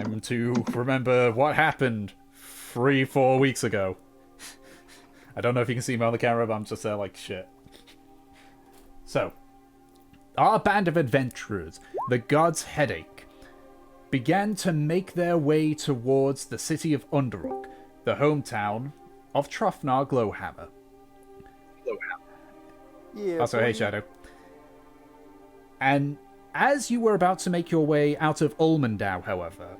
time to remember what happened 3-4 weeks ago. I don't know if you can see me on the camera, but I'm just there like shit. So, our band of adventurers, the God's Headache, began to make their way towards the city of Underrook, the hometown of Trofnar Glowhammer. Yeah. Also, hey Shadow. And as you were about to make your way out of Ulmendow, however,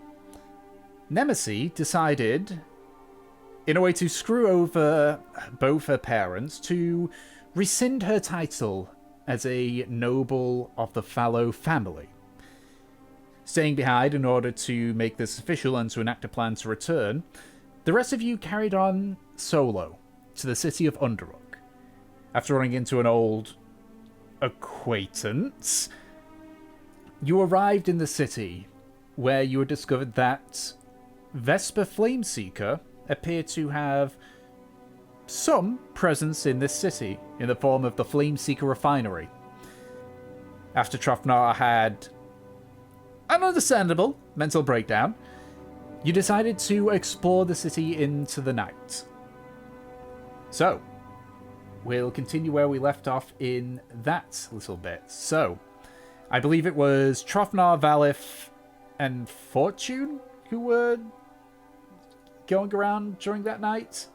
Nemisi decided, in a way to screw over both her parents, to rescind her title as a noble of the Fallow family. Staying behind in order to make this official and to enact a plan to return, the rest of you carried on solo to the city of Underrook. After running into an old acquaintance, you arrived in the city, where you had discovered that Vesper Flameseeker appeared to have some presence in this city, in the form of the Flameseeker Refinery. After Trofnar had an understandable mental breakdown, you decided to explore the city into the night. So, we'll continue where we left off in that little bit. So, I believe it was Trofnar, Valif, and Fortune who were going around during that night.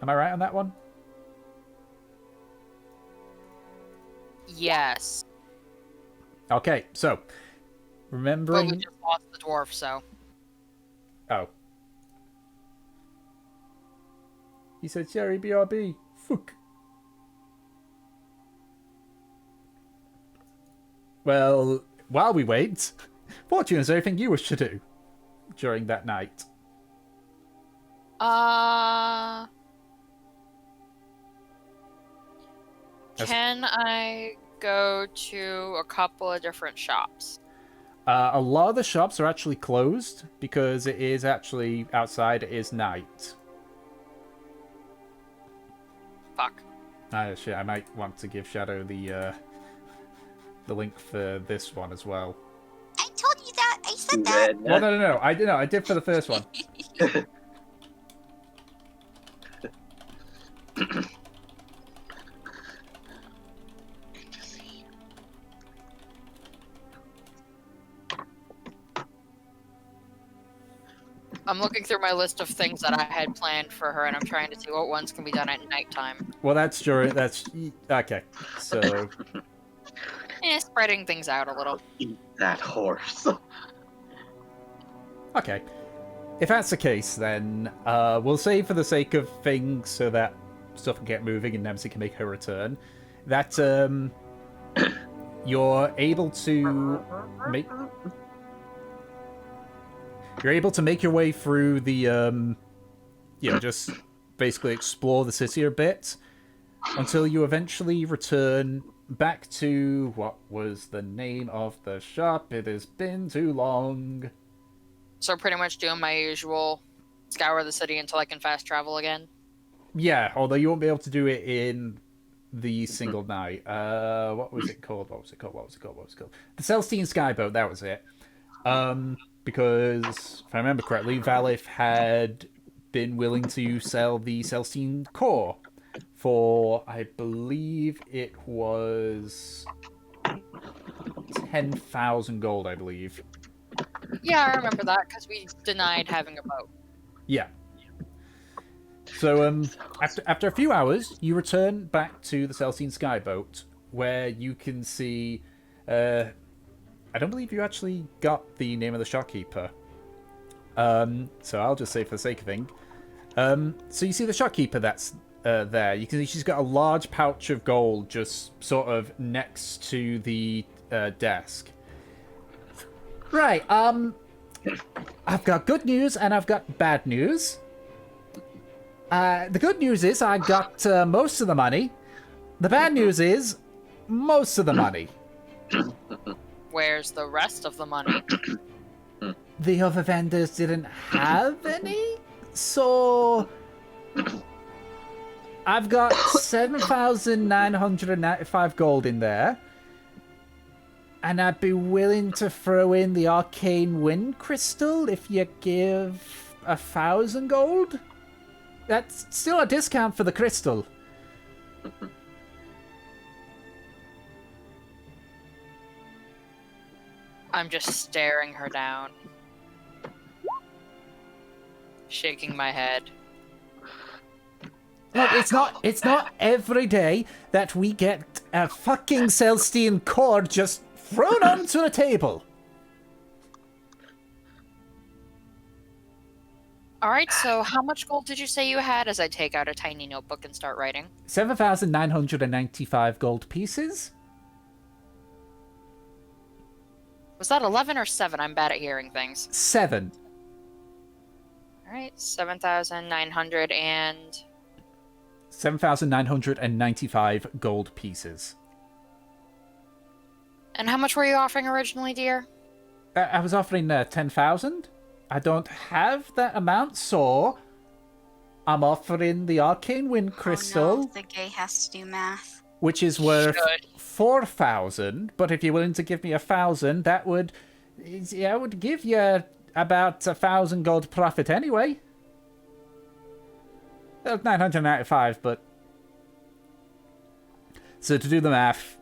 Am I right on that one? Yes. Okay, so, remembering... But we just lost the dwarf, so... Oh. He said, Sherry, BRB. Fuck. Well, while we wait, Fortune, is there anything you wish to do during that night? Can I go to a couple of different shops? A lot of the shops are actually closed because it is actually outside. It is night. Fuck. Shit, I might want to give Shadow the link for this one as well. I told you that. I said that. Well, no. I did for the first one. I'm looking through my list of things that I had planned for her, and I'm trying to see what ones can be done at nighttime. Well, that's okay. So, Spreading things out a little. Eat that horse. okay. If that's the case, then we'll say for the sake of things, so that stuff can get moving and Nemisi can make her return, that you're able to make your way through the just basically explore the city a bit until you eventually return back to what was the name of the shop. It has been too long. So pretty much doing my usual scour the city until I can fast travel again. Yeah, although you won't be able to do it in the single night. What was it called? The Celestine Skyboat, that was it. Because, if I remember correctly, Valif had been willing to sell the Celestine core for, I believe it was 10,000 gold, I believe. Yeah, I remember that, because we denied having a boat. Yeah. So, after a few hours, you return back to the Celestine Skyboat, where you can see... I don't believe you actually got the name of the shopkeeper. So I'll just say for the sake of thing. So you see the shopkeeper that's there. You can see she's got a large pouch of gold just sort of next to the desk. Right, I've got good news and I've got bad news. The good news is I got most of the money. The bad news is most of the money. Where's the rest of the money? The other vendors didn't have any, so I've got 7,995 gold in there. And I'd be willing to throw in the Arcane Wind Crystal if you give 1,000 gold. That's still a discount for the crystal. I'm just staring her down. Shaking my head. Look, it's not every day that we get a fucking Celestian core just thrown onto the table. Alright, so how much gold did you say you had as I take out a tiny notebook and start writing? 7,995 gold pieces. Was that 11 or 7? I'm bad at hearing things. 7. Alright, 7,900 and... 7,995 gold pieces. And how much were you offering originally, dear? I was offering 10,000. I don't have that amount, so I'm offering the Arcane Wind Crystal, Oh, no, the gay has to do math. which is worth Should. 4,000. But if you're willing to give me 1,000, that would give you about 1,000 gold profit anyway. That was 995, but so to do the math,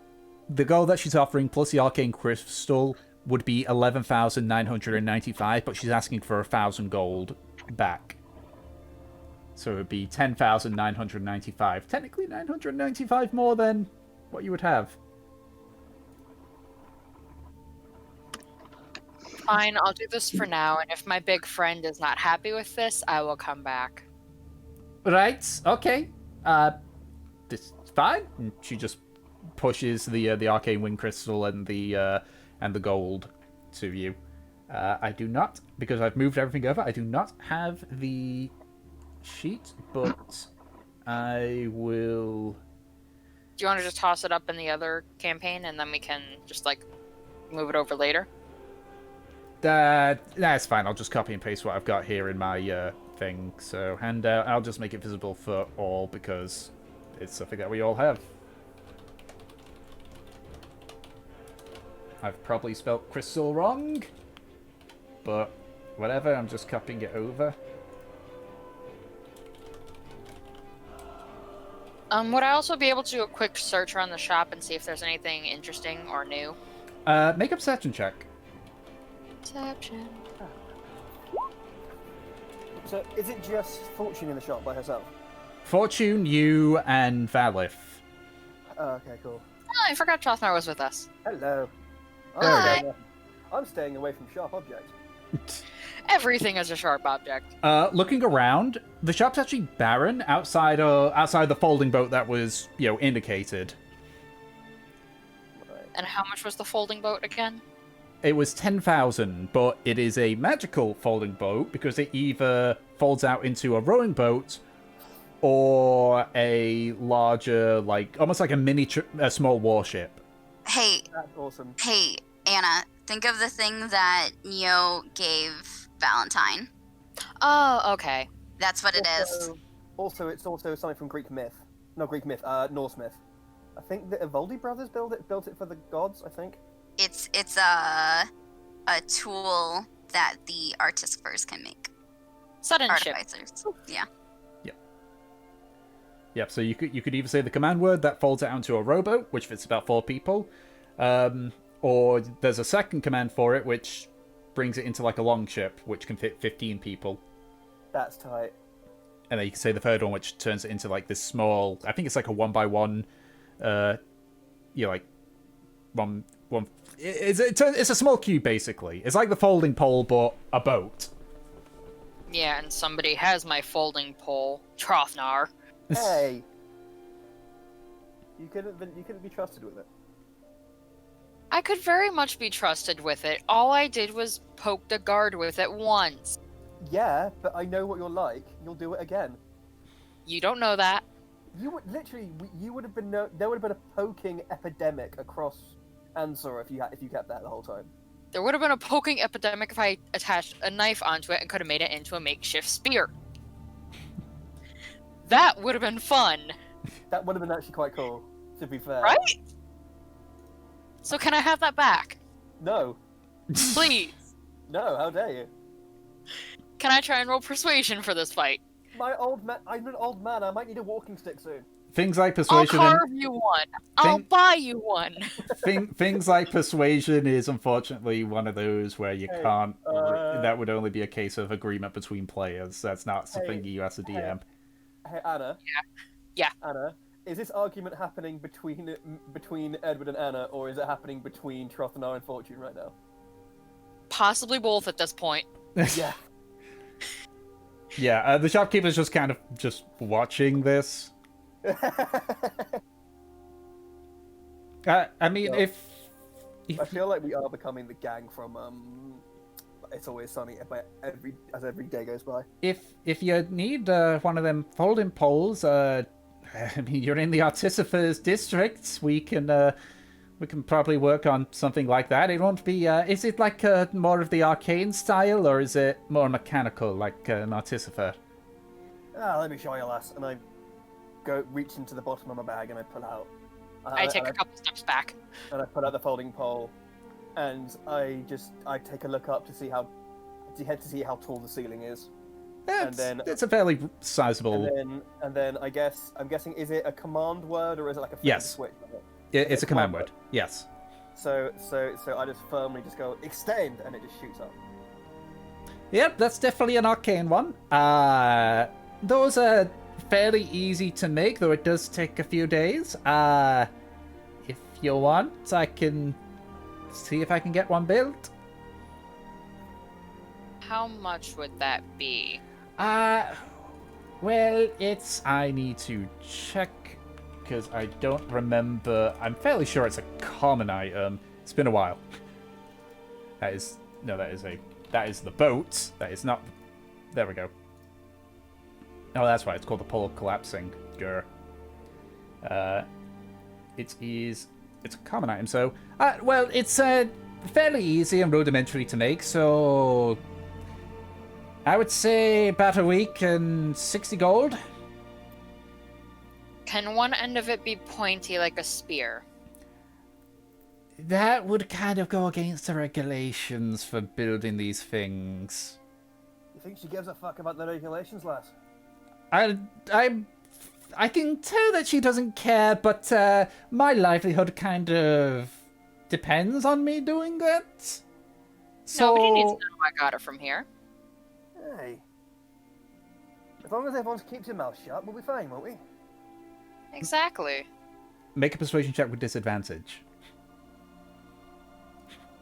the gold that she's offering plus the Arcane Crystal would be 11,995, but she's asking for 1,000 gold back. So it would be 10,995. Technically 995 more than what you would have. Fine, I'll do this for now, and if my big friend is not happy with this, I will come back. Right, okay. This is fine. And she just pushes the Arcane Wind Crystal and the gold to you. I do not, because I've moved everything over, I do not have the sheet, but I will... Do you want to just toss it up in the other campaign, and then we can just, like, move it over later? That's fine. I'll just copy and paste what I've got here in my thing. So, and I'll just make it visible for all, because it's something that we all have. I've probably spelt crystal wrong, but whatever, I'm just copying it over. Would I also be able to do a quick search around the shop and see if there's anything interesting or new? Make a perception check. Perception. So, is it just Fortune in the shop by herself? Fortune, you, and Valith. Oh, okay, cool. Oh, I forgot Trothmar was with us. Hello. Hi. I'm staying away from sharp objects. Everything is a sharp object. Looking around, the shop's actually barren outside the folding boat that was, indicated. Right. And how much was the folding boat again? It was 10,000, but it is a magical folding boat because it either folds out into a rowing boat or a larger, almost like a small warship. Hey, That's awesome. hey, Anna, think of the thing that Neo gave Valentine. Oh, okay. That's what it is. Also, it's also something from Greek myth. No, Greek myth, Norse myth. I think the Evoldi brothers built it for the gods, I think. It's a tool that the artificers can make. Sudden ship. Artificers. Yeah. Yep, so you could either say the command word that folds out into a rowboat, which fits about 4 people, or there's a second command for it, which brings it into like a long ship, which can fit 15 people. That's tight. And then you can say the third one, which turns it into like this small, I think it's like a 1x1, it's a small cube basically. It's like the folding pole, but a boat. Yeah, and somebody has my folding pole. Trothnar. Hey! You couldn't be trusted with it. I could very much be trusted with it. All I did was poke the guard with it once. Yeah, but I know what you're like. You'll do it again. You don't know that. You would literally, you would have been there would have been a poking epidemic across Ansor if you kept that the whole time. There would have been a poking epidemic if I attached a knife onto it and could have made it into a makeshift spear. That would have been fun. That would have been actually quite cool, to be fair. Right? So can I have that back? No. Please. No, how dare you? Can I try and roll persuasion for this fight? I'm an old man. I might need a walking stick soon. Things like I'll persuasion carve you one. I'll buy you one. things like persuasion is unfortunately one of those where you can't. That would only be a case of agreement between players. That's not something you as a DM. Hey, Anna. Yeah. Anna, is this argument happening between Edward and Anna, or is it happening between Trothanar and Fortune right now? Possibly both at this point. Yeah. Yeah, the shopkeeper's just kind of just watching this. I mean, So, if I feel like we are becoming the gang from It's Always Sunny, but every day goes by. if you need one of them folding poles, I mean, you're in the Artificers district. We can probably work on something like that. It won't be. Is it like more of the arcane style, or is it more mechanical, like an Artificer? Let me show you, lass. And I go reach into the bottom of my bag and I pull out. I take a couple steps back. And I pull out the folding pole, and I take a look up to see how tall the ceiling is. And then it's a fairly sizable. And then I'm guessing, is it a command word or is it like a Yes. switch? It's a command word. Yes. So I just firmly just go extend, and it just shoots up. Yep, that's definitely an arcane one. Those are fairly easy to make, though it does take a few days. If you want, I can see if I can get one built. How much would that be? Well, I need to check because I don't remember. I'm fairly sure it's a common item. It's been a while. That is the boat. That is not. There we go. Oh, that's why it's called the pole collapsing. Grr. It's a common item. So, well, it's fairly easy and rudimentary to make. So, I would say about a week and 60 gold. Can one end of it be pointy like a spear? That would kind of go against the regulations for building these things. You think she gives a fuck about the regulations, lass? I can tell that she doesn't care, but my kind of depends on me doing that. So Nobody needs to know I got it from here. Hey. As long as everyone keeps their mouth shut, we'll be fine, won't we? Exactly. Make a persuasion check with disadvantage.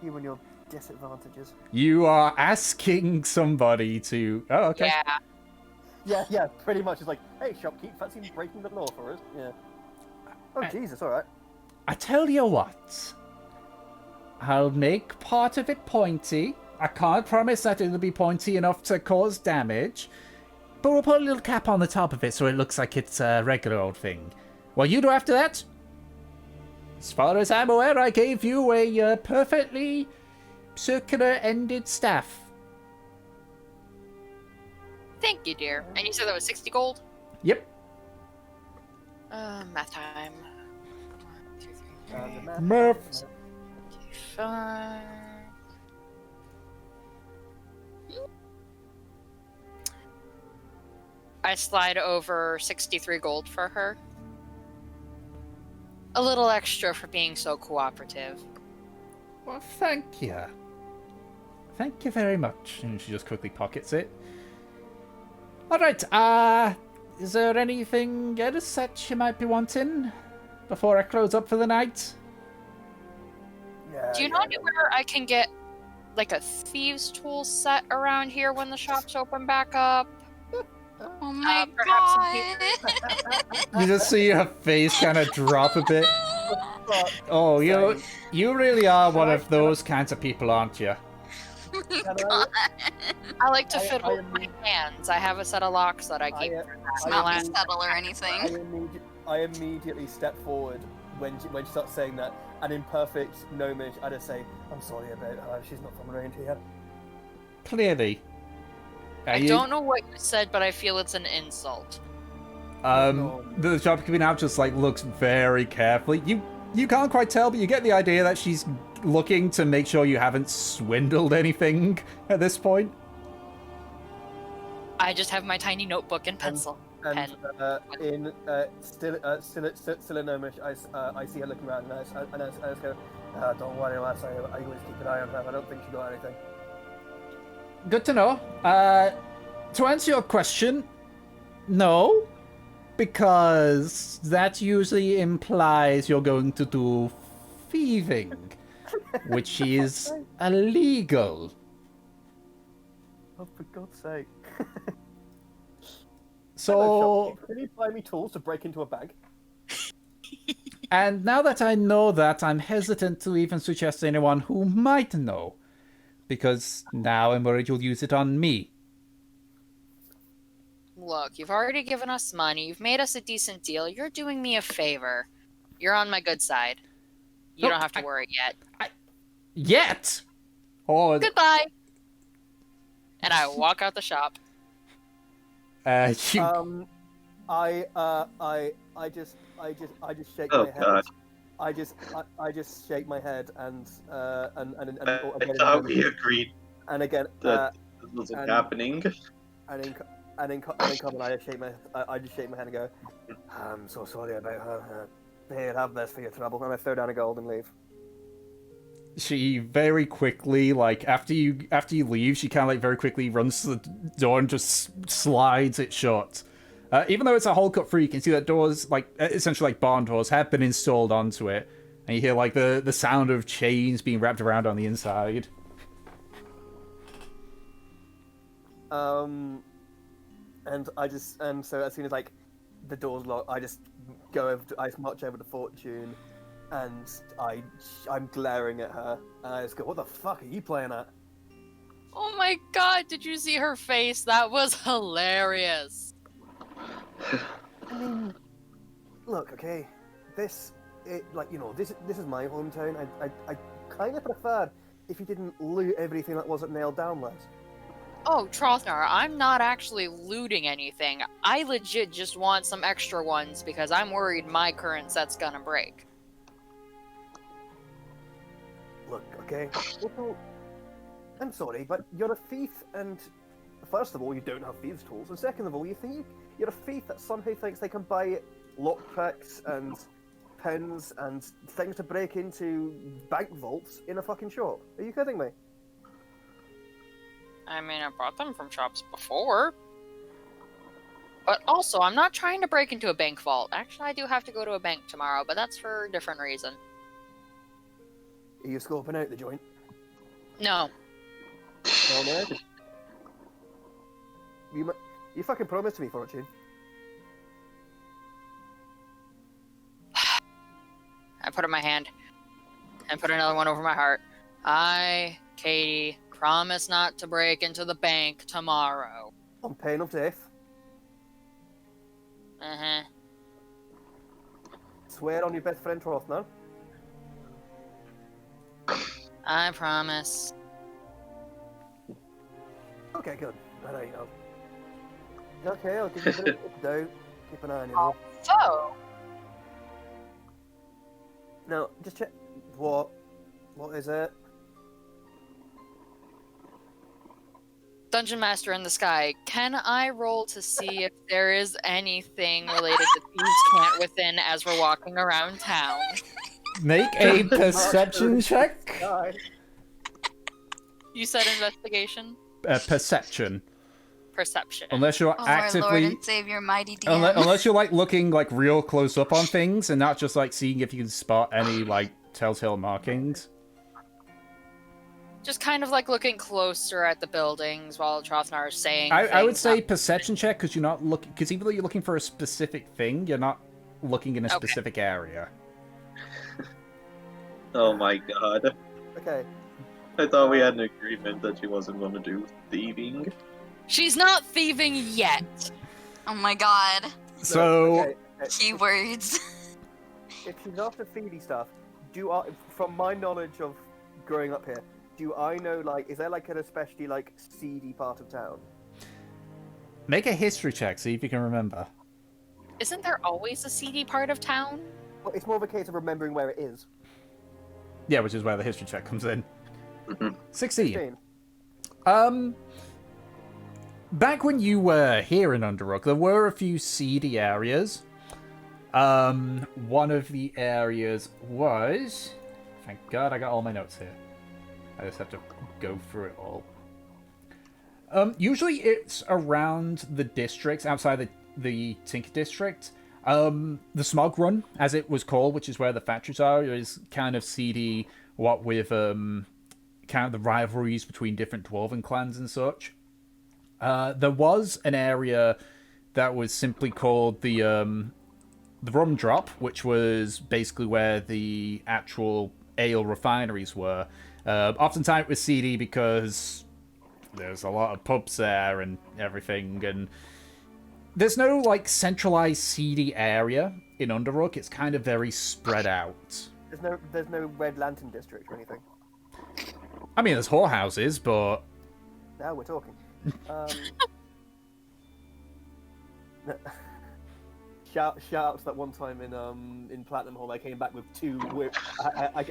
You and your disadvantages. You are asking somebody to. Oh, okay. Yeah. Pretty much. It's like, hey, shopkeep, fancy breaking the law for us? Yeah. Oh, Jesus, alright. I tell you what. I'll make part of it pointy. I can't promise that it'll be pointy enough to cause damage, but we'll put a little cap on the top of it so it looks like it's a regular old thing. What you do after that? As far as I'm aware, I gave you a perfectly circular-ended staff. Thank you, dear. And you said that was 60 gold? Yep. Math time. 1, 2, 3, Maths. 5. I slide over 63 gold for her. A little extra for being so cooperative. Well, thank you. Thank you very much. And she just quickly pockets it. Alright, is there anything else that you might be wanting before I close up for the night? Yeah, Do you know anywhere I can get like a thieves tool set around here when the shops open back up? Oh my perhaps god. You just see her face kind of drop a bit. Oh, you really are one of those kinds of people, aren't you? I like to fiddle with my hands. I have a set of locks that I keep for that. It's not my settle or anything. I immediately step forward when she starts saying that, and in perfect gnomish, I just say, I'm sorry about her, she's not from around here. Clearly. I don't know what you said, but I feel it's an insult. The shopkeeper now just like looks very carefully. You You can't quite tell, but you get the idea that she's looking to make sure you haven't swindled anything at this point. I just have my tiny notebook and pencil. And still gnomish, I see her looking around, and I just go, don't worry, lass, I always keep an eye on her. I don't think she got anything. Good to know. To answer your question, no. Because that usually implies you're going to do thieving, which is illegal. Oh, for God's sake. So... Can you buy me tools to break into a bank? And now that I know that, I'm hesitant to even suggest to anyone who might know. Because now I'm worried you'll use it on me. Look, you've already given us money. You've made us a decent deal. You're doing me a favor. You're on my good side. You don't have to worry yet. Yet? Oh, Goodbye. And I walk out the shop. I just shake my head. God. I just shake my head and That's how we agreed and again that this wasn't happening. And in common, I just shake my head and go, I'm so sorry about her. Here, have this for your trouble. And I throw down a gold and leave. She very quickly, like, after you leave, she kind of, like, very quickly runs to the door and just slides it shut. Even though it's a hole cut through, you can see that doors, like, essentially like barn doors, have been installed onto it. And you hear, like, the sound of chains being wrapped around on the inside. And so as soon as, like, the door's locked, I just I march over to Fortune, and I'm glaring at her, and I just go, what the fuck are you playing at? Oh my god, did you see her face? That was hilarious. I mean, look, okay, this is my hometown. I kind of prefer if you didn't loot everything that wasn't nailed down last. Oh, Trothnar, I'm not actually looting anything. I legit just want some extra ones because I'm worried my current set's gonna break. Look, okay, also, I'm sorry, but you're a thief, and first of all, you don't have thieves' tools, and second of all, you're a thief that somehow thinks they can buy lockpicks and pins and things to break into bank vaults in a fucking shop. Are you kidding me? I mean, I bought them from shops before. But also, I'm not trying to break into a bank vault. Actually, I do have to go to a bank tomorrow, but that's for a different reason. Are you scoping out the joint? No. Oh, no. You fucking promised me, Fortune. I put up my hand and put another one over my heart. I, Katie, promise not to break into the bank tomorrow. On pain of death. Uh-huh. Swear on your best friend Trothnar. I promise. Okay, good. Alright, okay, I'll give you a bit of doubt. Keep an eye on you. So, Now, just check. What is it? Dungeon Master in the Sky, can I roll to see if there is anything related to Thieves' Cant within as we're walking around town? Make a perception check. Die. You said investigation? Perception. Perception. Unless you're Oh, our Lord actively... and Savior, mighty DM. Unless you're, like, looking, like, real close up on things and not just, like, seeing if you can spot any, like, telltale markings. Just kind of like looking closer at the buildings while Trothnar is saying I would things say up. perception check, because you're not looking... Because even though you're looking for a specific thing, you're not looking in a specific area. Oh my god. Okay. I thought we had an agreement that she wasn't going to do thieving. She's not thieving yet! Oh my god. So... Okay, Keywords. if she's after feedy stuff, from my knowledge of growing up here, do I know, like, is there, like, an especially, like, seedy part of town? Make a history check, see if you can remember. Isn't there always a seedy part of town? it's more of a case of remembering where it is. Yeah, which is where the history check comes in. 16. 16. Back when you were here in Underrook, there were a few seedy areas. One of the areas was... Thank God I got all my notes here. I just have to go through it all. Usually it's around the districts, outside the Tinker District. The Smog Run, as it was called, which is where the factories are, is kind of seedy, what with kind of the rivalries between different dwarven clans and such. There was an area that was simply called the Rum Drop, which was basically where the actual ale refineries were. Oftentimes it was seedy because there's a lot of pubs there and everything, and there's no, like, centralized seedy area in Underrook. It's kind of very spread out. There's no Red Lantern District or anything. I mean, there's whorehouses, but... Now we're talking. Shout out to that one time in Platinum Hall. I came back with two. I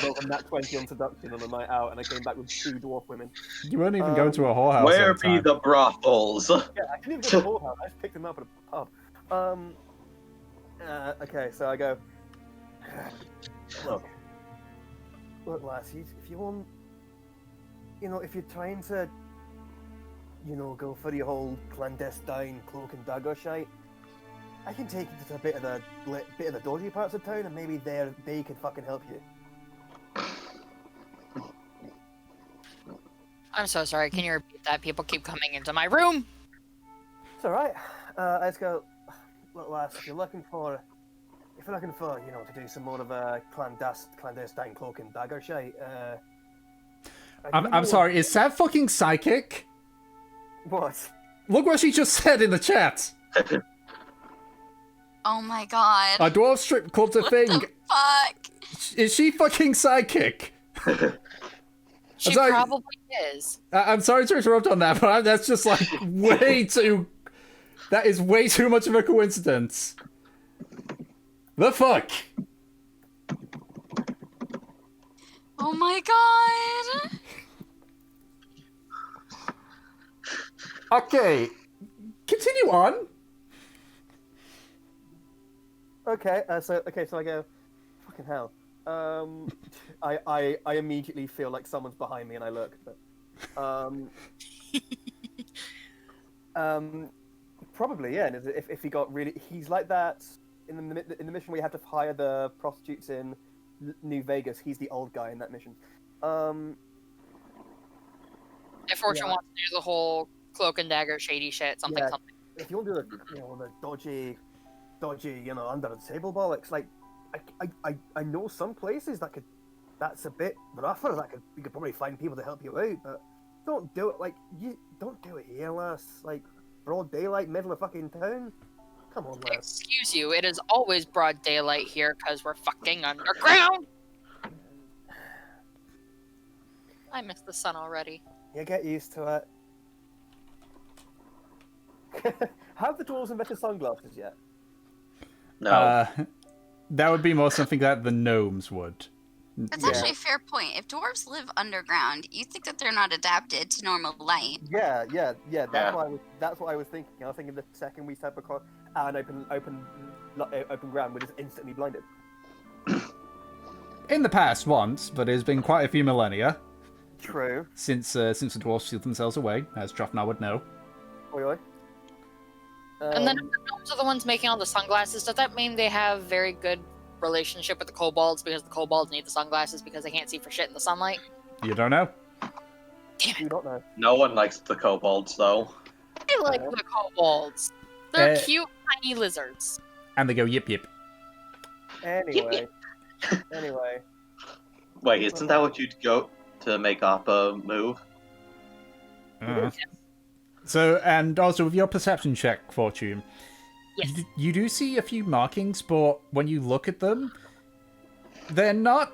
rolled a nat 20 on seduction on a night out, and I came back with 2 dwarf women. You weren't even going to a whorehouse. Where be the brothels? Yeah, I didn't even go to the whorehouse. I just picked them up at a pub. Okay, so I go. Look, lassies, if you want, if you're trying to, go for your whole clandestine cloak and dagger shite, I can take you to a bit of the dodgy parts of town, and maybe they could fucking help you. I'm so sorry. Can you repeat that? People keep coming into my room. It's all right. I just go, look, lass, if you're looking for, to do some more of a clandestine cloak and dagger shite, I'm sorry, is that fucking psychic? What? Look what she just said in the chat! Oh my god. A dwarf strip called a What thing. the fuck? Is she fucking psychic? She sorry. probably is. I'm sorry to interrupt on that, but that's just like way too... That is way too much of a coincidence. The fuck? Oh my god. Okay. Continue on. Okay, so I go, fucking hell. I immediately feel like someone's behind me, and I look. But, probably, yeah. And if he got really, he's like that in the mission where you have to hire the prostitutes in New Vegas. He's the old guy in that mission. If Fortune wants to do the whole cloak and dagger shady shit, something. If you want to do the dodgy, under the table bollocks, like I know some places that's a bit rougher. You could probably find people to help you out, but don't do it don't do it here, lass. Like broad daylight, middle of fucking town. Come on, lass. Excuse you, it is always broad daylight here because we're fucking underground. I miss the sun already. You get used to it. Have the dwarves invented sunglasses yet? No. That would be more something that the gnomes would. That's actually a fair point. If dwarves live underground, you think that they're not adapted to normal light. Yeah. That's what I was thinking. I was thinking the second we step across an open ground, we're just instantly blinded. In the past, once, but it's been quite a few millennia. True. Since the dwarves sealed themselves away, as Drofnar would know. Oi. And then if the gnomes are the ones making all the sunglasses, does that mean they have very good relationship with the kobolds because the kobolds need the sunglasses because they can't see for shit in the sunlight? You don't know. Damn You it. don't know. No one likes the kobolds, though. I like the kobolds. They're cute, tiny lizards. And they go yip yip. Anyway. Wait, isn't that what you'd go to make up a move? So, and also with your perception check, Fortune, Yes. you do see a few markings, but when you look at them, they're not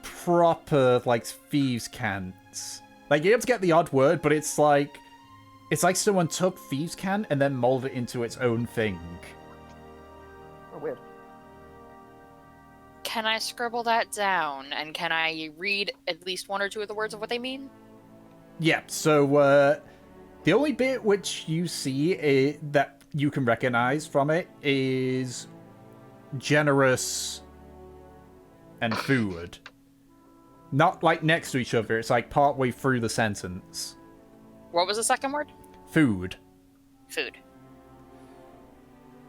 proper, like, thieves' cants. Like, you're able to get the odd word, but it's like someone took thieves' cant and then molded it into its own thing. Oh weird. Can I scribble that down? And can I read at least one or two of the words of what they mean? Yeah, so the only bit which you see that you can recognize from it is generous and food. Not like next to each other, it's like partway through the sentence. What was the second word? Food. Food.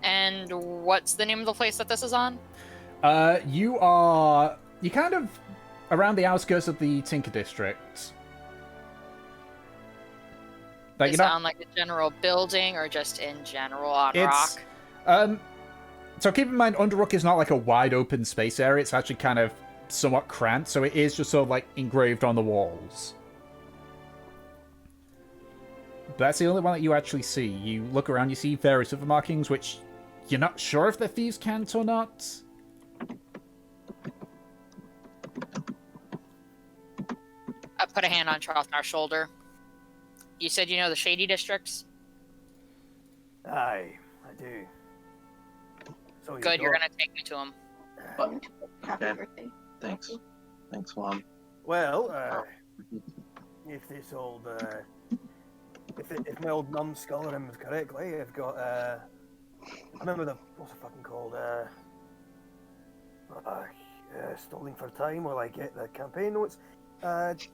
And what's the name of the place that this is on? You kind of around the outskirts of the Tinker District. Like, Is it on like a general building or just in general on rock? So keep in mind, Underrook is not like a wide open space area. It's actually kind of somewhat cramped, so it is just sort of like engraved on the walls. But that's the only one that you actually see. You look around, you see various other markings, which you're not sure if they're thieves' cant or not. I put a hand on Trothnar's shoulder. You said you know the shady districts? Aye, I do. So Good, you're gonna take me to them. Happy Okay. birthday. Thanks. Thanks, Mom. Well, if this old, if my old numbskull remembers correctly, I've got, I remember what's it fucking called, stalling for time while I get the campaign notes. It's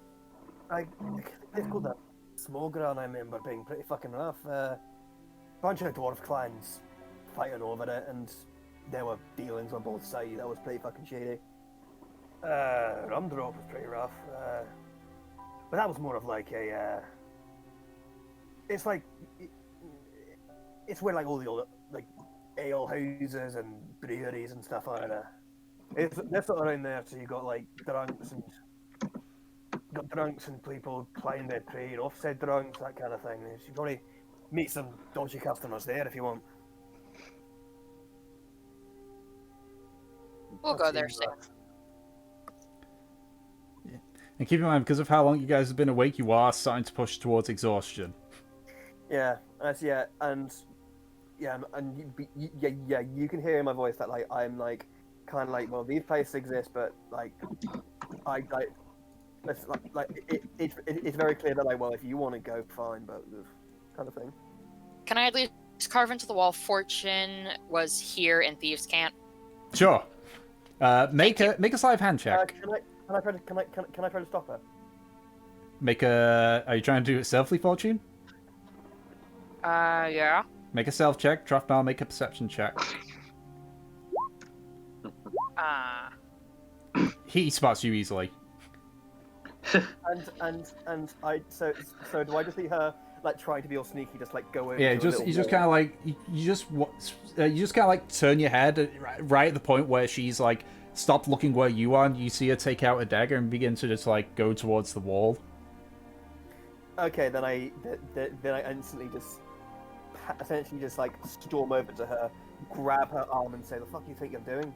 called that Smogra, and I remember being pretty fucking rough. Bunch of dwarf clans fighting over it, and there were dealings on both sides. That was pretty fucking shady. Rumdrop was pretty rough, but that was more of like a. It's like it's where like all the old like ale houses and breweries and stuff are. They're sort of around there, so you got like drunks and people plying their trade, offset drunks, that kind of thing. You probably meet some dodgy customers there if you want. We'll go there soon. And keep in mind, because of how long you guys have been awake, you are starting to push towards exhaustion. Yeah, and you can hear in my voice that like I'm like kind of like, well, these places exist, but like it's very clear that like, well, if you want to go, fine, but kind of thing. Can I at least carve into the wall? Fortune was here in Thieves' Cant. Sure. Make a sleight of hand check. Can I try to stop her? Are you trying to do it stealthily, Fortune? Yeah. Make a stealth check. Drothmar, make a perception check. He spots you easily. And I so do I just see her like trying to be all sneaky, just like go over? Yeah, to a little you just wall? kind of like you just kind of like turn your head right at the point where she's like stopped looking where you are, and you see her take out a dagger and begin to just like go towards the wall. Okay, then I instantly just essentially just like storm over to her, grab her arm, and say, "The fuck you think you're doing?"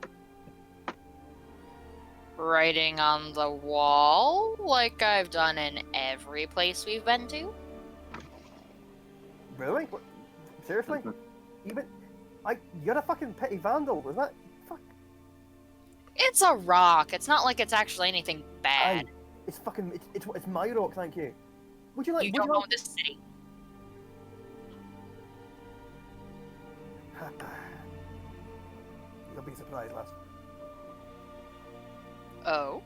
Writing on the wall, like I've done in every place we've been to. Really? What? Seriously? You're a fucking petty vandal. Was that? Fuck. It's a rock. It's not like it's actually anything bad. It's fucking. It's my rock. Thank you. Would you like? You would don't you own like... this city. You'll be surprised, lass. Oh.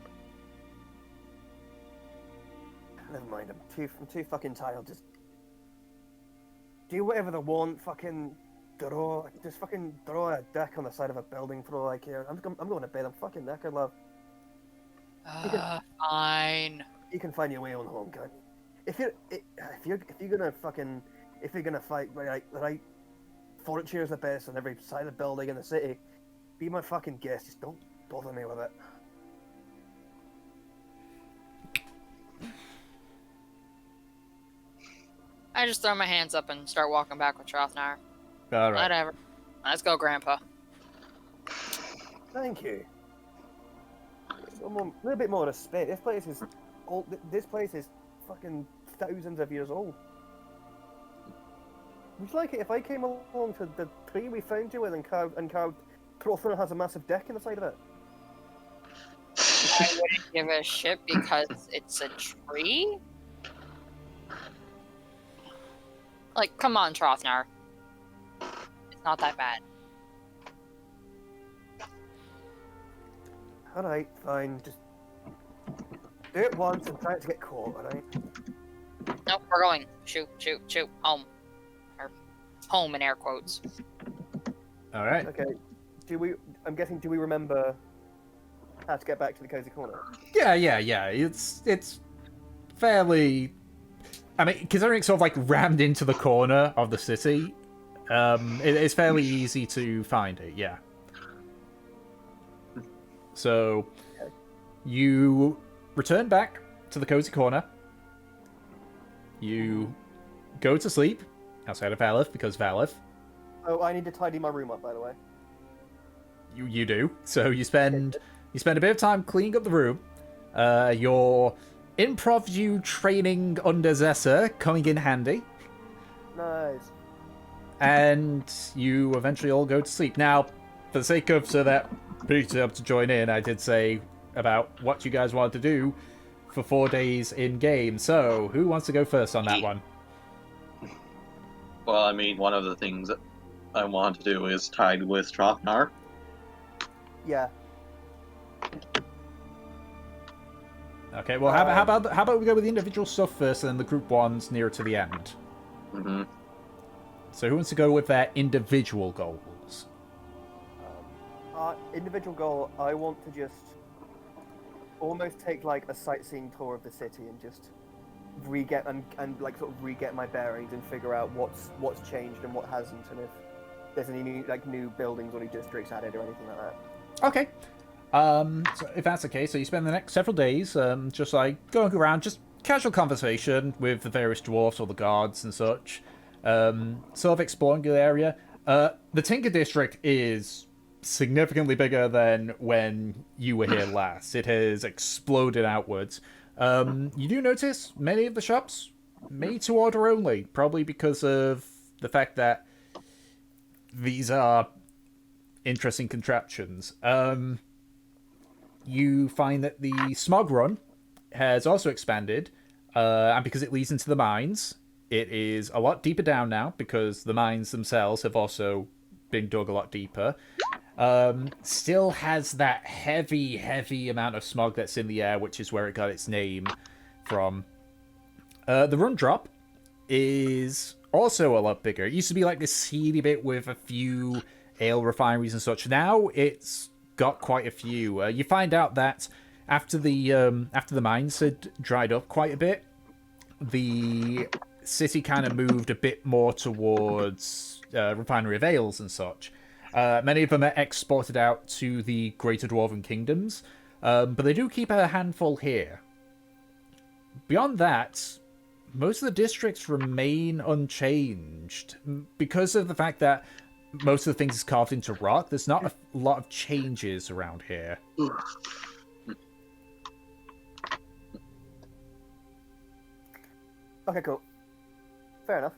Never mind. I'm too fucking tired. Just do whatever they want. Fucking draw a dick on the side of a building for all I care. I'm going to bed. I'm fucking knackered, love. Fine. You can find your way on home, can't you? If you're gonna fight right, fortune is the best on every side of the building in the city. Be my fucking guest. Just don't bother me with it. I just throw my hands up and start walking back with Trothnar. All right. Whatever. Let's go, Grandpa. Thank you. A little bit more respect. This place is old. This place is fucking thousands of years old. Would you like it if I came along to the tree we found you with and carved Prothena has a massive deck in the side of it. I wouldn't give a shit because it's a tree. Like, come on, Trothnar. It's not that bad. Alright, fine. Just do it once and try not to get caught, alright? Nope, we're going. Shoot, shoot, shoot. Home. Or home in air quotes. All right. Okay. I'm guessing, do we remember how to get back to the cozy corner? Yeah. It's fairly. I mean, considering it's sort of like rammed into the corner of the city, it's fairly easy to find it. Yeah. So, you return back to the cozy corner. You go to sleep outside of Valith because Valith. Oh, I need to tidy my room up, by the way. You do. So you spend a bit of time cleaning up the room. Your improv view training under Zessa coming in handy. Nice. And you eventually all go to sleep. Now, for the sake of so that Peter's able to join in, I did say about what you guys wanted to do for 4 days in game. So, who wants to go first on that one? Well, I mean, one of the things that I want to do is tied with Trothnar. Yeah. Okay, well, how about we go with the individual stuff first, and then the group ones nearer to the end. Mm-hmm. So, who wants to go with their individual goals? Individual goal, I want to just almost take like a sightseeing tour of the city and just re-get my bearings and figure out what's changed and what hasn't, and if there's any new buildings or new districts added or anything like that. Okay. So if that's the case, so you spend the next several days just like going around, just casual conversation with the various dwarfs or the guards and such, sort of exploring the area. The Tinker District is significantly bigger than when you were here last. It has exploded outwards. You do notice many of the shops made to order only, probably because of the fact that these are interesting contraptions. You find that the Smog Run has also expanded, and because it leads into the mines, it is a lot deeper down now, because the mines themselves have also been dug a lot deeper. Still has that heavy amount of smog that's in the air, which is where it got its name from. The Run Drop is also a lot bigger. It used to be like this seedy bit with a few ale refineries and such. Now it's got quite a few. You find out that after the mines had dried up quite a bit, the city kind of moved a bit more towards refinery of ales and such. Many of them are exported out to the Greater Dwarven Kingdoms, but they do keep a handful here. Beyond that, most of the districts remain unchanged. Because of the fact that most of the things is carved into rock, there's not a lot of changes around here. Okay, cool. Fair enough.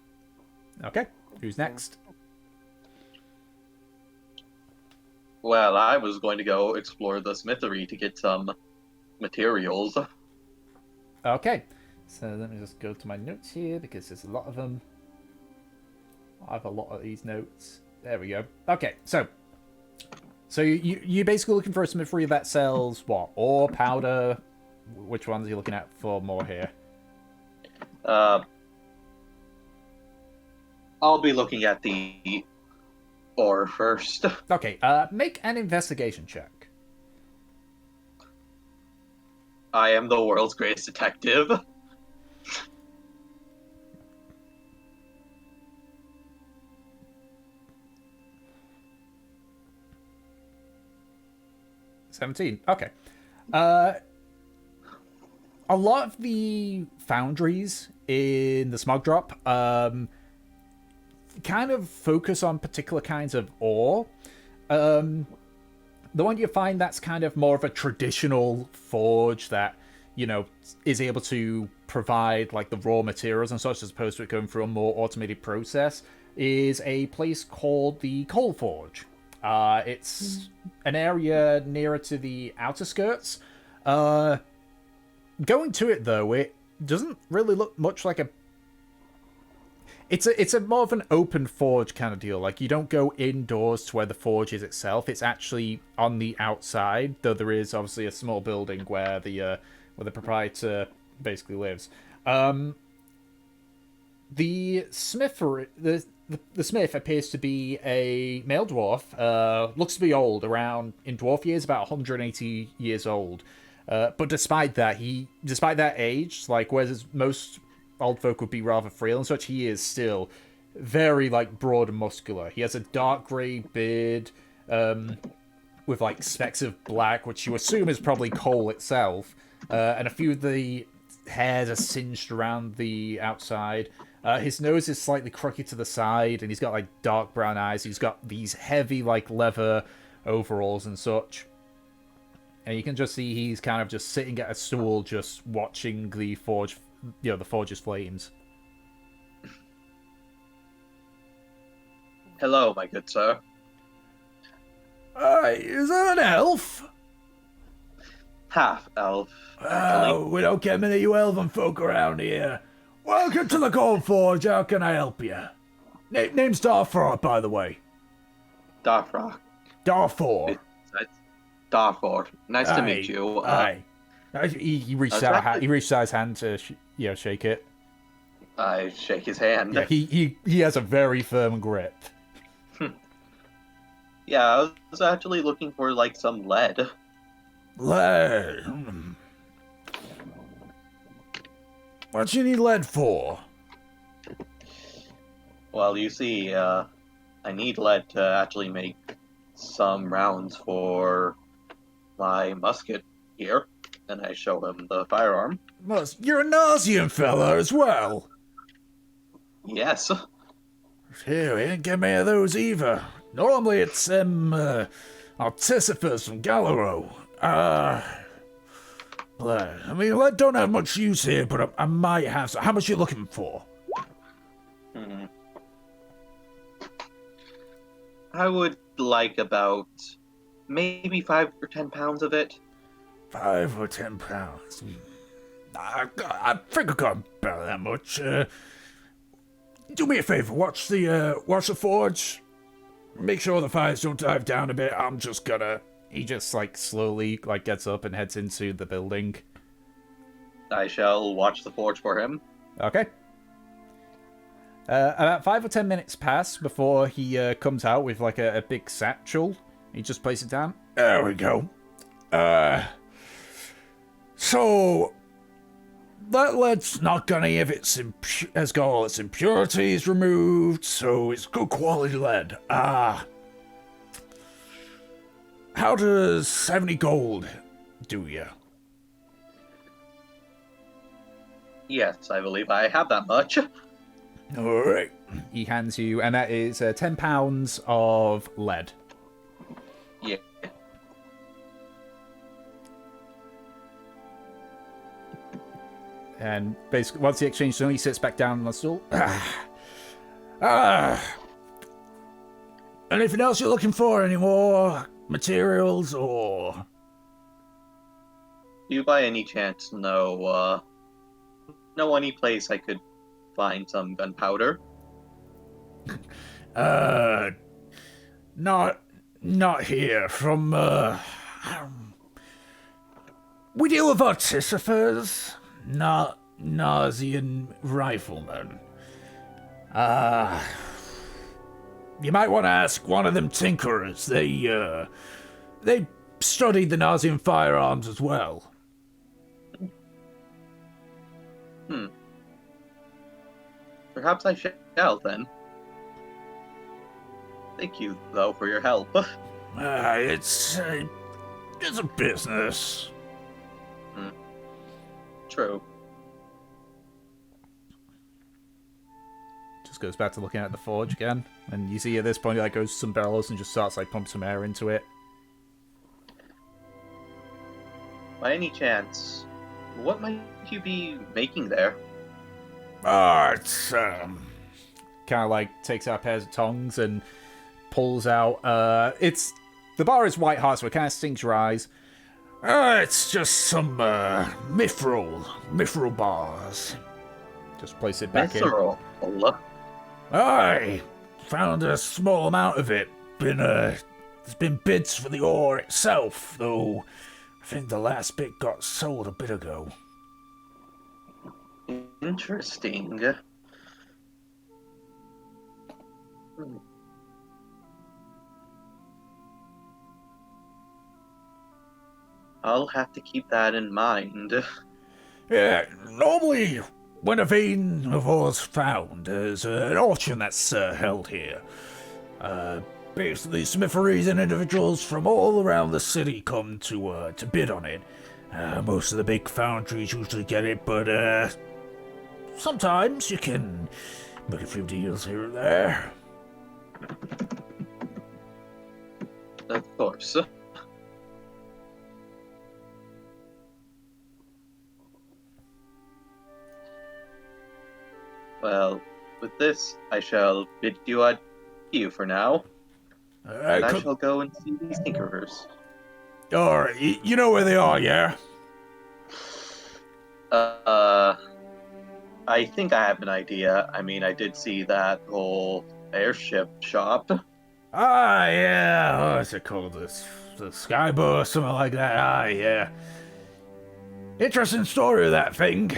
Okay, who's next? Well, I was going to go explore the smithery to get some materials. Okay, so let me just go to my notes here, because there's a lot of them. I have a lot of these notes. There we go. Okay, so you're basically looking for a smithery that sells what? Ore, powder? Which ones are you looking at for more here? I'll be looking at the ore first. Okay, make an investigation check. I am the world's greatest detective. $17. Okay. A lot of the foundries in the Smog Drop kind of focus on particular kinds of ore. The one you find that's kind of more of a traditional forge that, you know, is able to provide like the raw materials and such, as opposed to it going through a more automated process, is a place called the Coal Forge. It's an area nearer to the outer skirts. Going to it though, it doesn't really look much like a. It's a more of an open forge kind of deal. Like, you don't go indoors to where the forge is itself. It's actually on the outside, though there is obviously a small building where the proprietor basically lives. The smith the smith appears to be a male dwarf. Looks to be old, around in dwarf years, about 180 years old. But despite that age, like, whereas most old folk would be rather frail and such, he is still very, like, broad and muscular. He has a dark grey beard, with, like, specks of black, which you assume is probably coal itself, and a few of the hairs are singed around the outside. His nose is slightly crooked to the side, and he's got, like, dark brown eyes. He's got these heavy, like, leather overalls and such. And you can just see he's kind of just sitting at a stool, just watching the forge, the forge's flames. Hello, my good sir. Is that an elf? Half elf, actually. We don't get many of you elven folk around here. Welcome to the Gold Forge. How can I help you? Name's Darfur, by the way. Darfrock. Darfur. Darfur. Nice to meet you. Aye. He reached out. He reached out his hand to shake it. I shake his hand. Yeah, he has a very firm grip. Yeah, I was actually looking for, like, some lead. Lead. What do you need lead for? Well, you see, I need lead to actually make some rounds for my musket here. And I show him the firearm. You're a Nausian fella as well. Yes. Phew, we didn't get many of those either. Normally it's Artificers from Gallero. Lead. I mean, lead don't have much use here, but I might have some. How much are you looking for? I would like about maybe 5 or 10 pounds of it. 5 or 10 pounds. I think I got about that much. Do me a favor, watch the forge. Make sure the fires don't dive down a bit. I'm just gonna. He just, like, slowly, like, gets up and heads into the building. I shall watch the forge for him. Okay. About 5 or 10 minutes pass before he comes out with, like, a big satchel. He just places it down. There we go. So that lead's not got any of its has got all its impurities removed, so it's good quality lead. How does 70 gold do you? Yes, I believe I have that much. Alright. He hands you, and that is 10 pounds of lead. Yeah. And basically, once he exchanges, he sits back down on the stool. Anything else you're looking for? Any more materials, or? Do you by any chance know any place I could find some gunpowder? Not here. From, we deal with artificers, not Nausian riflemen. You might want to ask one of them tinkerers. They studied the Nausian firearms as well. Perhaps I shall, then. Thank you, though, for your help. It's a business. True. Just goes back to looking at the forge again, and you see at this point he, like, goes to some barrels and just starts, like, pumping some air into it. By any chance, what might you be making there? It's kind of like takes out pairs of tongs and pulls out. The bar is white hot, so it kind of stings your eyes. It's just some mithril bars. Just place it back Mithril. I found a small amount of it. There's been bids for the ore itself, though I think the last bit got sold a bit ago. Interesting. I'll have to keep that in mind. Yeah, normally when a vein of ore's found, there's an auction that's held here. Basically, smitheries and individuals from all around the city come to bid on it. Most of the big foundries usually get it, but sometimes you can make a few deals here and there. Of course. Well, with this, I shall bid you adieu for now. I shall go and see these tinkerers. Alright, you know where they are, yeah? I think I have an idea. I mean, I did see that whole airship shop. Ah, yeah, what's it called? The Skybow or something like that. Ah, yeah. Interesting story of that thing.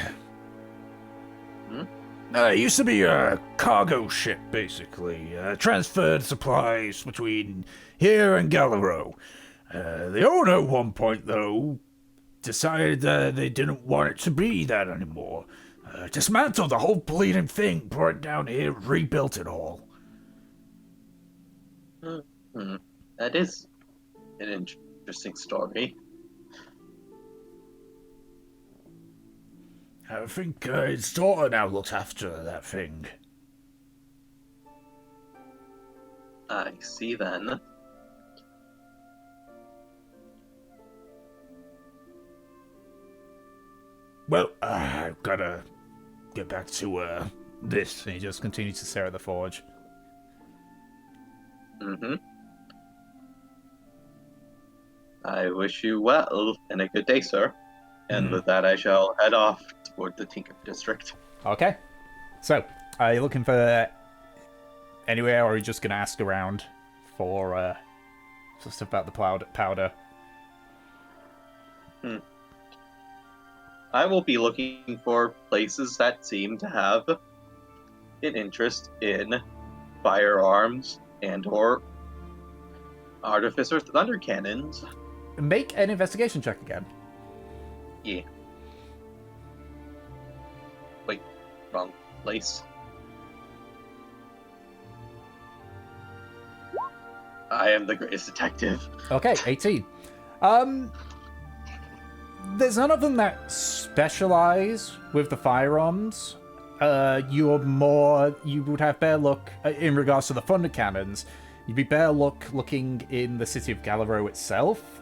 It used to be a cargo ship, basically. Transferred supplies between here and Galero. The owner at one point, though, decided that they didn't want it to be that anymore. Dismantled the whole bleeding thing, brought it down here, rebuilt it all. That is an interesting story. I think his daughter now looks after that thing. I see then. Well, I've gotta get back to this. And he just continues to stare at the forge. I wish you well and a good day, sir. And with that, I shall head off toward the Tinker District. Okay. So, are you looking for anywhere, or are you just going to ask around for stuff about the powder? I will be looking for places that seem to have an interest in firearms and/or artificer thunder cannons. Make an investigation check again. Yeah. Wait, wrong place. I am the greatest detective. Okay, 18. There's none of them that specialize with the firearms. You would have better luck in regards to the thunder cannons. You'd be better luck looking in the city of Galero itself.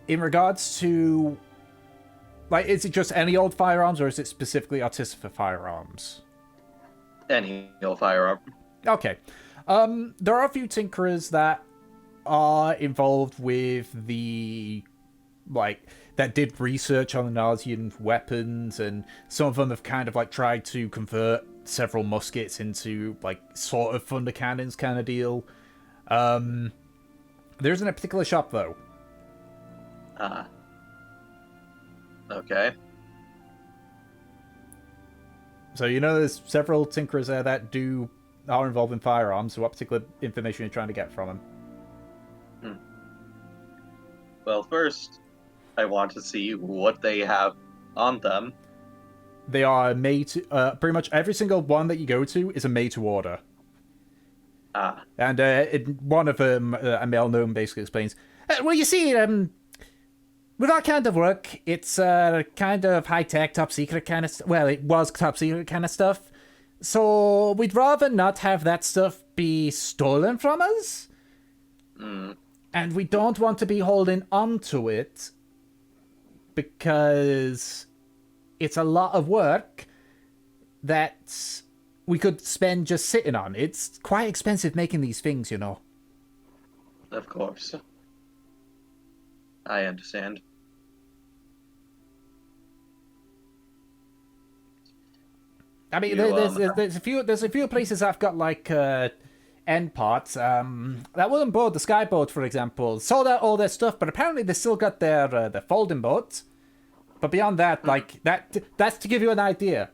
In regards to, like, is it just any old firearms, or is it specifically artificer firearms? Any old firearm. Okay. There are a few tinkerers that are involved with that did research on the Narsian weapons, and some of them have kind of, like, tried to convert several muskets into, like, sort of thunder cannons kind of deal. There isn't a particular shop, though. Okay. So you know there's several tinkerers there that are involved in firearms, so what particular information are you trying to get from them? Well, first, I want to see what they have on them. They are made to, pretty much every single one that you go to is a made to order. And one of them, a male gnome, basically explains, well, you see, with our kind of work, it's kind of high-tech, top-secret kind of... Well, it was top-secret kind of stuff. So we'd rather not have that stuff be stolen from us. And we don't want to be holding on to it because it's a lot of work that we could spend just sitting on. It's quite expensive making these things, you know. Of course. I understand. I mean, You, there's a few places I've got like end parts. That wooden boat, the sky boat, for example, sold out all their stuff, but apparently they still got their folding boats. But beyond that, like that's to give you an idea.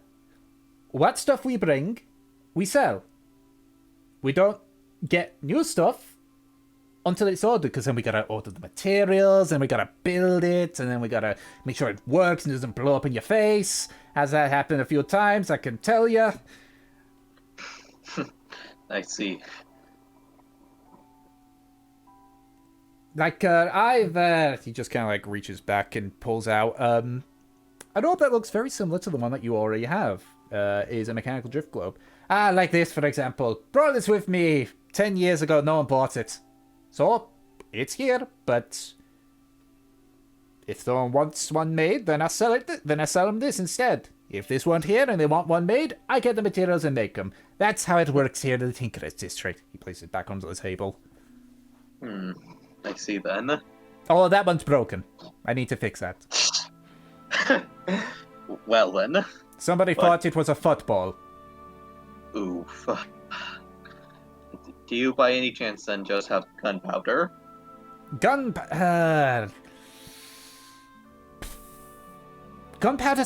What stuff we bring, we sell. We don't get new stuff until it's ordered, because then we gotta order the materials, and we gotta build it, and then we gotta make sure it works and doesn't blow up in your face. Has that happened a few times, I can tell you. I see. Like, he just kind of like reaches back and pulls out, a rope that looks very similar to the one that you already have, is a mechanical drift globe. Like this, for example. Brought this with me 10 years ago, no one bought it. So, it's here, but if no one wants one made, then I sell them this instead. If this weren't here and they want one made, I get the materials and make them. That's how it works here in the Tinkerer's District. He places it back onto the table. I see then. Oh, that one's broken. I need to fix that. Well then. Somebody thought it was a football. Oof. Do you by any chance then just have gunpowder? Gunpowder's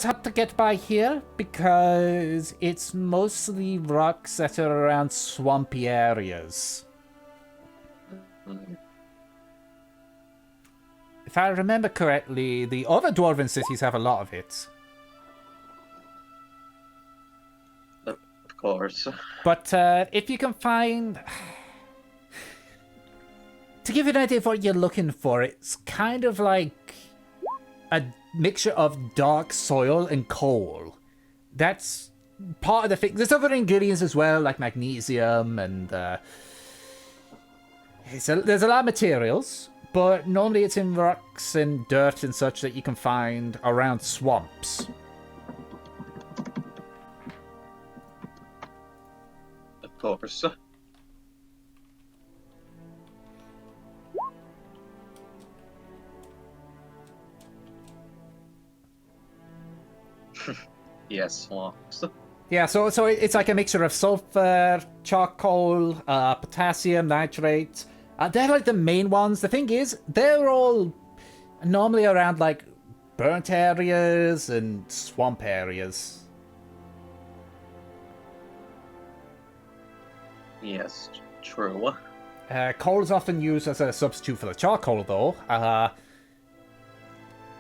hard to get by here because it's mostly rocks that are around swampy areas. If I remember correctly, the other dwarven cities have a lot of it. Of course. But if you can find... To give you an idea of what you're looking for, it's kind of like a mixture of dark soil and coal. That's part of the thing. There's other ingredients as well, like magnesium and... there's a lot of materials, but normally it's in rocks and dirt and such that you can find around swamps. Of course. Yes, swamps. Yeah, so it's like a mixture of sulfur, charcoal, potassium, nitrate. They're like the main ones. The thing is, they're all normally around like burnt areas and swamp areas. Yes, true. Coal is often used as a substitute for the charcoal, though.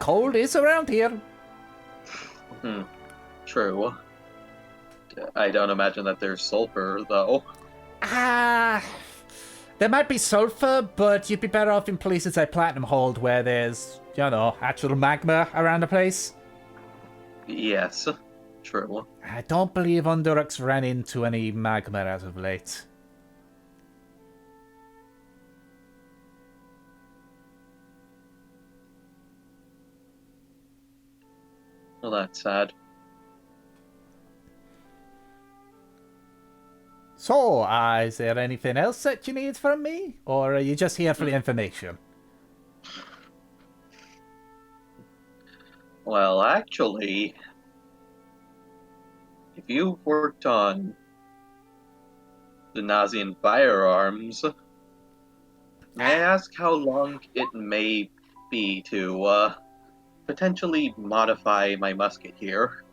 Coal is around here. True. I don't imagine that there's sulfur, though. There might be sulfur, but you'd be better off in places like Platinum Hold, where there's, actual magma around the place. Yes, true. I don't believe Underux ran into any magma as of late. Well, that's sad. So, is there anything else that you need from me? Or are you just here for the information? Well, actually, if you've worked on the Nazian firearms, may I ask how long it may be to potentially modify my musket here?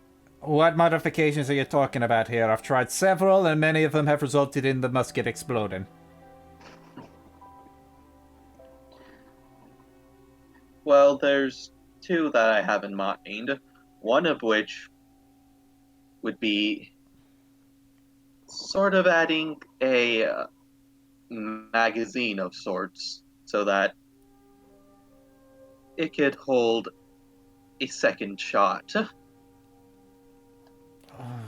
What modifications are you talking about here? I've tried several, and many of them have resulted in the musket exploding. Well, there's two that I have in mind. One of which would be sort of adding a magazine of sorts so that it could hold a second shot.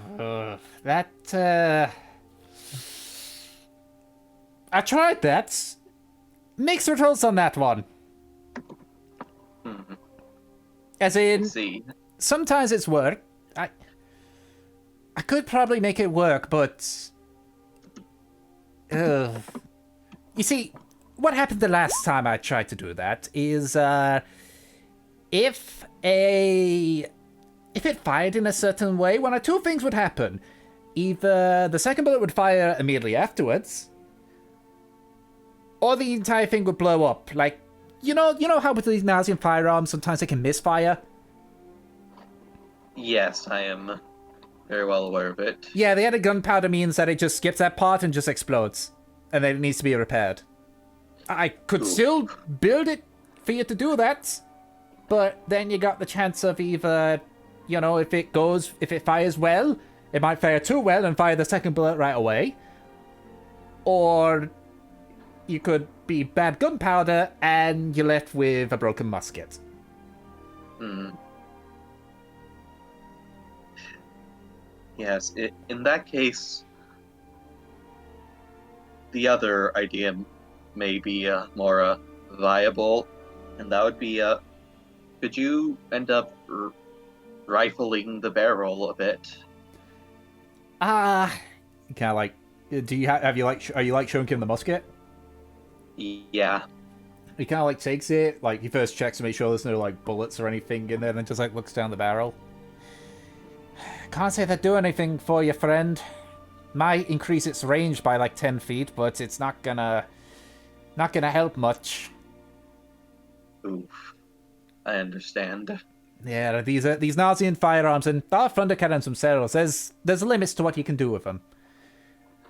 I tried that. Mixed results on that one. Hmm. As in, See. sometimes it's worked. I could probably make it work, but... You see, what happened the last time I tried to do that is, if it fired in a certain way, one or two things would happen. Either the second bullet would fire immediately afterwards, or the entire thing would blow up. Like, you know how with these Nazian firearms, sometimes they can misfire? Yes, I am very well aware of it. Yeah, the added gunpowder means that it just skips that part and just explodes. And then it needs to be repaired. I could still build it for you to do that, but then you got the chance of either, if it fires well, it might fire too well and fire the second bullet right away. Or you could be bad gunpowder and you're left with a broken musket. Yes, in that case, the other idea may be more viable, and that would be, could you end up rifling the barrel a bit? Kind of like, are you showing him the musket? Yeah. He kind of takes it, he first checks to make sure there's no bullets or anything in there, and then just looks down the barrel. Can't say that do anything for you, friend. Might increase its range by 10 feet, but it's not gonna help much. Oof. I understand. Yeah, these Nazian firearms and our thunder cannons themselves, there's limits to what you can do with them.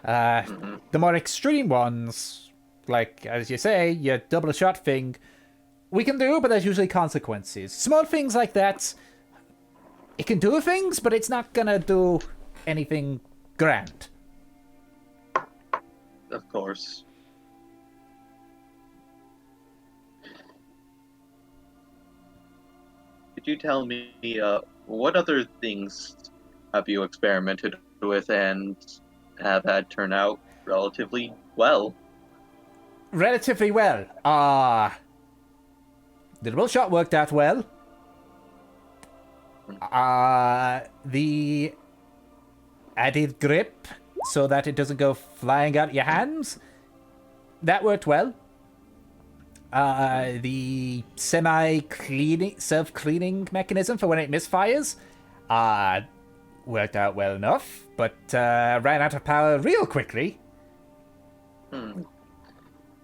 The more extreme ones, as you say, your double shot thing, we can do, but there's usually consequences. Small things like that, it can do things, but it's not gonna do anything grand. Of course. Could you tell me, what other things have you experimented with and have had turn out relatively well? Relatively well. The double shot worked out well. The added grip so that it doesn't go flying out your hands, that worked well. The self-cleaning mechanism for when it misfires, worked out well enough, but ran out of power real quickly.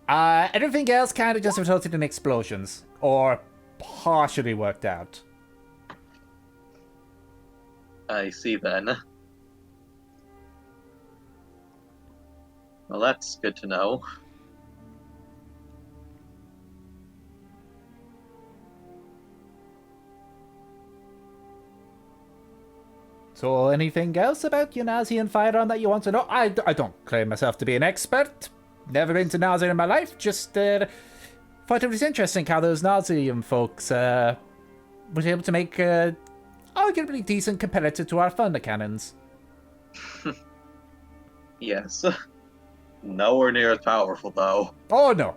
Everything else kind of just resulted in explosions, or partially worked out. I see then. Well, that's good to know. So, anything else about your Nazian firearm that you want to know? I don't claim myself to be an expert. Never been to Nazi in my life. Just thought it was interesting how those Nazian folks was able to make arguably decent competitor to our thunder cannons. Yes. Nowhere near as powerful, though. Oh, no.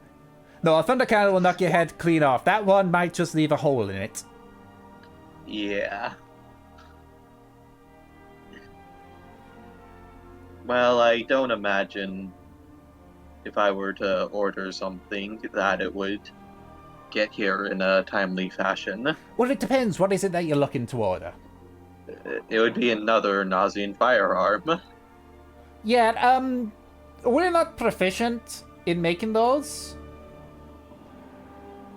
No, a thunder cannon will knock your head clean off. That one might just leave a hole in it. Yeah. Well, I don't imagine if I were to order something that it would get here in a timely fashion. Well, it depends. What is it that you're looking to order? It would be another Nazian firearm. Yeah, we're not proficient in making those.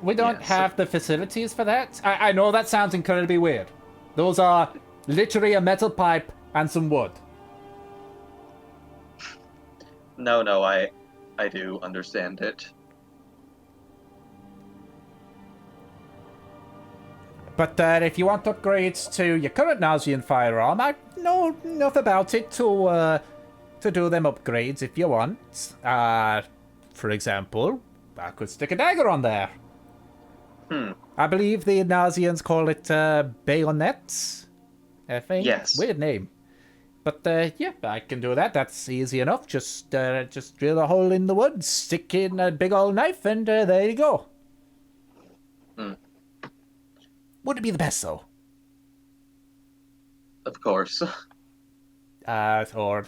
We don't have the facilities for that. I know that sounds incredibly weird. Those are literally a metal pipe and some wood. No, I do understand it. But if you want upgrades to your current Nazian firearm, I know enough about it to do them upgrades if you want. For example, I could stick a dagger on there. I believe the Nazians call it bayonets, I think. Yes. Weird name. But yeah, I can do that. That's easy enough. Just drill a hole in the wood, stick in a big old knife, and there you go. Would it be the best, though? Of course. Or,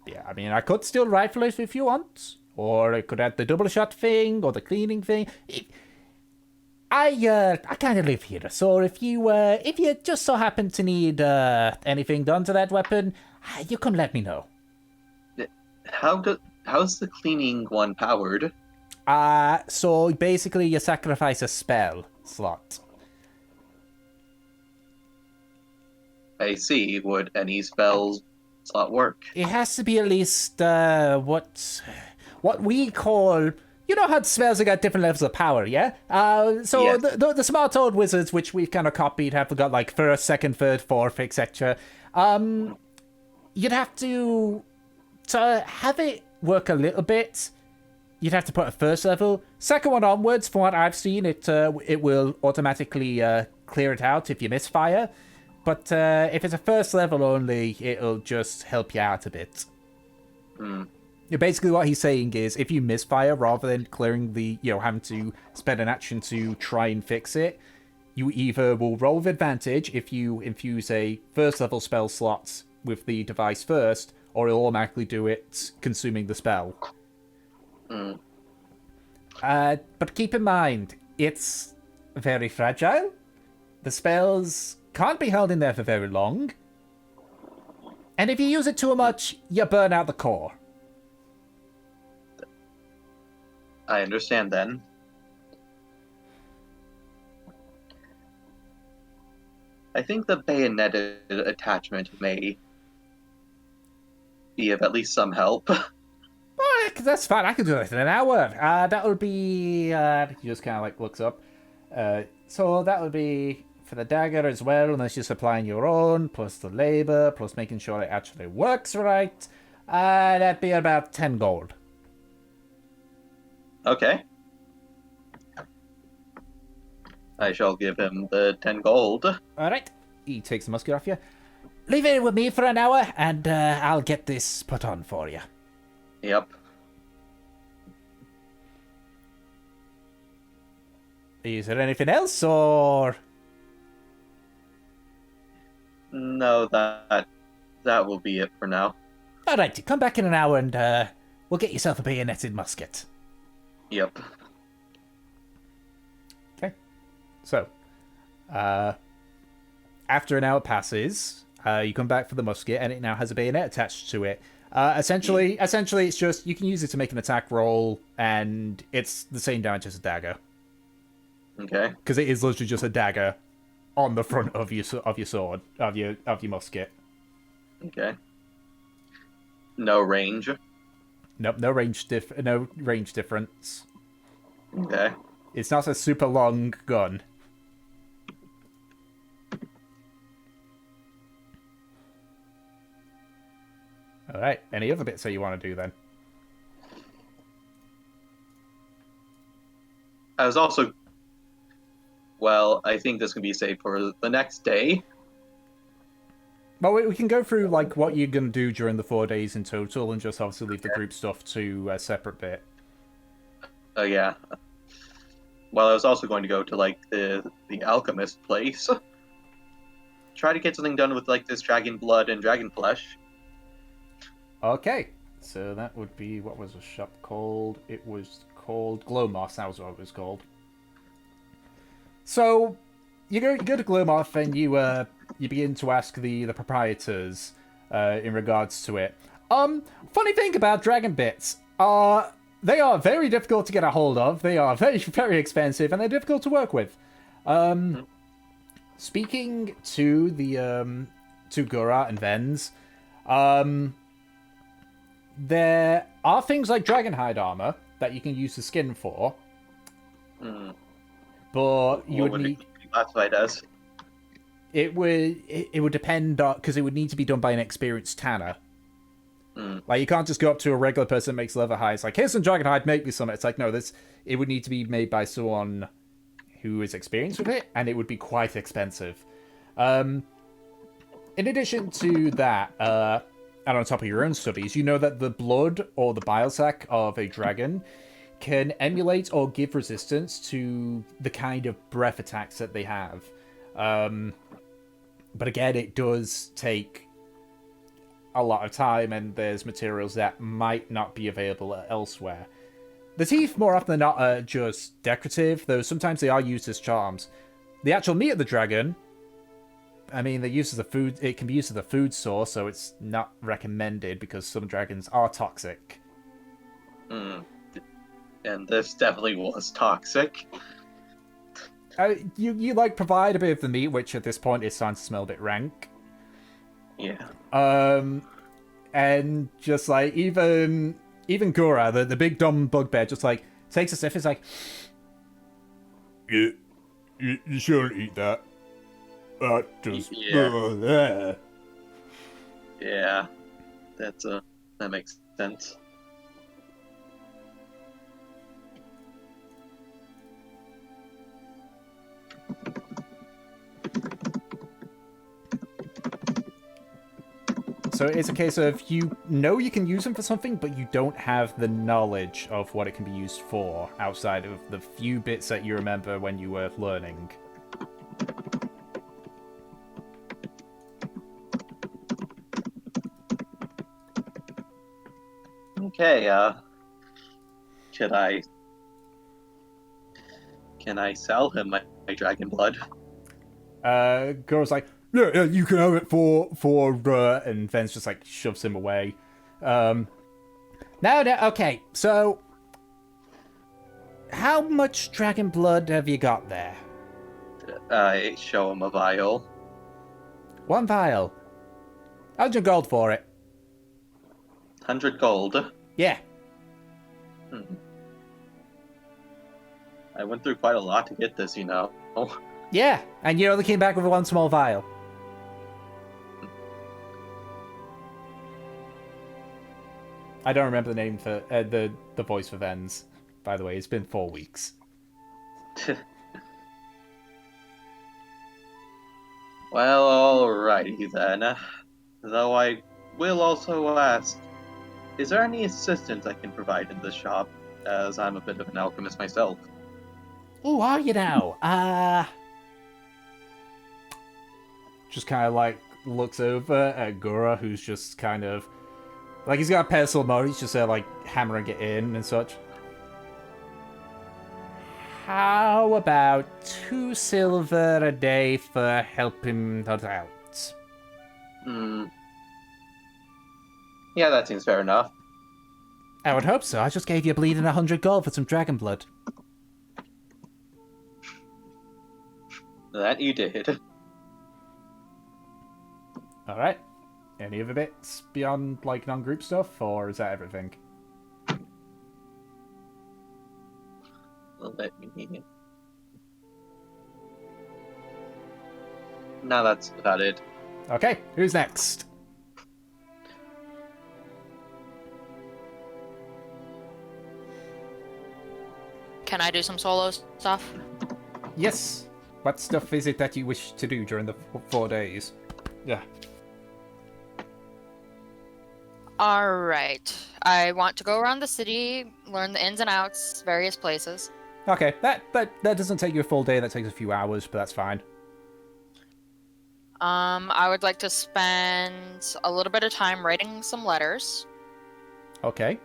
yeah, I mean, I could still rifle it if you want. Or I could add the double shot thing, or the cleaning thing. I kind of live here, so if you just so happen to need anything done to that weapon, you can let me know. How's the cleaning one powered? So basically you sacrifice a spell slot. I see. Would any spell slot work? It has to be at least what we call. You know how spells have got different levels of power, yeah? So Yes. the small toad wizards, which we've kind of copied, have got like first, second, third, fourth, etc. You'd have to have it work a little bit. You'd have to put a first level. Second one onwards, from what I've seen, it will automatically clear it out if you misfire. But if it's a first level only, it'll just help you out a bit. Basically what he's saying is, if you misfire, rather than clearing having to spend an action to try and fix it, you either will roll with advantage if you infuse a first level spell slot with the device first, or it'll automatically do it, consuming the spell. But keep in mind, it's very fragile. The spells can't be held in there for very long. And if you use it too much, you burn out the core. I understand then. I think the bayoneted attachment may be of at least some help. Oh, that's fine. I can do that in an hour. That would be... he just kind of like looks up. So that would be for the dagger as well, unless you're supplying your own, plus the labor, plus making sure it actually works right. That'd be about 10 gold. Okay. I shall give him the 10 gold. Alright. He takes the musket off you. Leave it with me for an hour, and I'll get this put on for you. Yep. Is there anything else, or...? No, that will be it for now. Alright, come back in an hour and we'll get yourself a bayoneted musket. Yep. Okay. So, after an hour passes, you come back for the musket, and it now has a bayonet attached to it. Essentially, it's just you can use it to make an attack roll, and it's the same damage as a dagger. Okay. Because it is literally just a dagger on the front of your sword, of your musket. Okay. No range. Nope, no range difference. Okay. It's not a super long gun. Alright, any other bits that you want to do then? I was also... Well, I think this can be saved for the next day. Well, we can go through like what you're going to do during the 4 days in total, and just obviously leave the group stuff to a separate bit. Yeah. Well, I was also going to go to like the alchemist place. Try to get something done with like this dragon blood and dragon flesh. Okay, so that would be, what was the shop called? It was called Glowmoth, that was what it was called. So, you go to Glowmoth and you begin to ask the proprietors in regards to it. Funny thing about dragon bits, they are very difficult to get a hold of, they are very, very expensive, and they're difficult to work with. Speaking to the to Gura and Vens, there are things like dragonhide armor that you can use the skin for, but you would need... classified as? It would depend on, because it would need to be done by an experienced tanner. Like, you can't just go up to a regular person that makes leather hides, like, here's some dragonhide, make me some. It's like, no, it would need to be made by someone who is experienced with it, and it would be quite expensive. In addition to that, and on top of your own studies, you know that the blood or the bile sac of a dragon can emulate or give resistance to the kind of breath attacks that they have. But again, it does take a lot of time, and there's materials that might not be available elsewhere. The teeth, more often than not, are just decorative, though sometimes they are used as charms. The actual meat of the dragon, I mean, they're used as a food. It can be used as a food source, so it's not recommended because some dragons are toxic. Mm. And this definitely was toxic. You like provide a bit of the meat, which at this point is starting to smell a bit rank. Yeah. And just like even Gura, the big dumb bugbear, just like takes a sniff. It's like, you shouldn't eat that. That just Yeah. Yeah. That makes sense. So it's a case of you know you can use them for something, but you don't have the knowledge of what it can be used for outside of the few bits that you remember when you were learning. Okay, can I sell him my dragon blood? Gura's like, yeah, you can have it for and Ven's just like shoves him away. No, okay, so how much dragon blood have you got there? I show him a vial. 1 vial. 100 gold for it. 100 gold. Yeah. I went through quite a lot to get this, you know. Yeah, and you only came back with 1 small vial. I don't remember the name for the voice for Ven's, by the way. It's been 4 weeks. Well, alrighty then. Though I will also ask, is there any assistance I can provide in this shop, as I'm a bit of an alchemist myself? Who are you now? Just kind of like looks over at Gura, who's just kind of like he's got a pedestal mode. He's just like hammering it in and such. How about 2 silver a day for helping us out? Yeah, that seems fair enough. I would hope so. I just gave you bleeding 100 gold for some dragon blood. That you did. Alright. Any other bits beyond, like, non-group stuff, or is that everything? Let me... No, that's about it. Okay, who's next? Can I do some solo stuff? Yes. What stuff is it that you wish to do during the 4 days? Yeah. Alright. I want to go around the city, learn the ins and outs, various places. Okay, that doesn't take you a full day, that takes a few hours, but that's fine. I would like to spend a little bit of time writing some letters. Okay.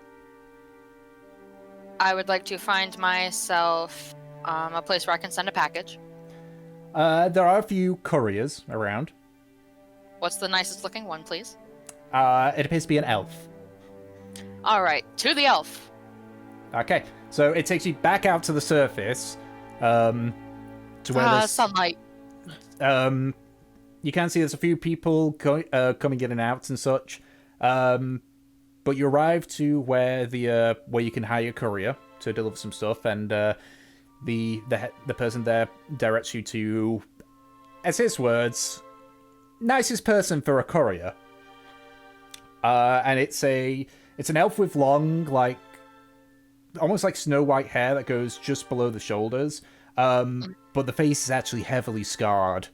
I would like to find myself a place where I can send a package. There are a few couriers around. What's the nicest looking one, please? It appears to be an elf. Alright, to the elf. Okay, so it takes you back out to the surface, to where there's... sunlight. You can see there's a few people coming in and out and such. But you arrive to where where you can hire a courier to deliver some stuff, and the person there directs you to, as his words, nicest person for a courier. And it's an elf with long, like, almost like snow white hair that goes just below the shoulders. But the face is actually heavily scarred.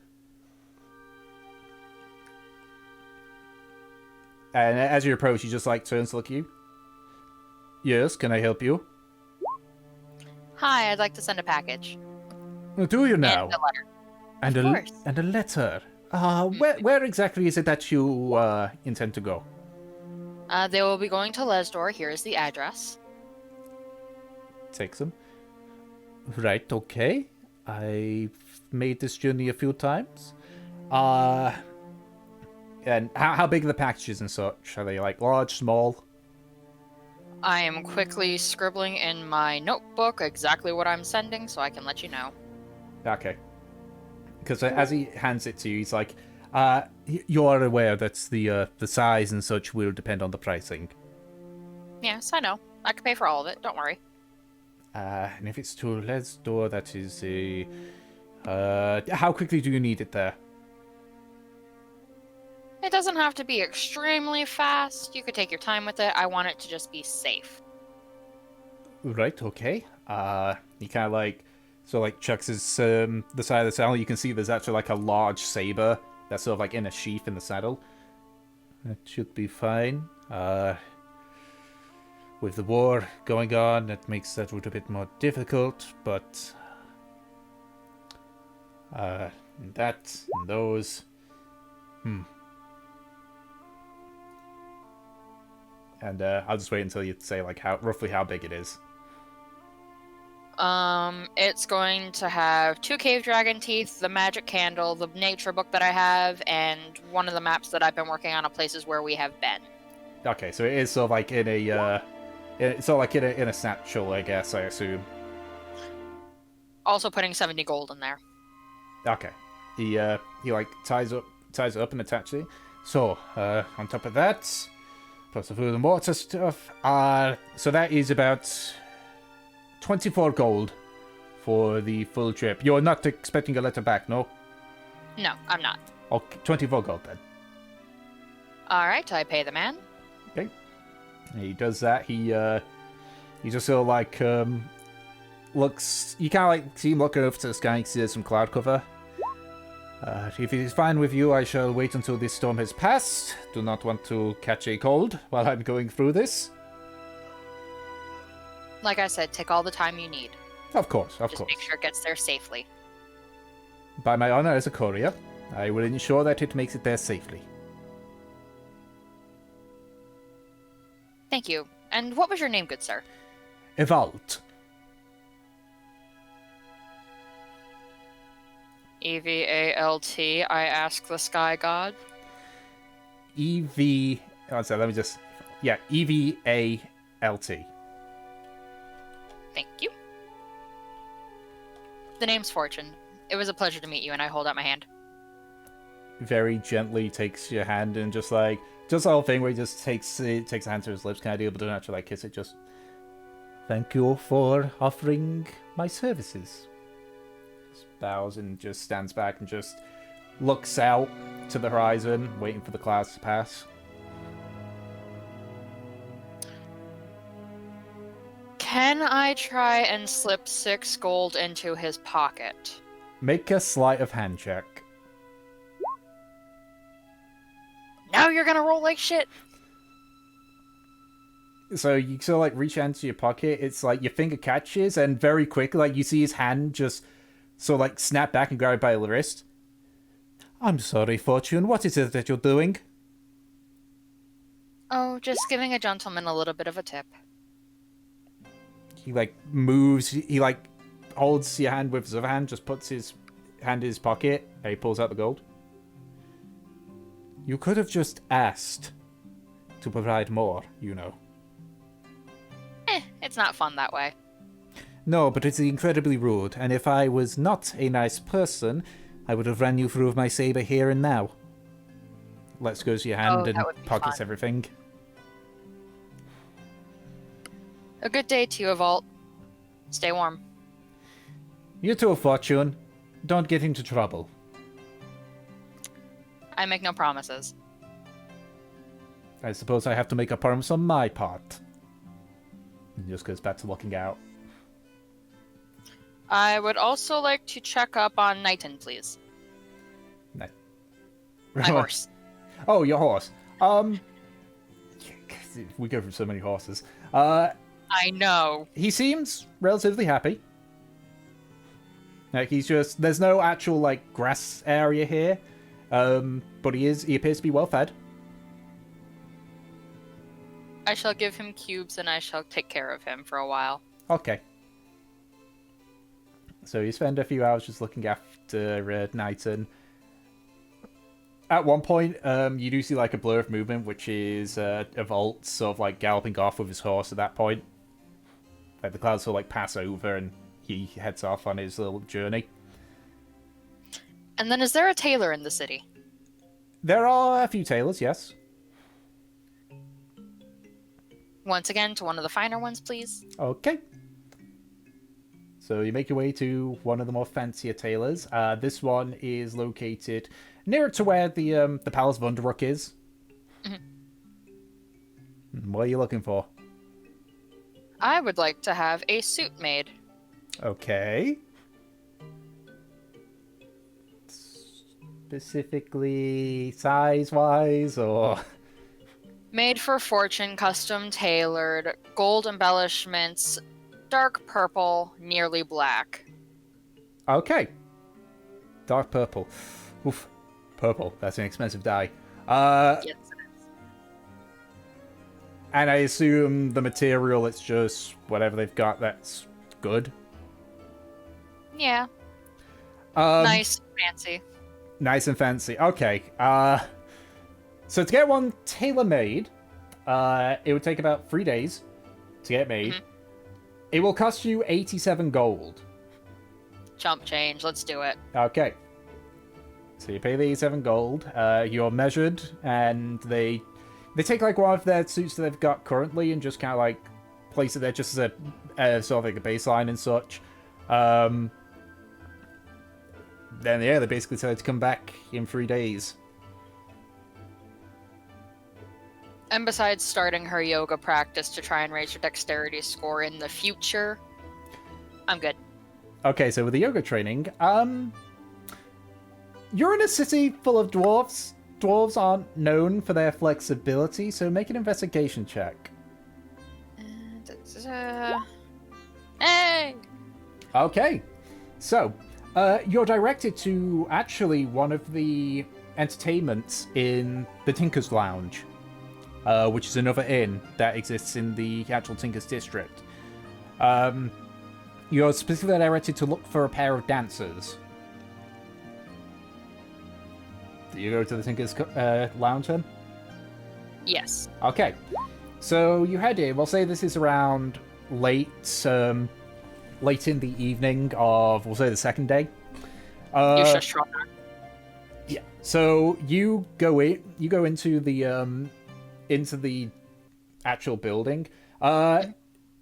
And as you approach, he just like turns to look at you. Yes, can I help you? Hi, I'd like to send a package. Do you now? And a letter. And a letter. Where exactly is it that you intend to go? They will be going to Lesdor. Here is the address. Takes them. Right, okay. I've made this journey a few times. And how big are the packages and such? Are they like large, small? I am quickly scribbling in my notebook exactly what I'm sending so I can let you know. Okay. Because as he hands it to you, he's like, you are aware that the size and such will depend on the pricing. Yes, I know. I can pay for all of it. Don't worry. And if it's to Lesdor, that is a... how quickly do you need it there? It doesn't have to be extremely fast. You could take your time with it. I want it to just be safe. Right, okay. He kind of like... So like chucks his, the side of the saddle. You can see there's actually like a large saber that's sort of like in a sheath in the saddle. That should be fine. With the war going on, that makes that route a bit more difficult, but... that, and those... And, I'll just wait until you say, like, roughly how big it is. It's going to have 2 cave dragon teeth, the magic candle, the nature book that I have, and one of the maps that I've been working on of places where we have been. Okay, so it is sort of like in a, it's sort of like in a satchel, I guess, I assume. Also putting 70 gold in there. Okay. He like, ties it up and attaches it. So, on top of that, plus the food and water stuff, so that is about 24 gold for the full trip. You're not expecting a letter back, no? No, I'm not. Okay, 24 gold then. Alright, I pay the man. Okay. He does that. He just sort of like, looks... You kind of like see him looking over to the sky and see there's some cloud cover. If it is fine with you, I shall wait until this storm has passed. Do not want to catch a cold while I'm going through this. Like I said, take all the time you need. Of course, of Just course. make sure it gets there safely. By my honor as a courier, I will ensure that it makes it there safely. Thank you. And what was your name, good sir? Evalt. E-V-A-L-T, I ask the sky god. E-V... Oh, sorry, let me just... Yeah, E-V-A-L-T. Thank you. The name's Fortune. It was a pleasure to meet you, and I hold out my hand. Very gently takes your hand and just like... Just the whole thing where he just takes a hand to his lips kind of deal, but don't actually like kiss it, just... Thank you for offering my services. Just bows and just stands back and just looks out to the horizon, waiting for the clouds to pass. Can I try and slip 6 gold into his pocket? Make a sleight of hand check. Now you're gonna roll like shit! So you sort of like reach into your pocket, it's like your finger catches, and very quickly, like you see his hand just sort of like snap back and grab it by the wrist. I'm sorry, Fortune, what is it that you're doing? Oh, just giving a gentleman a little bit of a tip. He like moves, he like holds your hand with his other hand, just puts his hand in his pocket, and he pulls out the gold. You could have just asked to provide more, you know. It's not fun that way. No, but it's incredibly rude, and if I was not a nice person, I would have ran you through with my saber here and now. Let's go to your hand and that would be pockets fun. everything. A good day to you, Vault. Stay warm. You too, Fortune. Don't get into trouble. I make no promises. I suppose I have to make a promise on my part. And just goes back to looking out. I would also like to check up on Knighton, please. My horse. Oh, your horse. We go through so many horses. I know. He seems relatively happy. Like, he's just... There's no actual, like, grass area here. But he appears to be well fed. I shall give him cubes and I shall take care of him for a while. Okay. So you spend a few hours just looking after Knighton. At one point, you do see like a blur of movement, which is a Volt sort of like galloping off with his horse at that point. Like the clouds sort of like pass over and he heads off on his little journey. And then is there a tailor in the city? There are a few tailors, yes. Once again, to one of the finer ones, please. Okay. So you make your way to one of the more fancier tailors. This one is located nearer to where the Palace of Underrook is. Mm-hmm. What are you looking for? I would like to have a suit made. Okay. Specifically size-wise, or... Made for fortune, custom tailored, gold embellishments, dark purple, nearly black. Okay. Dark purple. Oof. Purple. That's an expensive dye. Yes, it is. And I assume the material, it's just whatever they've got that's good. Yeah. Nice, fancy. Nice and fancy. Okay. So to get one tailor-made, it would take about 3 days to get made. Mm-hmm. It will cost you 87 gold. Chump change, let's do it. Okay. So you pay the 87 gold. You're measured, and they take like one of their suits that they've got currently and just kind of like place it there just as a sort of like a baseline and such. Then yeah, they basically tell you to come back in 3 days. And besides starting her yoga practice to try and raise her dexterity score in the future, I'm good. Okay, so with the yoga training, you're in a city full of dwarves. Dwarves aren't known for their flexibility, so make an investigation check. Hey! Okay, so you're directed to actually one of the entertainments in the Tinker's Lounge, which is another inn that exists in the actual Tinker's district. You're specifically directed to look for a pair of dancers. Do you go to the Tinker's Lounge then? Yes. Okay. So you head in. We'll say this is around late in the evening of, we'll say, the second day. You shush Trotner. Yeah. So you go into the actual building. The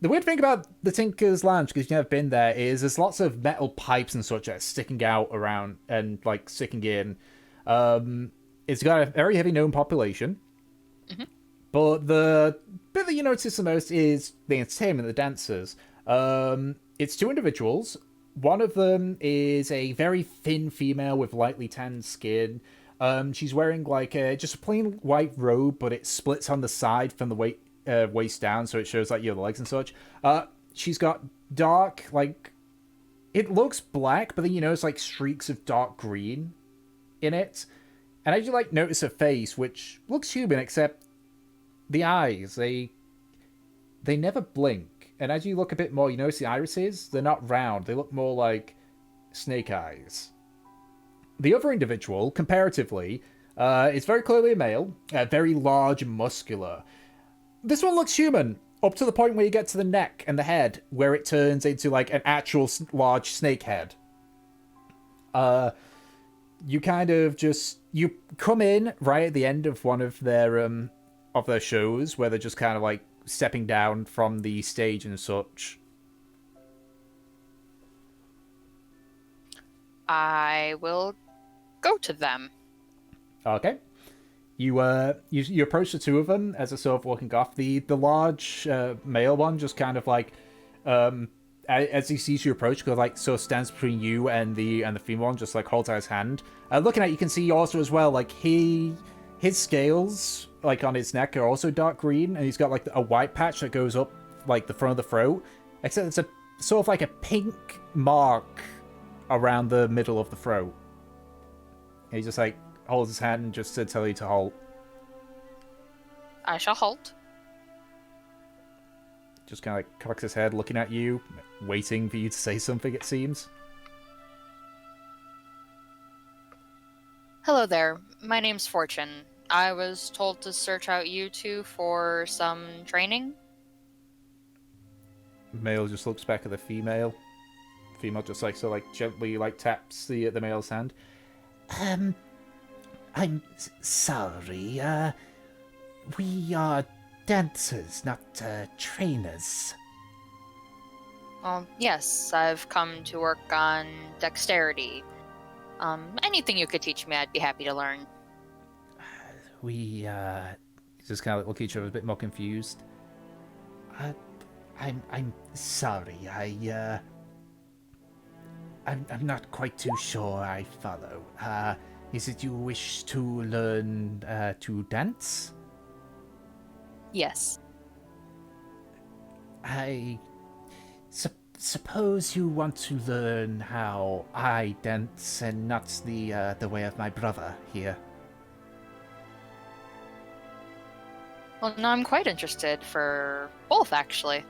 weird thing about the Tinker's Lounge, because you've never been there, is there's lots of metal pipes and such that are sticking out around and like sticking in. It's got a very heavy known population. Mm-hmm. But the bit that you notice the most is the entertainment, the dancers. It's two individuals. One of them is a very thin female with lightly tanned skin. She's wearing like just a plain white robe, but it splits on the side from the waist down, so it shows like the legs and such. She's got dark, like, it looks black, but then you notice like streaks of dark green in it. And as you like notice her face, which looks human, except the eyes, they never blink. And as you look a bit more, you notice the irises, they're not round, they look more like snake eyes. The other individual, comparatively, is very clearly a male, very large and muscular. This one looks human, up to the point where you get to the neck and the head, where it turns into like an actual large snake head. You kind of just, you come in right at the end of one of their shows, where they're just kind of like stepping down from the stage and such. I will go to them. Okay. You approach the two of them as they're sort of walking off. The large male one just kind of like, as he sees you approach, goes like sort of stands between you and the female one, just like holds out his hand. Looking at it, you can see also as well, like his scales like on his neck are also dark green, and he's got like a white patch that goes up like the front of the throat, except it's a sort of like a pink mark around the middle of the throat. And he just like holds his hand just to tell you to halt. I shall halt. just kind of like cocks his head, looking at you, waiting for you to say something, it seems. Hello there. My name's Fortune. I was told to search out you two for some training. Male just looks back at the female. Female just like gently taps the male's hand. I'm sorry. We are dancers, not trainers. Yes, I've come to work on dexterity. Anything you could teach me, I'd be happy to learn. We just kind of look at each other a bit more confused. I'm sorry. I'm not quite too sure I follow. Is it you wish to learn to dance? Yes. I suppose you want to learn how I dance and not the way of my brother here. Well, no, I'm quite interested for both, actually.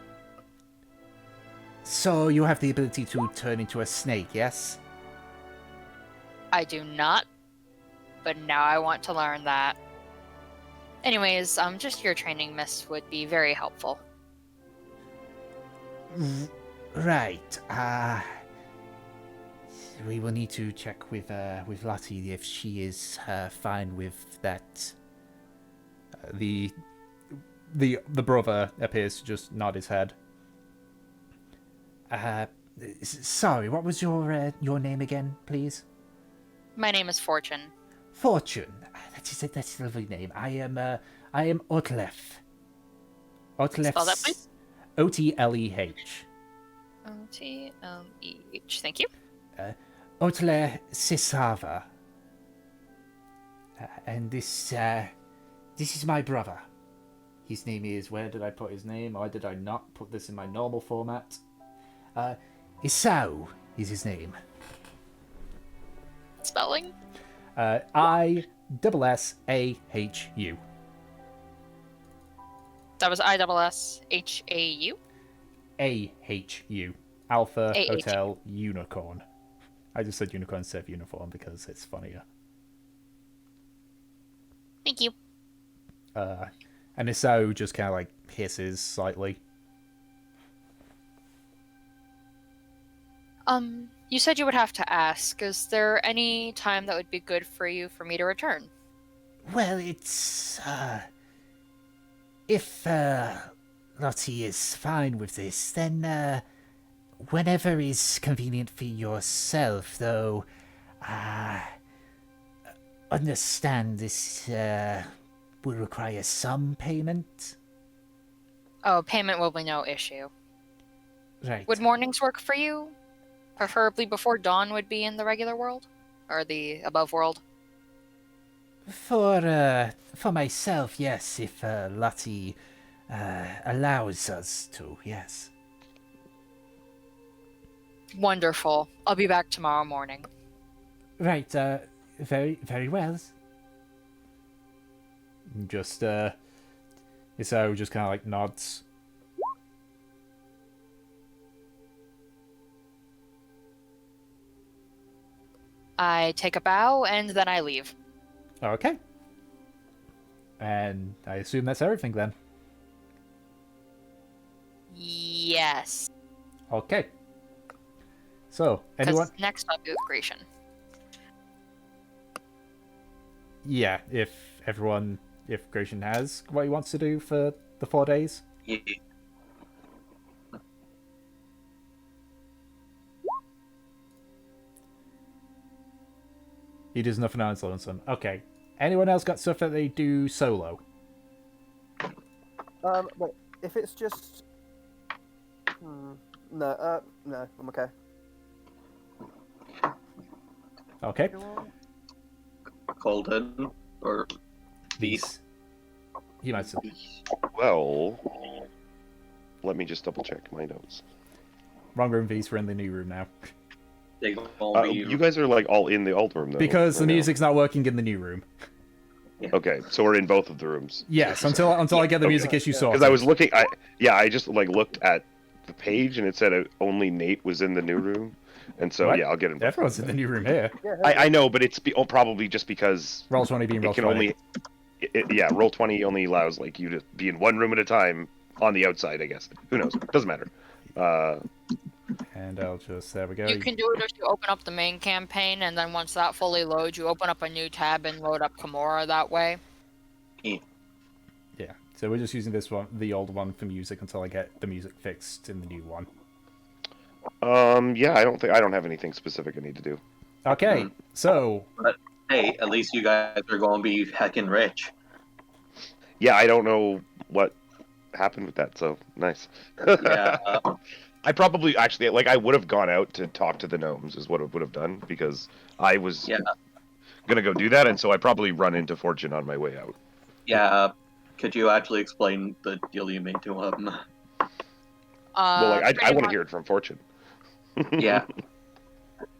So you have the ability to turn into a snake, yes? I do not, but now I want to learn that. Anyways, just your training, miss, would be very helpful. Right. We will need to check with Lottie if she is fine with that. The brother appears to just nod his head. Sorry, what was your name again, please? My name is Fortune. Fortune. That's a lovely name. I am Otlef. Otlef. Spell that, please. Otleh. Otleh. Thank you. Otle Sisava. And this is my brother. His name is... Where did I put his name? Or did I not put this in my normal format? Isao is his name. Spelling? ISSAHU. That was ISSHAU? AHU. Alpha AHU. Hotel Unicorn. I just said unicorn instead of uniform because it's funnier. Thank you. And Isao just kind of like hisses slightly. You said you would have to ask. Is there any time that would be good for you for me to return? Well, it's if Lottie is fine with this, then whenever is convenient for yourself, though understand this will require some payment. Oh, payment will be no issue. Right. Would mornings work for you? Preferably before dawn would be in the regular world? Or the above world? For myself, yes, if Lottie allows us to, yes. Wonderful. I'll be back tomorrow morning. Right, very, very well. Just, Isao just kind of like nods. I take a bow and then I leave. Okay. And I assume that's everything then. Yes. Okay. So, Because anyone? next I'll do Grecian. Yeah, if Gratian has what he wants to do for the 4 days. Yeah. He does nothing else on some. Okay. Anyone else got stuff that they do solo? Wait, if it's just... no, I'm okay. Okay. Colton or These. He might still. Well, let me just double check my notes. Wrong room, V's. We're in the new room now. They all leave. You guys are like all in the old room though. Because the right now. music's not working in the new room. Okay, so we're in both of the rooms. Yes, until I get the music issue sorted. Because I was looking, I just like looked at the page and it said only Nate was in the new room, and so What? yeah, I'll get him. Everyone's in the new room here. Yeah, I know, but it's probably just because Roll 20 being roll it can 20. roll 20 only allows like you to be in one room at a time on the outside. I guess who knows? Doesn't matter. And I'll just there we go. You can do it if you open up the main campaign, and then once that fully loads, you open up a new tab and load up Karmora that way. Yeah. So we're just using this one, the old one, for music until I get the music fixed in the new one. Yeah, I don't have anything specific I need to do. Okay. So But hey, at least you guys are going to be heckin' rich. Yeah, I don't know what happened with that, so nice. Yeah. I probably actually I would have gone out to talk to the gnomes is what I would have done because I was gonna go do that, and so I probably run into Fortune on my way out. Yeah. Could you actually explain the deal you made to him? Well, I pretty want to much- hear it from Fortune. Yeah.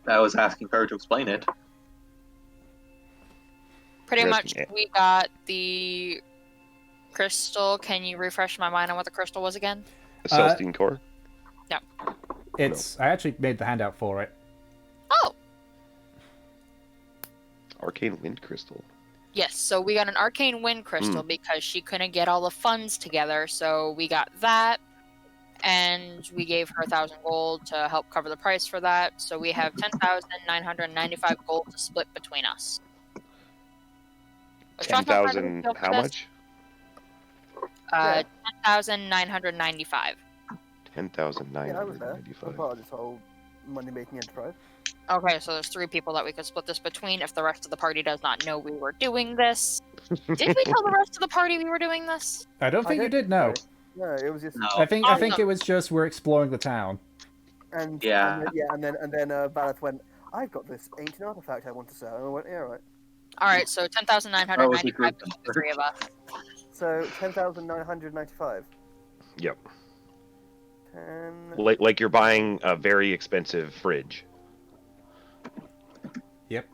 I was asking her to explain it. Pretty Yes, much, yeah. we got the crystal. Can you refresh my mind on what the crystal was again? A Celestine core. it's I actually made the handout for it. Oh, Arcane wind crystal. yes. So we got an arcane wind crystal because she couldn't get all the funds together. So we got that, and we gave her 1,000 gold to help cover the price for that. So we have 10,995 gold to split between us. Was Josh not part of the 10,000. deal for How this? much? 10,995. Yeah, I was there. I'm 10,995. part of this whole money-making enterprise. Okay, so there's 3 people that we could split this between if the rest of the party does not know we were doing this. Did we tell the rest of the party we were doing this? I don't think you did. No. No, it was just No. I think it was just we're exploring the town. and Yeah. and then Valeth went, "I've got this ancient artifact I want to sell," and I went, "Yeah, right." All right, so 10,995 between the 3 of us. So 10,995. Yep. 10. Like you're buying a very expensive fridge. Yep.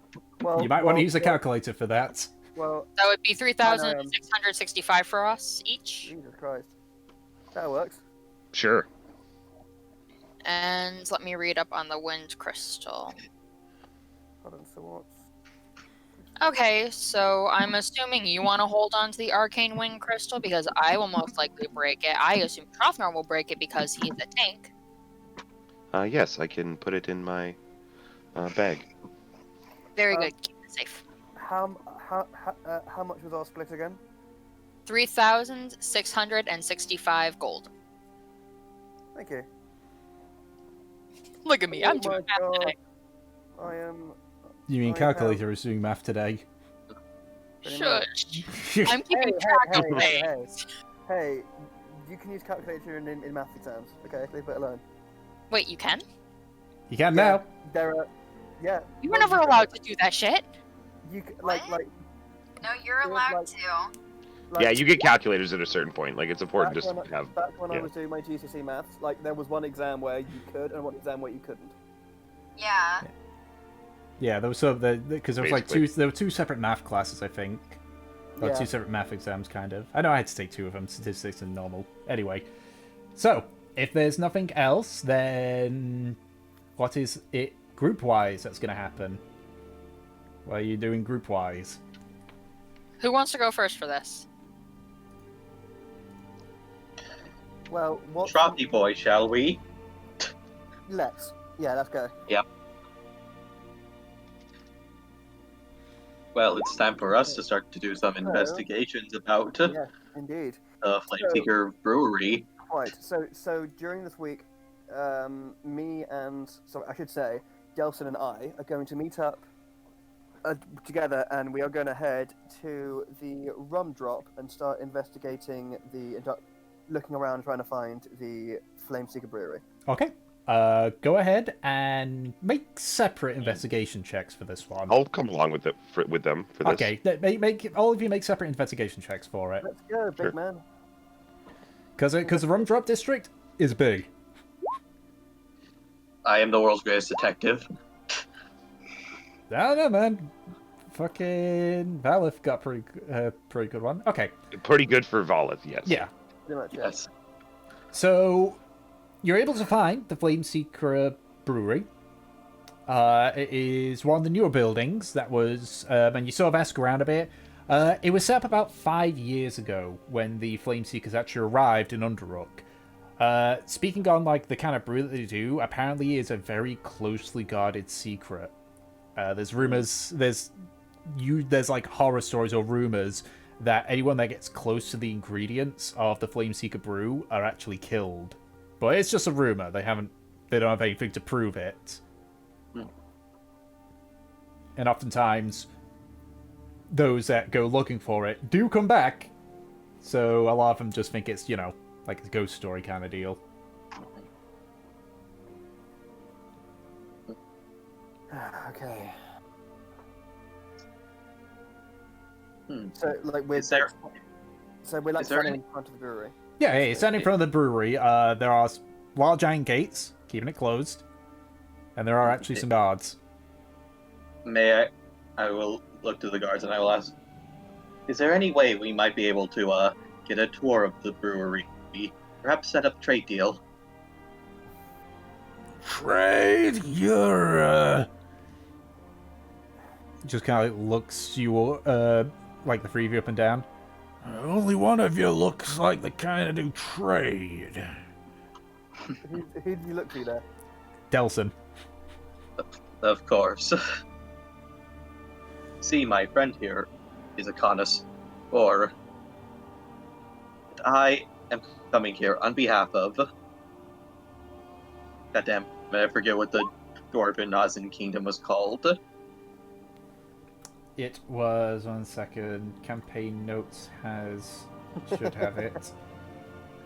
Well, You might want to well, use a calculator for that. Well, That would be 3,665 for us each. Jesus Christ, that works. Sure. And let me read up on the wind crystal. Hold on, so what's? Okay, so I'm assuming you want to hold on to the arcane wind crystal because I will most likely break it. I assume Trofnar will break it because he's a tank. Yes, I can put it in my bag. Very good. Keep it safe. How much was our split again? 3,665 gold. Thank you. Look at me. I'm doing math today. I am. You mean I calculator is doing math today? pretty much. Shush. I'm keeping track of things. Hey, you can use calculator in math exams. Okay, leave it alone. Wait, you can? You can now. There are. Yeah. You were never allowed to do that shit. Like No, you're It was allowed like- to. Yeah, you get calculators at a certain point. Like it's important back just when, to have. back when I yeah. was doing my GCSE maths, like there was one exam where you could and one exam where you couldn't. Yeah. Yeah, there was because there was like Basically. there were 2 separate math classes, I think. Or Yeah. 2 separate math exams, kind of. I know I had to take 2 of them, statistics and normal. Anyway, so if there's nothing else, then what is it group-wise that's going to happen? What are you doing group-wise? Who wants to go first for this? Well, what? Troppy boy, shall we? Let's. Yeah, let's go. Well, it's time for us to start to do some investigations about Yeah, indeed. the Flameseeker Brewery. Right. So during this week, me and I should say, Delson and I are going to meet up together, and we are going to head to the rum drop and start investigating looking around, trying to find the Flameseeker Brewery. Okay. Go ahead and make separate investigation checks for this one. I'll come along with with them for this. Okay, make all of you make separate investigation checks for it. Let's go, big Sure. man. Because the rum drop district is big. I am the world's greatest detective. I don't know, man. Fucking Valith got pretty good one. Okay. Pretty good for Volith, yes. Yeah. Pretty much, yeah. Yes. So you're able to find the Flameseeker Brewery. It is one of the newer buildings that was, and you sort of ask around a bit. It was set up about 5 years ago when the Flameseekers actually arrived in Underrook. Speaking on like the kind of brew that they do, apparently is a very closely guarded secret. There's rumors, there's like horror stories or rumors that anyone that gets close to the ingredients of the Flameseeker brew are actually killed. But it's just a rumor. They don't have anything to prove it. And oftentimes, those that go looking for it do come back. So a lot of them just think it's, like a ghost story kind of deal. Okay. Hmm. So, like, we're Is there? like is there standing in front of the brewery. Yeah, hey, standing in front of the brewery, there are large giant gates, keeping it closed. And there are actually some guards. May I will look to the guards and I will ask, is there any way we might be able to get a tour of the brewery? Perhaps set up a trade deal? Trade? You're, Just kind of looks you, like the three of you up and down. only one of you looks like the kind of do trade. Who did you look to there? Delson. Of course. See, my friend here is a connoisseur. I am coming here on behalf of... Goddamn, I forget what the Dwarven Nazin Kingdom was called. It was, 1 second, campaign notes should have it.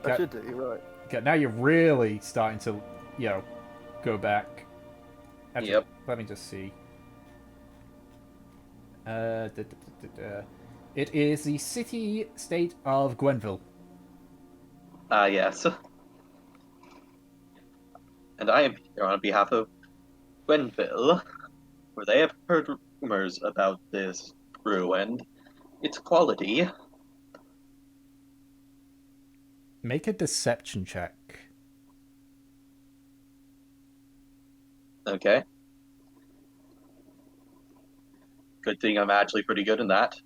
I should do, you're right. Okay, now you're really starting to, go back. Actually, Yep. Let me just see. It is the city-state of Gwenville. Yes. And I am here on behalf of Gwenville, where they have heard rumors about this brew and its quality. Make a deception check. Okay. Good thing I'm actually pretty good in that.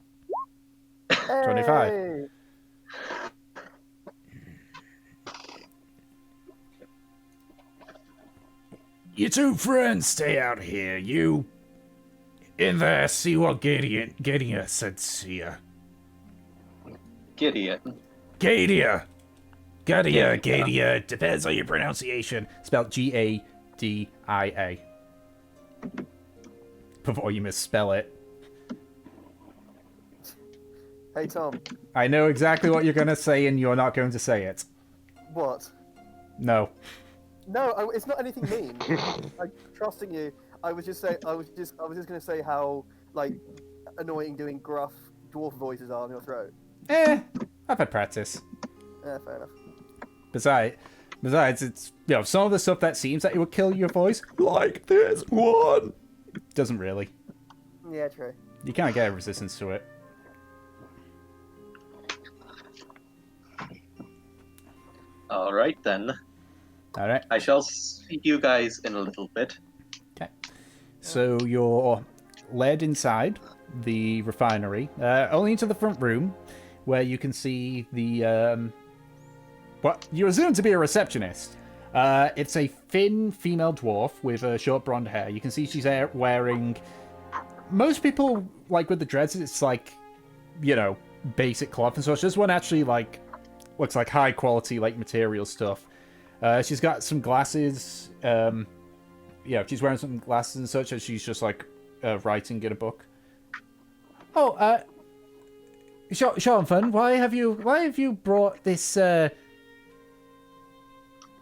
25. Hey! You two friends stay out here. You in there, see what Gideon said to you. Gideon. Gadia. Gadia. Depends on your pronunciation. Spelled Gadia. Before you misspell it. Hey, Tom. I know exactly what you're going to say, and you're not going to say it. What? No. No, it's not anything mean. I'm trusting you. I was just gonna say how, like, annoying doing gruff dwarf voices are in your throat. I've had practice. Yeah, fair enough. Besides, it's, some of the stuff that seems that it would kill your voice, like this one, doesn't really. Yeah, true. You can't get a resistance to it. Alright then. Alright. I shall see you guys in a little bit. Okay. So you're led inside the refinery, only into the front room, where you can see the, what you assume to be a receptionist. It's a thin female dwarf with short blonde hair. You can see she's wearing... Most people, like, with the dreads, it's like, basic cloth and such. This one actually, like, looks like high-quality, like, material stuff. She's got some glasses. She's wearing some glasses and such, as she's just, like, writing in a book. Oh, Sean, why have you brought this,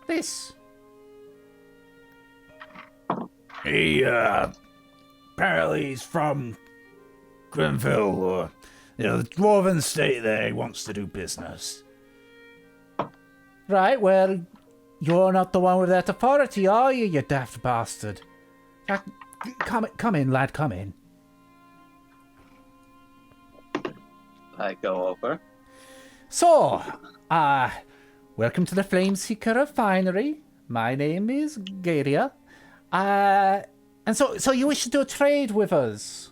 this? He, apparently he's from Grenville, or, the dwarven state there. He wants to do business. Right, well, you're not the one with that authority, are you, you daft bastard? Come in, lad, come in. I go over. So, welcome to the Flameseeker Refinery. My name is Garia. And so you wish to do a trade with us?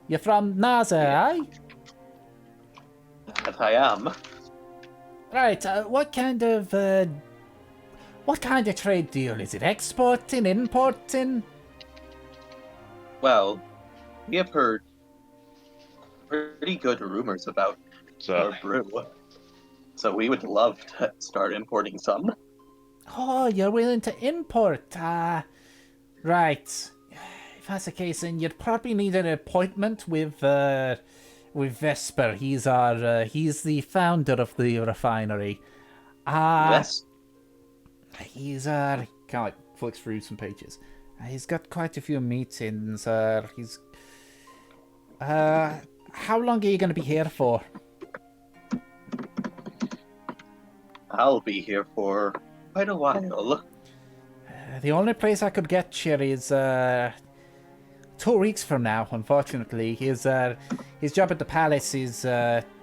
You're from NASA, aye? That I am. Right, what kind of trade deal? Is it exporting, importing? Well, we have heard pretty good rumors about our brew. So we would love to start importing some. Oh, you're willing to import? Right. If that's the case, then you'd probably need an appointment with Vesper. He's the founder of the refinery. Yes. He's kind of like flicks through some pages. He's got quite a few meetings. How long are you going to be here for? I'll be here for quite a while. The only place I could get you is 2 weeks from now, unfortunately. His job at the palace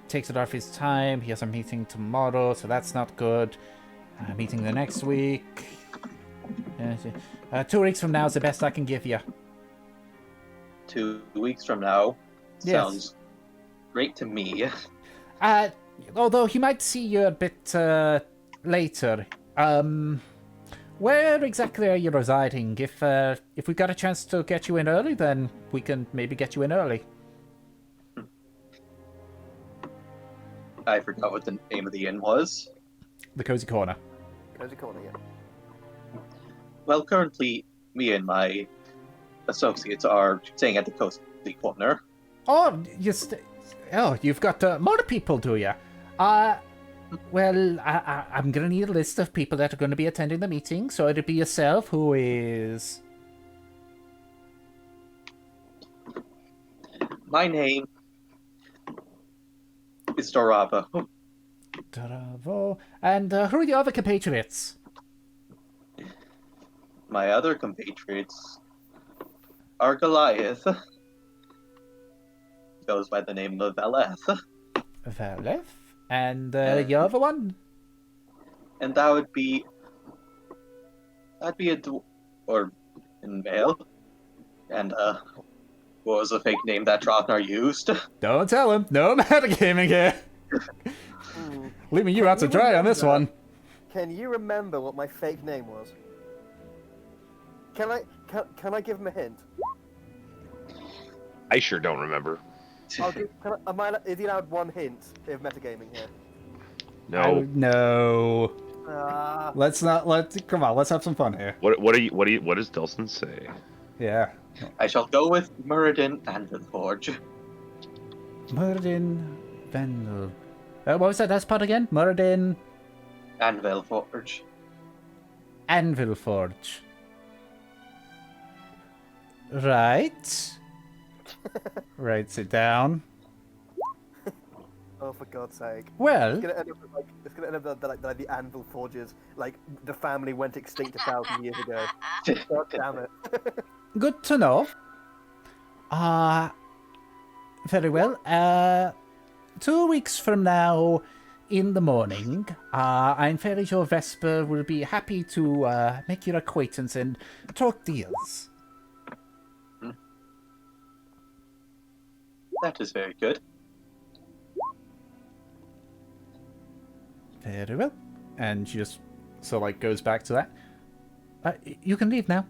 takes it off his time. He has a meeting tomorrow, so that's not good. Meeting the next week. 2 weeks from now is the best I can give you. 2 weeks from now? Yes. Sounds great to me. Although he might see you a bit later. Where exactly are you residing? If we got a chance to get you in early, then we can maybe get you in early. I forgot what the name of the inn was. The Cozy Corner. Cozy Corner, yeah. Well, currently, me and my associates are staying at the Cozy Corner. Oh, you've got more people, do you? Well, I'm going to need a list of people that are going to be attending the meeting, so it'd be yourself, who is... My name is Doravo. Doravo. And who are your other compatriots? My other compatriots are Goliath. Goes by the name of Veleth. Veleth? And your other one? And that'd be a or in male. And what was the fake name that Drovnar used? Don't tell him. No metagaming here. Leaving you out to dry on this one. Can you remember what my fake name was? Can I give him a hint? I sure don't remember. Is he allowed one hint of metagaming here? No. No. Come on, let's have some fun here. What does Delson say? Yeah. I shall go with Muradin Anvilforge. Muradin Vendel. What was that last part again? Muradin Anvilforge. Anvilforge. Right. Writes it down. Oh, for God's sake. Well, It's gonna end up like the Anvil Forges, like the family went extinct 1,000 years ago. God damn it. good to know. Very well. 2 weeks from now, in the morning, I'm fairly sure Vesper will be happy to make your acquaintance and talk deals. That is very good. Very well. And she just goes back to that. You can leave now.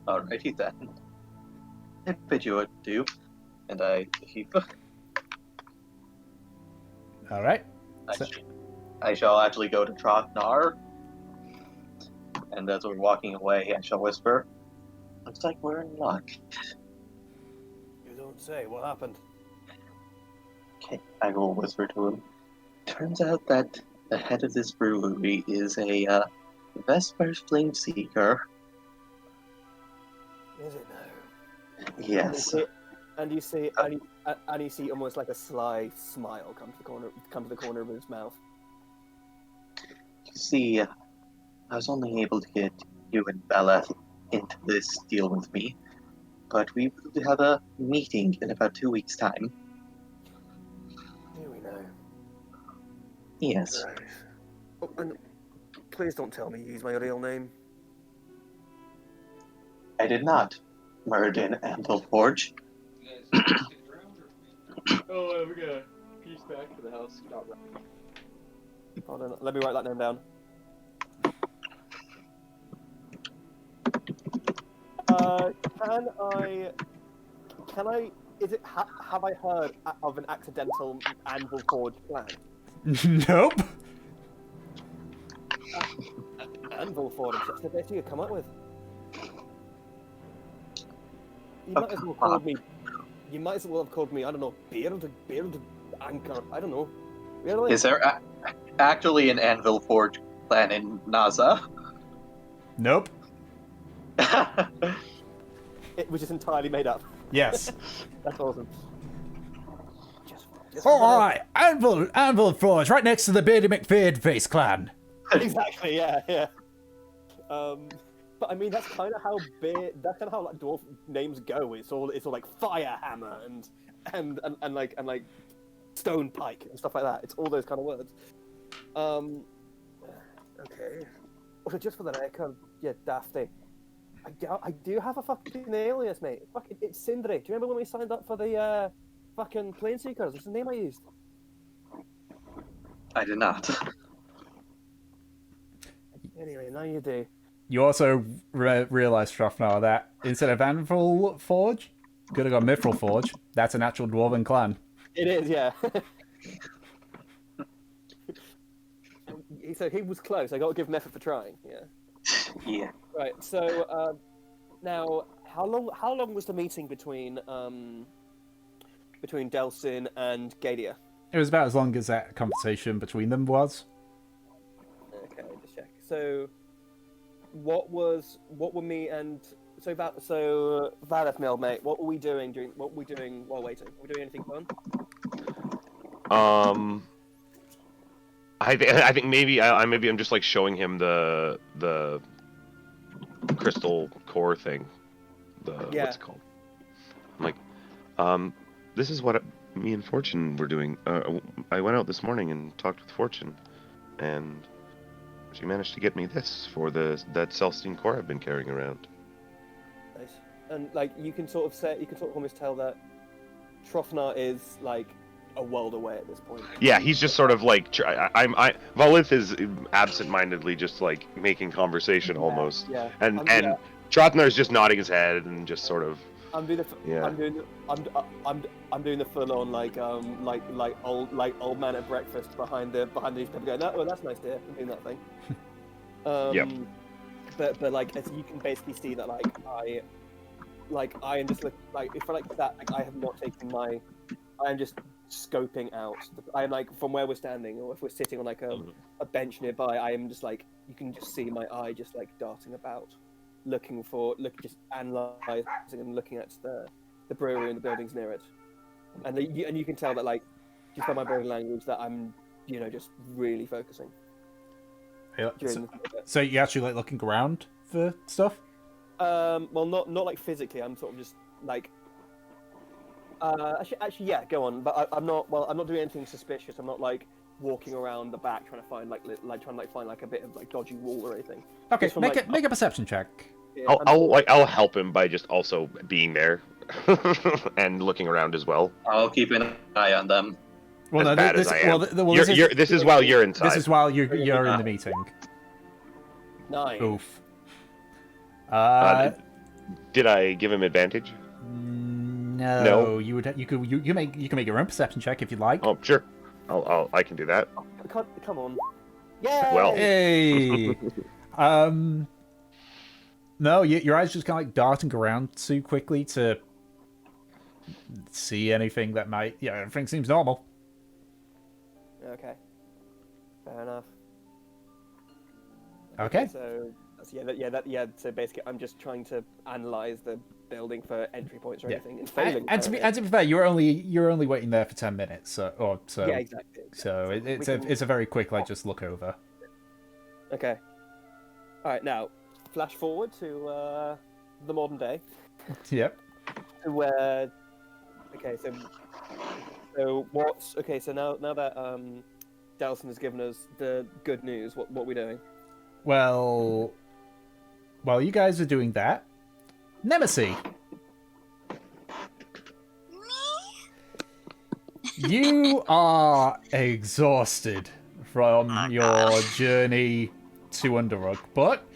Alrighty then. I bid you adieu. And I leave. Alright. I shall actually go to Trognar. And as we're walking away, I shall whisper, looks like we're in luck. You don't say. What happened? Okay, I will whisper to him. Turns out that the head of this brewery is a Vesper's Flameseeker. Is it now? Yes. And you see almost like a sly smile come to the corner of his mouth. You see, I was only able to get you and Bella into this deal with me, but we will have a meeting in about 2 weeks' time. Yes. Oh, and please don't tell me you use my real name. I did not. Murden Anvil Forge. Oh, we're gonna piece back to the house. Hold on, let me write that name down. Can I, have I heard of an accidental Anvil Forge plan? Nope. Anvil Forge, that's the best you could come up with. You might as well called me, you might as well have called me, I don't know, Beard Anchor, I don't know. Really? Is there actually an Anvil Forge clan in NASA? Nope. Which is entirely made up. Yes. That's awesome. Just All right, Anvil Forge, right next to the Beardy McFeard Face clan. Exactly, yeah. But I mean, that's kind of how like dwarf names go. It's all like Firehammer and like Stone Pike and stuff like that. It's all those kind of words. Okay. Also, just for the record, yeah, Dafty. I do have a fucking alias, mate. It's Sindri. Do you remember when we signed up for the fucking Planeseekers? That's the name I used. I did not. Anyway, now you do. You also realise, Strofnar, that instead of Anvil Forge, could have got Mithril Forge. That's an actual dwarven clan. It is, yeah. So he was close. I got to give him effort for trying. Yeah. Yeah. Right. So now, how long was the meeting between Delsin and Gadia? It was about as long as that conversation between them was. Okay, just check. So, what were me and Valetmil, mate? What were we doing while waiting? Were we doing anything fun? I think maybe I'm just like showing him the crystal core thing. What's it called? I'm like, this is what me and Fortune were doing. I went out this morning and talked with Fortune, and she managed to get me this for that Celestine core I've been carrying around. Nice. And like you can sort of almost tell that Trofnar is like a world away at this point. Yeah, he's just sort of like Valith is absent-mindedly just like making conversation almost. Yeah. And Trotnar is just nodding his head and just sort of. I'm doing the full on like old man at breakfast behind these people going, oh, that's nice to hear. I'm doing that thing. Yep. But like as you can basically see that I am just like if I like that like I have not taken my I am just scoping out. I am like from where we're standing, or if we're sitting on like a bench nearby, I am just like you can just see my eye just like darting about, just analysing and looking at the brewery and the buildings near it, and you can tell that like just by my body language that I'm just really focusing. Yeah. So you actually like looking around for stuff? Well, not like physically. I'm sort of just like. Actually, yeah. Go on. But I'm not. Well, I'm not doing anything suspicious. I'm not like walking around the back trying to find find a bit of like dodgy wall or anything. Okay, make a perception check. Yeah, I'll help him by just also being there and looking around as well. I'll keep an eye on them. Well, as bad as I am. This is while you're inside. This is while you're in the meeting. 9. Oof. Did I give him advantage? No. You can make your own perception check if you'd like. Oh, sure. I can do that. Come on. Yeah. Well. Hey. No, your eyes just kind of like darting around too quickly to see anything that might. Yeah, everything seems normal. Okay. Fair enough. Okay. So So basically, I'm just trying to analyze the building for entry points or anything, and failing. And to be fair, you're only waiting there for 10 minutes, so. Yeah, exactly. So it's a very quick like just look over. Okay. All right, now flash forward to the modern day. Yep. To where, okay, so what's okay? So now that Delson has given us the good news. What are we doing? Well, while you guys are doing that, Nemisi, you are exhausted from your journey to Underrug, but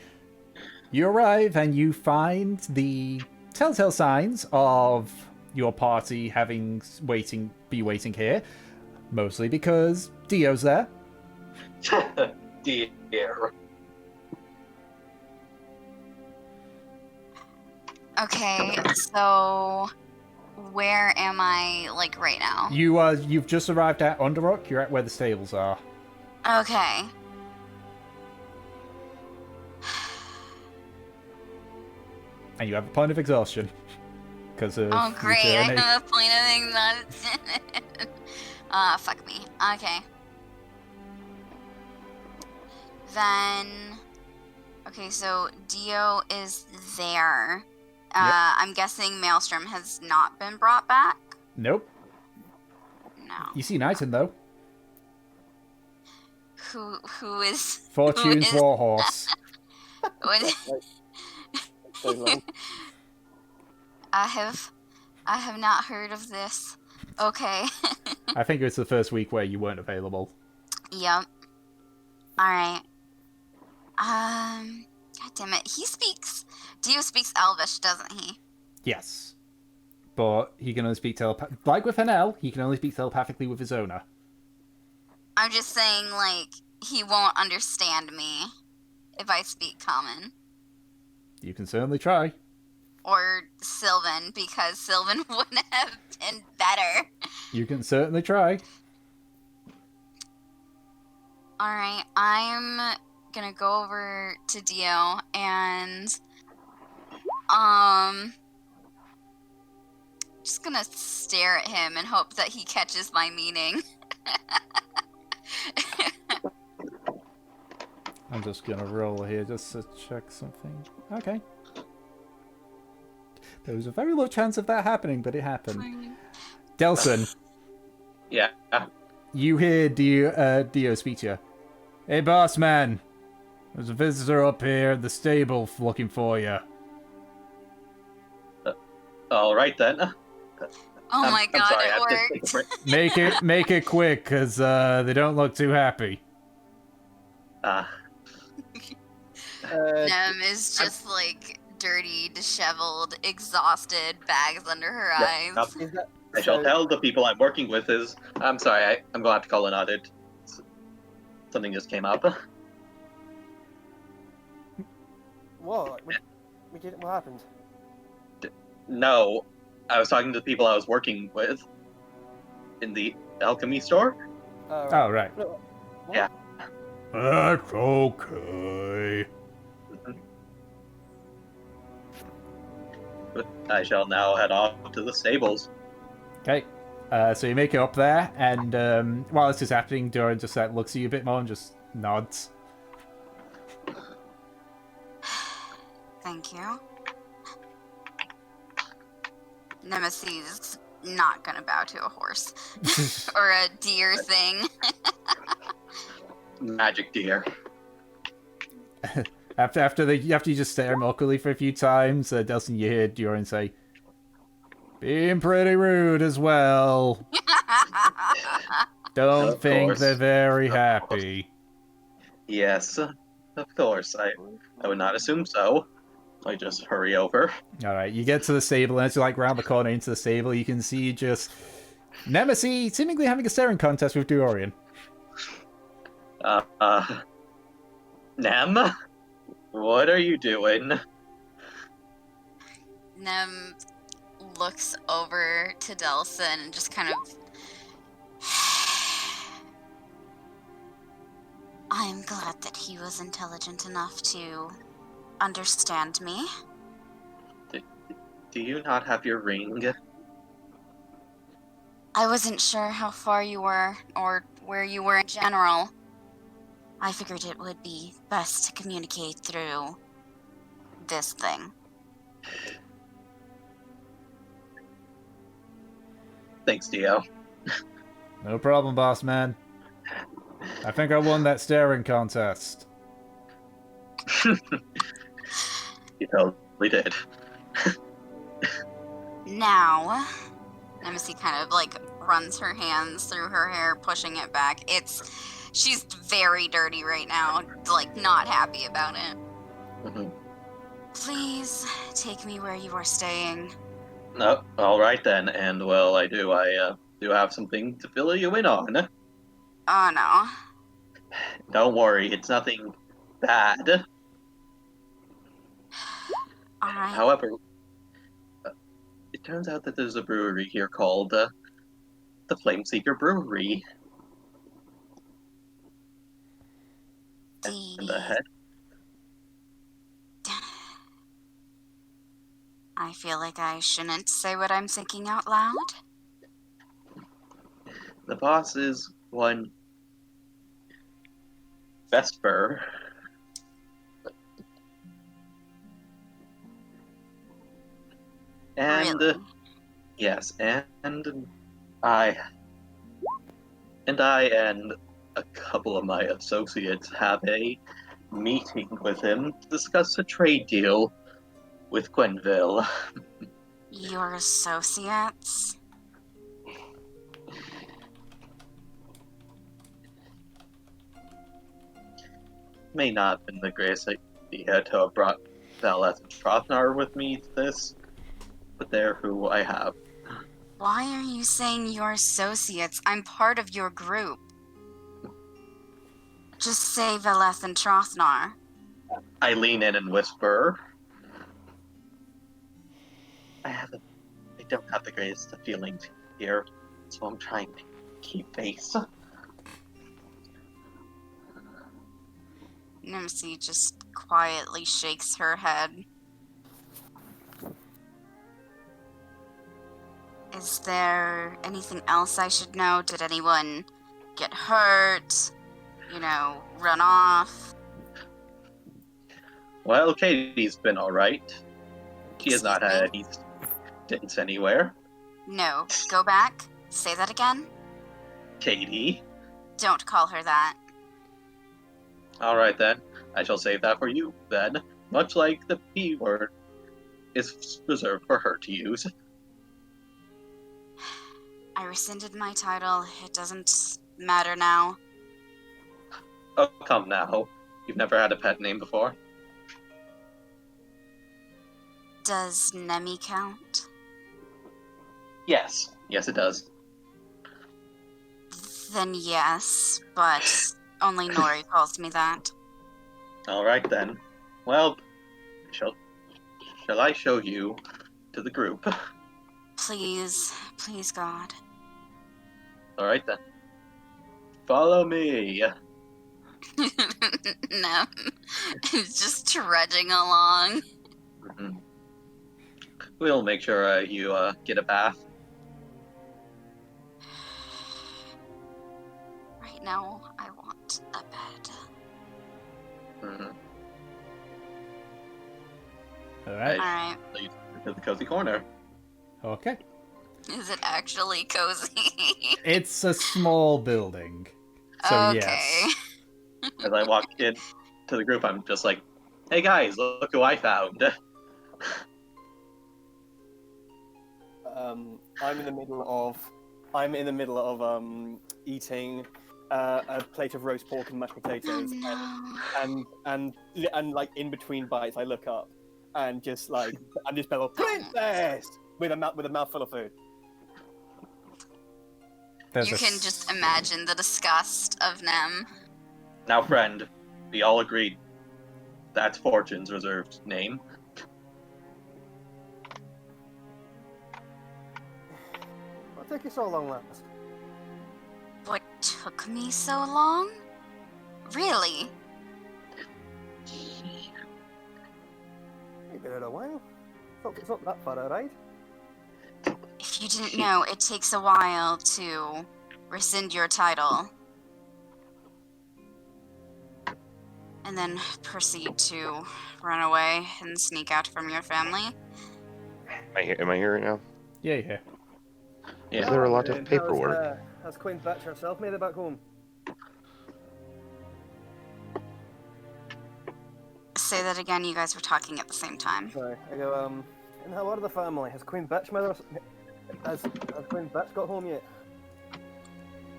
you arrive and you find the telltale signs of your party having be waiting here, mostly because Dio's there. Dear. Okay, so where am I, like, right now? You've just arrived at Underrock. You're at where the stables are. Okay. And you have a point of exhaustion. Because of Oh, your great, I journey. have a point of exhaustion. Fuck me. Okay. Then... Okay, so Dio is there. I'm guessing Maelstrom has not been brought back? Nope. No. You see Knighton, though. Who is... Fortune's who is- warhorse. I have not heard of this. Okay. I think it was the first week where you weren't available. Yep. Alright. God damn it. Dio speaks Elvish, doesn't he? Yes. But he can only speak like with Hanel, he can only speak telepathically with his owner. I'm just saying, like, he won't understand me if I speak Common. You can certainly try. Or Sylvan, because Sylvan would have been better. You can certainly try. Alright, I'm gonna go over to Dio and just gonna stare at him and hope that he catches my meaning. I'm just gonna roll here just to check something. Okay. There was a very low chance of that happening, but it happened. Delson, Yeah. you hear Dio speak to you. Hey, boss man. There's a visitor up here at the stable looking for you. All right then. Oh my I'm god, sorry, I it have to take a worked. Make it quick, cause they don't look too happy. Nem is just like dirty, disheveled, exhausted, bags under her eyes. Is that, I shall tell the people I'm working with is... I'm sorry, I'm going to have to call an audit. Something just came up. what? What happened? No, I was talking to the people I was working with in the alchemy store. Oh, right. No, what? Yeah. That's okay. But I shall now head off to the stables. Okay. So you make it up there, and while this is happening, Doran just looks at you a bit more and just nods. Thank you. Nemesi's not gonna bow to a horse. Or a deer thing. Magic deer. After you just stare him awkwardly for a few times, Delson, you hear Doran say, "Being pretty rude as well. Don't Of think course. they're very happy." Yes, of course. I would not assume so. I just hurry over. Alright, you get to the stable, and as you round the corner into the stable, you can see just Nemisi seemingly having a staring contest with Dorian. Nem? What are you doing? Nem looks over to Delson and just kind of... I'm glad that he was intelligent enough to understand me. Do you not have your ring? I wasn't sure how far you were, or where you were in general. I figured it would be best to communicate through this thing. Thanks, Dio. No problem, boss man. I think I won that staring contest. You totally did. Now, Nemisi kind of like runs her hands through her hair, pushing it back. She's very dirty right now, like not happy about it. Mhm. Please take me where you are staying. No, all right then. And well, I do have something to fill you in on. Oh no. Don't worry, it's nothing bad. Alright. However, it turns out that there's a brewery here called the Flameseeker Brewery. And the head. I feel like I shouldn't say what I'm thinking out loud. The boss is one Vesper. And Really? yes, and I and a couple of my associates have a meeting with him to discuss a trade deal with Gwenville. Your associates? May not have been the greatest idea to have brought Valeth and Trothnar with me to this, but they're who I have. Why are you saying your associates? I'm part of your group. Just say Veleth and Trothnar. I lean in and whisper. I don't have the greatest of feelings here, so I'm trying to keep face. Nemisi just quietly shakes her head. Is there anything else I should know? Did anyone get hurt? Run off? Well, Katie's been alright. She has not had Excuse any stints anywhere. No, go back. Say that again. Katie. Don't call her that. Alright then, I shall save that for you then, much like the P word is reserved for her to use. I rescinded my title. It doesn't matter now. Oh, come now. You've never had a pet name before? Does Nemi count? Yes. Yes, it does. Then yes, but only Nori calls me that. Alright then. Well, shall I show you to the group? Please, please, God. Alright then. Follow me. No, it's just trudging along. Mhm. We'll make sure you get a bath. Right now, I want a bed. Mhm. Alright. Alright. Lead to the cozy corner. Okay. Is it actually cozy? It's a small building. So Okay. yes. As I walk in to the group, I'm just like, hey guys, look who I found. I'm in the middle of eating a plate of roast pork and mashed potatoes, Oh, no. and like in between bites, I look up and just bellow, "Princess!" with a mouthful of food. There's You can just imagine the disgust of Nem. Now, friend, we all agreed that's Fortune's reserved name. What took you so long, lass? What took me so long? Really? You've been here a while. It's not that far, alright? If you didn't know, it takes a while to rescind your title. And then proceed to run away and sneak out from your family. Am I here right now? Yeah. Yeah. Is there a lot of And paperwork? How's Queen Batch herself made it back home? Say that again. You guys were talking at the same time. Sorry. I go, and how are the family? Has Queen Bitch has Queen Bitch got home yet?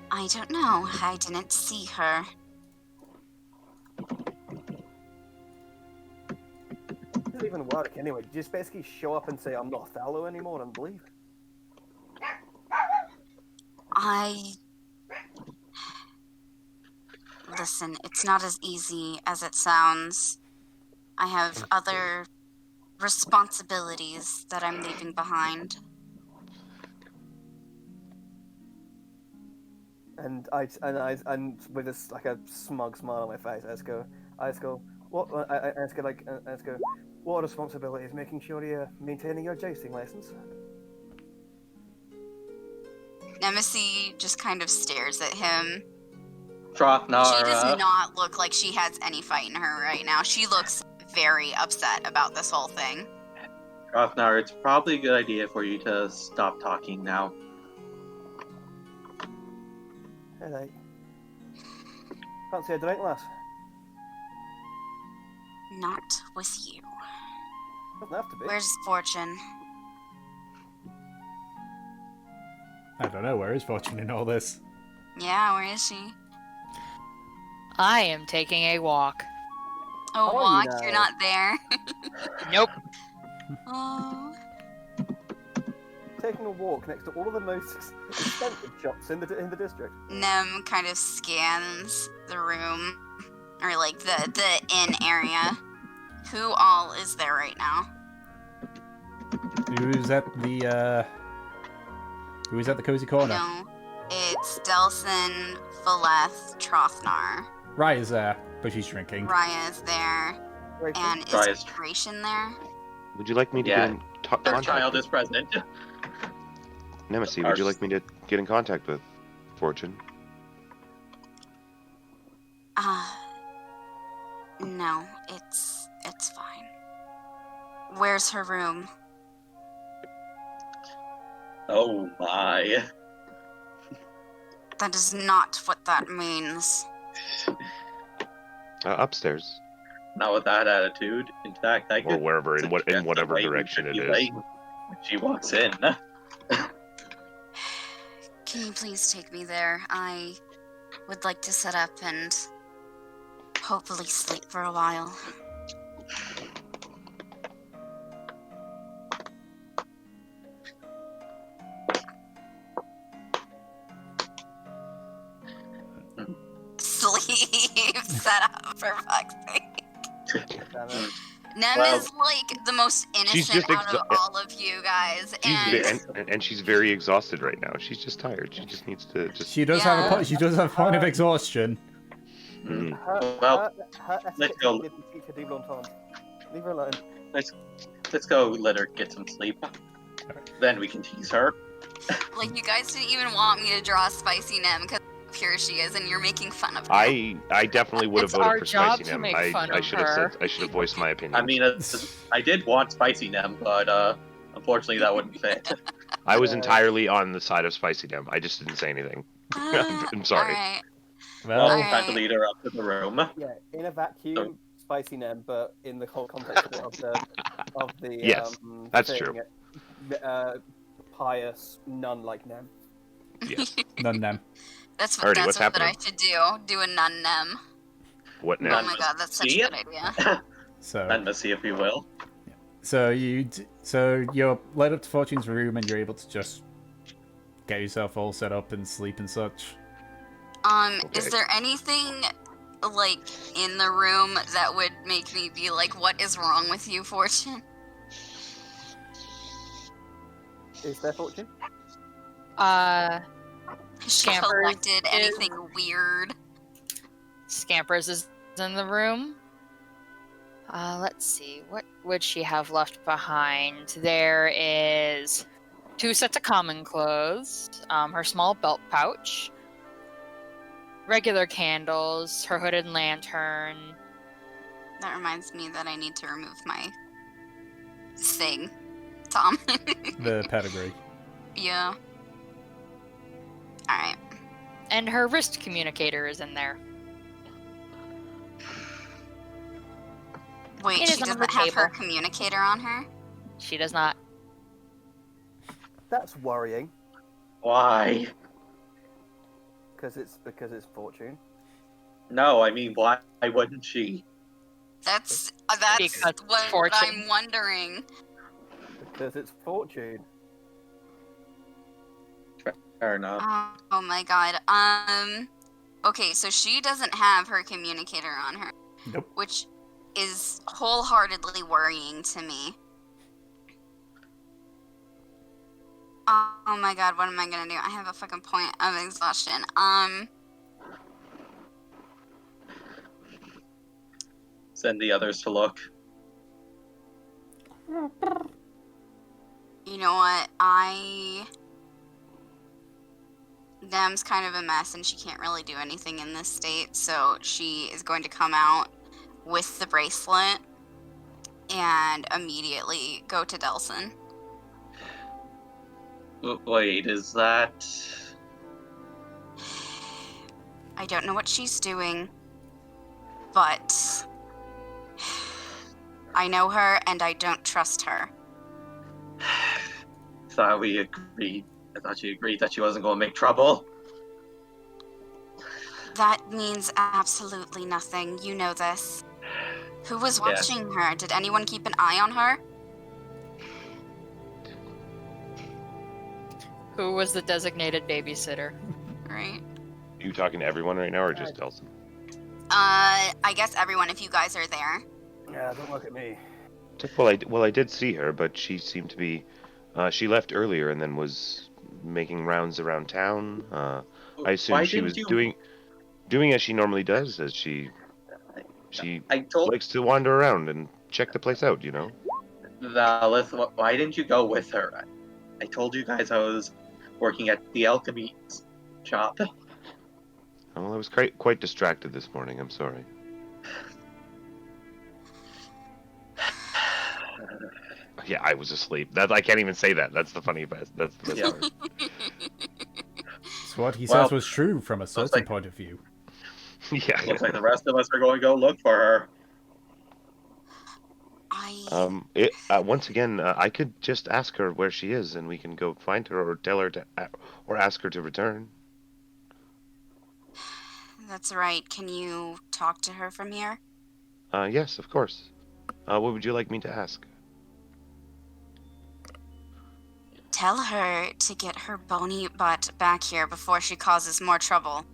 I don't know. I didn't see her. It doesn't even work anyway. You just basically show up and say, I'm not Othello anymore and leave. Listen, it's not as easy as it sounds. I have other responsibilities that I'm leaving behind. And with this like a smug smile on my face, I just go, what? I just go, what responsibility is making sure you're maintaining your jousting license? Nemisi just kind of stares at him. Trothnara. She does not look like she has any fight in her right now. She looks very upset about this whole thing. Trothnara, it's probably a good idea for you to stop talking now. Alright. Fancy a drink, lass? Not with you. Doesn't have to be. Where's Fortune? I don't know, where is Fortune in all this? Yeah, where is she? I am taking a walk. Oh, Oh, walk? no. You're not there? Nope. Oh. Taking a walk next to all of the most expensive shops in the district. Nem kind of scans the room, or like the inn area. Who all is there right now? Who's at the cozy corner? No, it's Delson, Valeth, Trothnar. Raya's there, but she's drinking. Raya is there, Right. and is Raya's- Creation there? Would you like me to Yeah. get in Their contact child with is present. Nemisi, would you like me to get in contact with Fortune? No, it's fine. Where's her room? Oh my. That is not what that means. Upstairs, Not with that attitude. In fact, I or could wherever, in suggest whatever a way we direction it is. circulate when she walks in. Can you please take me there? I would like to set up and hopefully sleep for a while. Sleep set up for fuck's sake. Nem Well, is like the most she's innocent just out of all of you guys, And she's very exhausted right now. She's just tired. She just needs to just. She does have a point of exhaustion. Mm. Well, let's go. Leave her alone. Let's go let her get some sleep. Then we can tease her. like you guys didn't even want me to draw a spicy Nem because here she is, and you're making fun of her. I definitely would have It's our voted for job Spicy to Nem. make fun of should have her. said. I should have voiced my opinion. I mean, I did want spicy Nem, but unfortunately that wouldn't fit. I was entirely on the side of Spicy Nem. I just didn't say anything. I'm sorry. Alright. Well, Well, time to lead her up to the room. Yeah, in a vacuum, spicy Nem, but in the whole context of the Yes, that's thing, true. Pious, nun like Nem. Yes. none them. That's Alrighty, what what's I happening? should do. Do a nun Nem. What Oh now? my god, that's such a See? good idea. So Nemisi, if you will. you're led up to Fortune's room and you're able to just get yourself all set up and sleep and such. Okay. Is there anything like in the room that would make me be like, what is wrong with you, Fortune? Is there Fortune? Has she Scampers collected anything weird? Scampers is in the room. Let's see. What would she have left behind? There is 2 sets of common clothes, her small belt pouch, regular candles, her hooded lantern. That reminds me that I need to remove my thing, Tom. The pedigree. Yeah. Alright. And her wrist communicator is in there. Wait, It she is on doesn't the have her table. communicator on her? She does not. That's worrying, Why? because it's Fortune. No, I mean, why wouldn't she? That's Because what Fortune. I'm wondering. Because it's Fortune. Fair enough. Oh my god. Okay, so she doesn't have her communicator on her. Nope. Which is wholeheartedly worrying to me. Oh my god, what am I gonna do? I have a fucking point of exhaustion. Send the others to look. You know what? Nem's kind of a mess and she can't really do anything in this state, so she is going to come out with the bracelet and immediately go to Delson. Wait, is that... I don't know what she's doing, but I know her and I don't trust her. Thought we agreed. I thought you agreed that she wasn't going to make trouble. That means absolutely nothing. You know this. Who was watching her? Did anyone keep an eye on her? Who was the designated babysitter? Right. Are you talking to everyone right now, or just Delson? I guess everyone if you guys are there. Yeah, don't look at me. Well, I did see her, but she seemed to be. She left earlier and then was making rounds around town. I assume Why she was didn't you... doing as she normally does, as she I told likes to wander around and check the place out. You know. Valith, why didn't you go with her? I told you guys I was working at the alchemy shop. Well, I was quite distracted this morning. I'm sorry. Yeah, I was asleep. I can't even say that. That's the funny best. That's the best part. So what he Well, says was true from a certain point of view. Yeah. Looks like the rest of us are going to go look for her. Once again, I could just ask her where she is, and we can go find her, or tell her to, or ask her to return. That's right. Can you talk to her from here? Yes, of course. What would you like me to ask? Tell her to get her bony butt back here before she causes more trouble.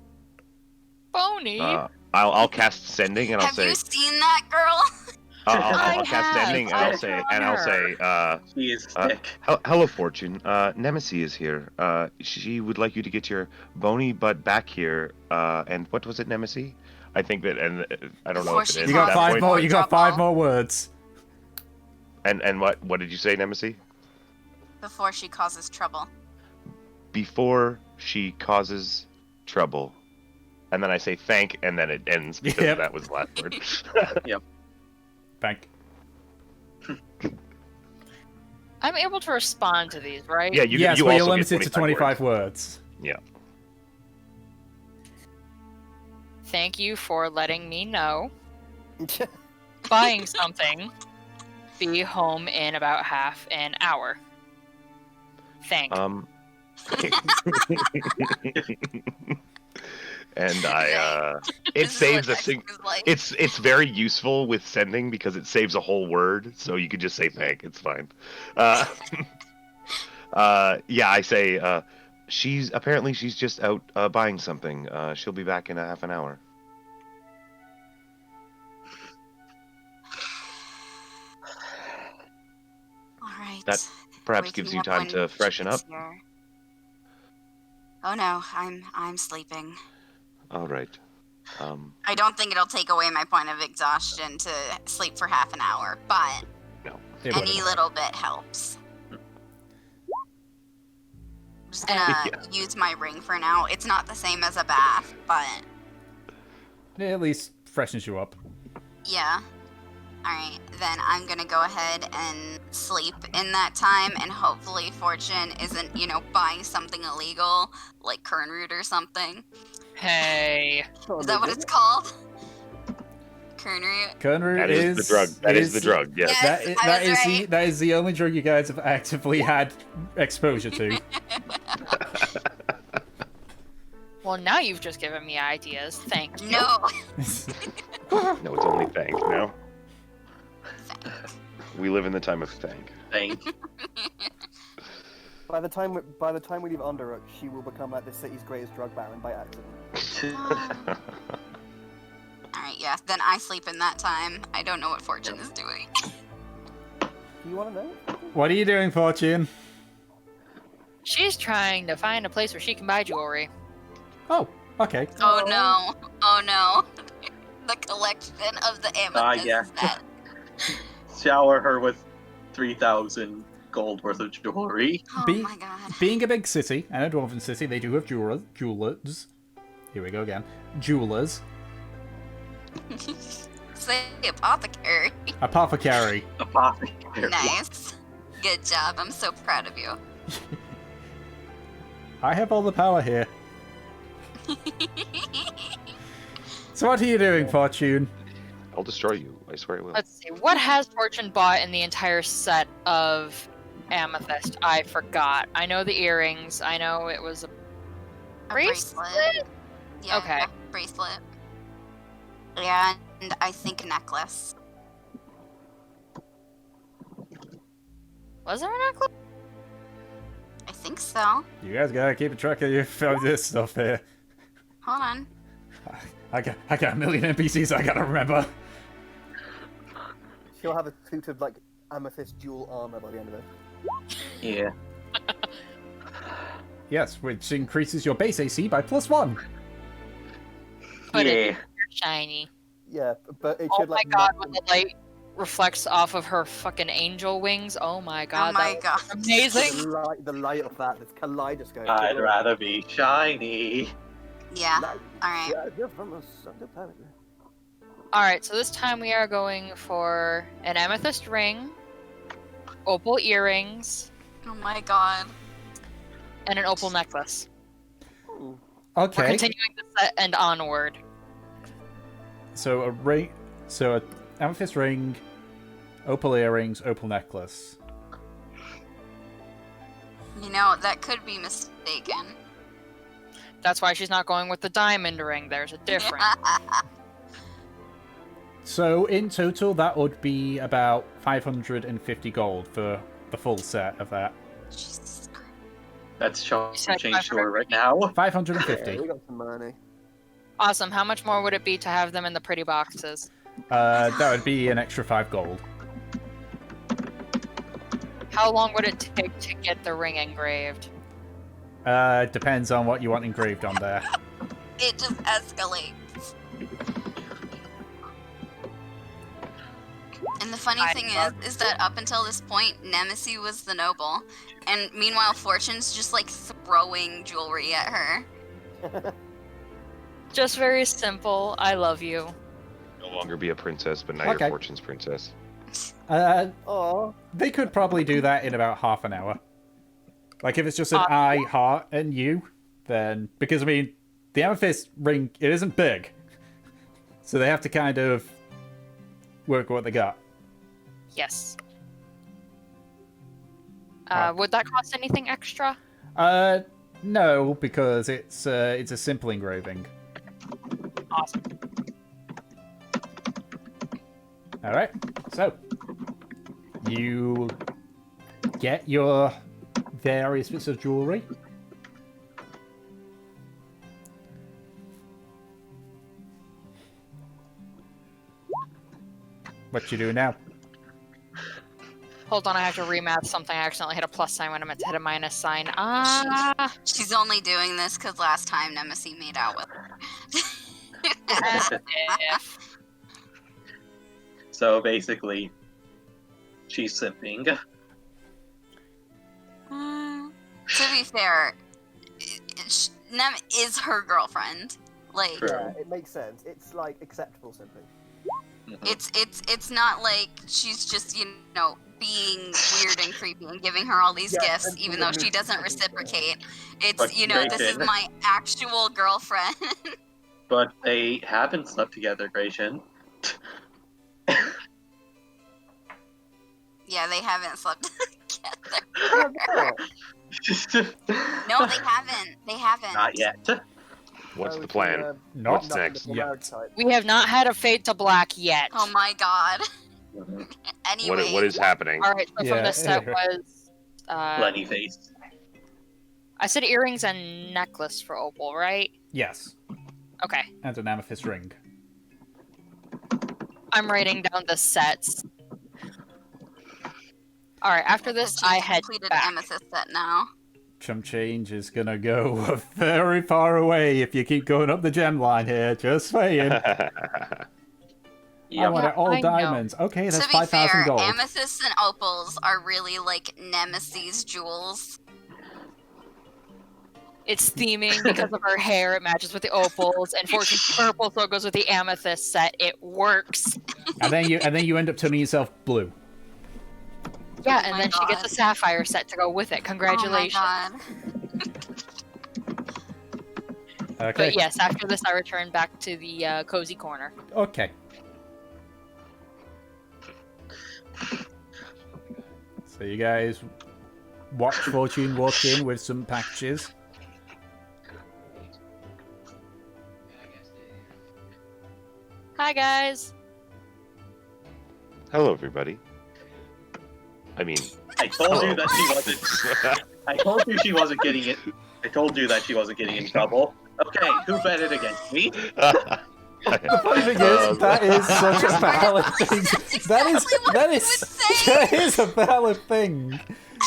Bony? I'll cast sending, and I'll Have say. you seen that girl? I'll I cast have. sending, and I've I'll drawn say. She is sick. Hello, Fortune. Nemisi is here. She would like you to get your bony butt back here. And what was it, Nemisi? I think that, and I don't know Before if it she is. You at got that five point. more. You got five Trouble. more words. And what did you say, Nemisi? Before she causes trouble. Before she causes trouble. And then I say thank, and then it ends because Yep. that was the last word. Thank. I'm able to respond to these, right? Yeah, Yes, you but you're also limited get to 25 words. Yeah. Thank you for letting me know. Buying something. Be home in about half an hour. Thank. And it This is saves what a X was like. It's very useful with sending because it saves a whole word, so you could just say thank. It's fine. Yeah, I say she's just out buying something. She'll be back in a half an hour. All right. That perhaps Wake gives me you up time when to she freshen up. gets here. Oh no, I'm sleeping. All right. I don't think it'll take away my point of exhaustion to sleep for half an hour, but No. It any wouldn't. little bit helps. I'm just gonna use my ring for now. It's not the same as a bath, but It at least freshens you up. yeah. Alright, then I'm gonna go ahead and sleep in that time, and hopefully Fortune isn't, buying something illegal, like kernroot or something. Hey. Is that what it's called? Kernroot? Kernroot That is the drug. That is the drug. Yes. Yes. I was right. that is the only drug you guys have actively had exposure to. Well, now you've just given me ideas. Thank you. No. No, it's only thank. No. We live in the time of thank. Thank. By the time we leave Underook, she will become like the city's greatest drug baron by accident. Alright, yeah. Then I sleep in that time. I don't know what Fortune is doing. Do you want to know? What are you doing, Fortune? She's trying to find a place where she can buy jewelry. Oh, okay. Oh no. Oh no. The collection of the amethyst yeah. set. Shower her with 3,000 gold worth of jewelry. Oh Be- my god. Being a big city, and a dwarven city, they do have jewelers. Here we go again. Jewelers. Say apothecary. Apothecary. Apothecary. Nice. Good job. I'm so proud of you. I have all the power here. So what are you doing, Fortune? I'll destroy you. I swear I will. Let's see. What has Fortune bought in the entire set of Amethyst? I forgot. I know the earrings. I know it was a bracelet? Yeah, Okay. bracelet. Yeah, and I think a necklace. Was there a necklace? I think so. You guys gotta keep a track of this stuff here. Hold on. I got a million NPCs I gotta remember. She'll have a suit of like amethyst jewel armor by the end of it. Yeah. Yes, which increases your base AC by +1. But yeah. it's shiny. Yeah, but it Oh should my like. god, when the light reflects off of her fucking angel wings. Oh my god, Oh my that god. was amazing. The light of that, this kaleidoscope. I'd rather be shiny. Yeah. Light. Alright. Yeah, you're from a Sunday planet. Alright, so this time we are going for an amethyst ring, opal earrings, Oh my god. and an opal necklace. Ooh. We're Okay. continuing the set and onward. So a ring, so a amethyst ring, opal earrings, opal necklace. You know, that could be mistaken. That's why she's not going with the diamond ring. There's a difference. So in total, that would be about 550 gold for the full set of that. Jesus Christ. That's said change to her right now. 550. Yeah, we got some money. Awesome. How much more would it be to have them in the pretty boxes? That would be an extra 5 gold. How long would it take to get the ring engraved? Depends on what you want engraved on there. It just escalates. And the funny thing is that up until this point, Nemisi was the noble, and meanwhile Fortune's just like throwing jewelry at her. Just very simple. I love you. No longer be a princess, but now Okay. you're Fortune's princess. Oh, They could probably do that in about half an hour. Like, if it's just an I, heart, and you, then... Because, I mean, the amethyst ring, it isn't big. So they have to kind of work what they got. Yes. Ah. Would that cost anything extra? No, because it's a simple engraving. Awesome. Alright, so... You get your various bits of jewelry. What you do now? Hold on, I have to remath something. I accidentally hit a plus sign when I meant to hit a minus sign. Ah. She's only doing this because last time Nemisi made out with her. So basically, she's simping. To be fair, Nem is her girlfriend. Like, True. yeah, it makes sense. It's like acceptable simply. it's not like she's just, you know, being weird and creepy and giving her all these Yeah, gifts, and even though she doesn't reciprocate. It's, But you know, this is Grayson- my actual girlfriend. But they haven't slept together, Gratian. Yeah, they haven't slept together. Oh, No, they haven't. They haven't. Not yet. What's oh, the she, plan? Not What's not next? the marriage type. We have not had a fade to black yet. Oh my god. Mhm. Anyway. What is happening? All right, so from Yeah. the set was. Bloody face. I said earrings and necklace for Opal, right? Yes, Okay. and an amethyst ring. I'm writing down the sets. All right. After this, She's I head completed back. Amethyst set now. Chump change is gonna go very far away if you keep going up the gem line here. Just saying. I Yep. want it all I know. diamonds. Okay, that's To be 5,000 fair, gold. Amethysts and Opals are really like Nemisi's jewels. It's theming because of her hair. It matches with the opals, and Fortune's purple, so it goes with the amethyst set. It works. And then you end up turning yourself blue. Yeah, Oh and my then she gets God. a sapphire set to go with it. Congratulations. Oh my god. Okay. But yes, after this, I return back to the cozy corner. Okay. So you guys watch Fortune walk in with some packages. Hi, guys. Hello, everybody. I mean, I told you that she wasn't. I told you she wasn't getting it. I told you that she wasn't getting in trouble. Okay, who betted against me? The funny thing is, that is such a valid thing. That is a valid thing.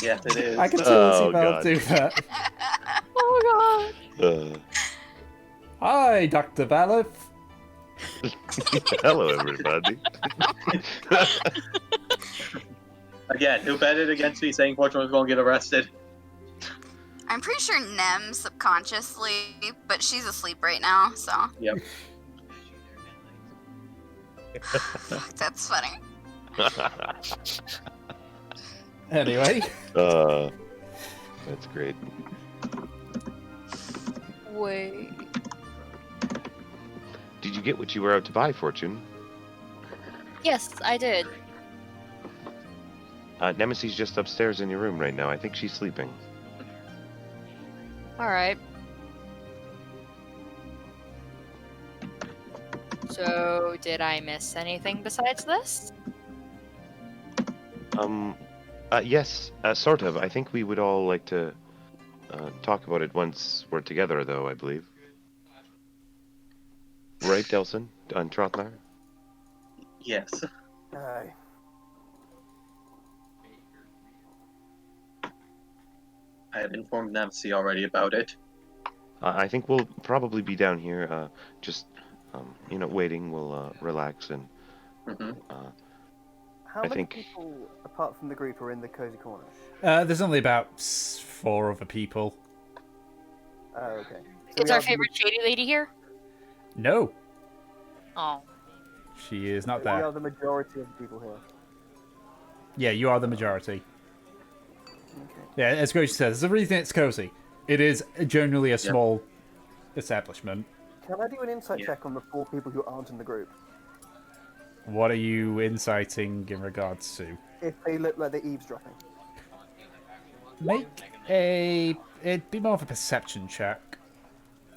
Yes, it is. I can totally see Oh, Val God. do that. Oh, God. Hi, Dr. Valith. Hello, everybody. Again, who betted against me saying Fortune was going to get arrested? I'm pretty sure Nem subconsciously, but she's asleep right now, so Yep. that's funny. Anyway, That's great. Wait. Did you get what you were out to buy, Fortune? Yes, I did. Nemesi's just upstairs in your room right now. I think she's sleeping. All right. So, did I miss anything besides this? Yes, sort of. I think we would all like to talk about it once we're together, though, I believe. Right, Delson? On Trotnar? Yes. Aye. I have informed Nemisi already about it. I think we'll probably be down here, just, waiting. We'll relax and Hmm. How I many think- people, apart from the group, are in the cozy corner? there's only about 4 other people. Oh, okay. So Is we our are favorite shady lady here? No, Oh. she is not We are there. the majority of the people here. Yeah, you are the majority. Okay. Yeah, as Goshi says, there's a reason it's cozy. It is generally a small establishment. Can I do an insight Yeah. check on the 4 people who aren't in the group? What are you inciting in regards to? If they look like they're eavesdropping. It'd be more of a perception check.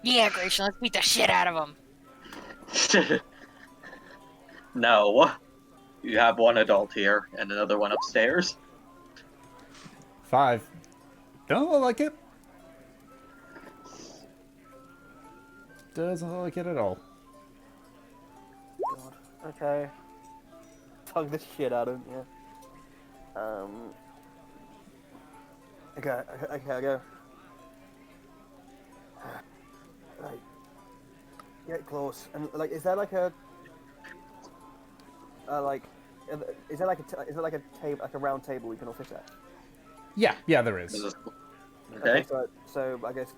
Yeah, Grayson, let's beat the shit out of them. No. You have one adult here and another one upstairs. 5. Don't look like it. Doesn't look like it at all. God. Okay. Tug the shit out of him, yeah. Okay, I go. Right. Get close. And, like, is there like a... is there like a table, like a round table we can all sit at? Yeah, there is. Okay. So I guess...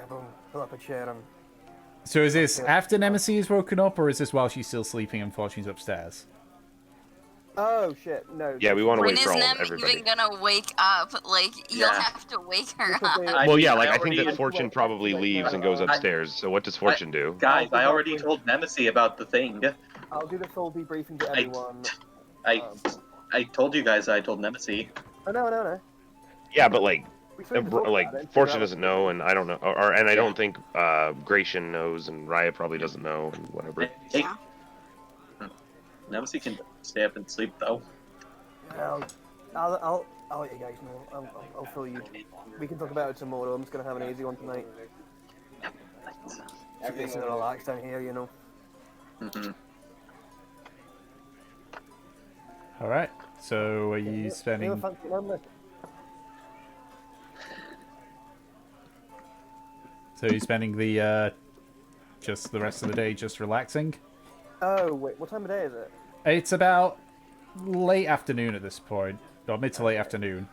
boom, pull up a chair and... So is this after Nemisi is woken up, or is this while she's still sleeping and Fortune's upstairs? Oh, shit, no. Yeah, we want to When wait is for all Nem everybody. even gonna wake up? Like, you'll Yeah. have to wake her This will up. be- Well, yeah, I like I think already- that Fortune probably leaves and goes upstairs. So what does Fortune do? Guys, I already told Nemisi about the thing. I'll do the full debriefing to everyone. I I told you guys. I told Nemisi. Oh, no. Yeah, but like, We still need to talk about it and figure Fortune out doesn't what's going know, on. and I don't know, and I don't think Gratian knows, and Raya probably doesn't know, and whatever. Hey, Yeah. Nemisi can stay up and sleep though. I'll let you guys know. I'll fill you. We can talk about it tomorrow. I'm just gonna have an easy one tonight. Keep this and relax down here, you know. Mm-hmm. All right. So are you spending? Fancy numbers. So are you spending the just the rest of the day just relaxing? Oh wait, what time of day is it? It's about late afternoon at this point, or mid to late afternoon.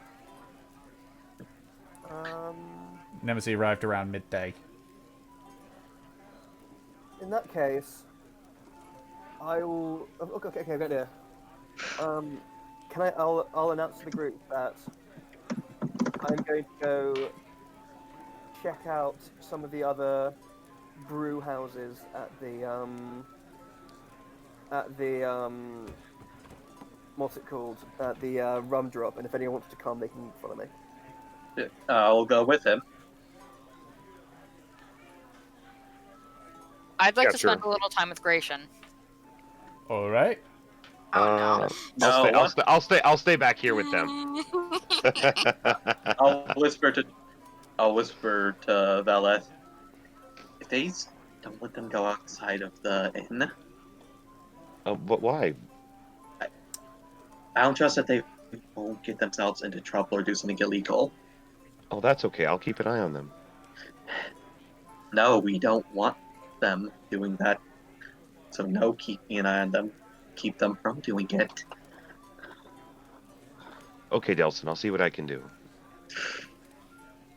Nemisi arrived around midday. In that case, I will. Okay, I've got idea. Can I? I'll announce to the group that I'm going to go check out some of the other brew houses at the what's it called? At the rum drop, and if anyone wants to come, they can follow me. I'll go with him. I'd like Yeah, to sure. spend a little time with Gratian. All right. Oh No, I'll stay back here with them. I'll whisper to Valeth. If they don't let them go outside of the inn, But why? I don't trust that they won't get themselves into trouble or do something illegal. Oh, that's okay. I'll keep an eye on them. No, we don't want them doing that. So no, keep an eye on them. Keep them from doing it. Okay, Delson, I'll see what I can do.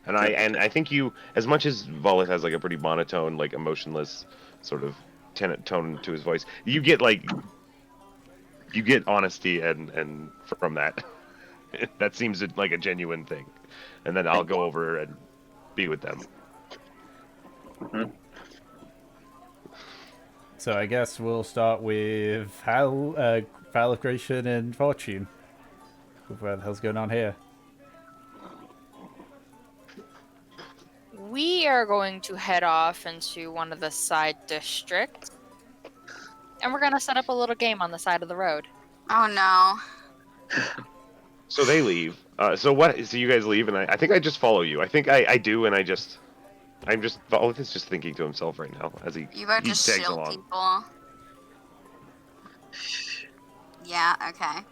And I think you, as much as Volith has like a pretty monotone, like emotionless sort of tone to his voice, you get honesty and from that. That seems like a genuine thing. And then I'll go over and be with them. Mm-hmm. So I guess we'll start with Validation and Fortune. What the hell's going on here? We are going to head off into one of the side districts. And we're going to set up a little game on the side of the road. Oh no. So they leave. So you guys leave, and I think I just follow you. I think I do, and Volith is just thinking to himself right now as he You just tags shield along. people. Yeah, okay.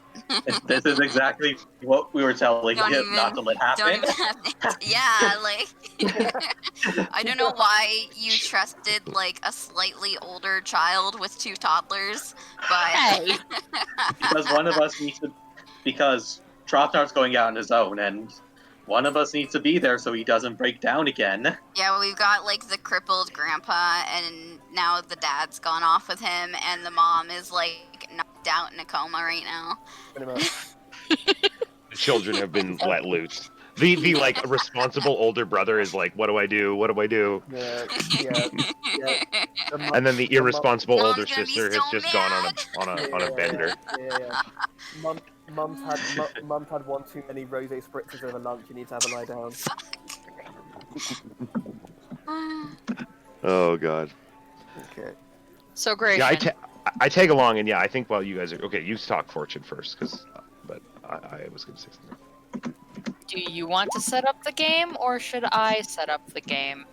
This is exactly what we were telling Don't him even- not to let Don't happen. even have to, yeah, like I don't know why you trusted like a slightly older child with 2 toddlers, but Hey! Because one of us needs to. Because Trothnar's going out on his own, and one of us needs to be there so he doesn't break down again. yeah, well, we've got like the crippled grandpa, and now the dad's gone off with him, and the mom is like knocked out in a coma right now. Pretty much. The children have been let loose. The like responsible older brother is like, what do I do? What do I do? Yeah. And then the irresponsible Mom's older gonna be sister has so just gone on a bender. Yeah. Mum's had one too many rosé spritzes over lunch. You need to have a lie down. Oh god. Okay. So Gratian. Yeah, I tag along, and yeah, I think while you guys are okay, you talk Fortune first, but I was gonna say something. Do you want to set up the game, or should I set up the game?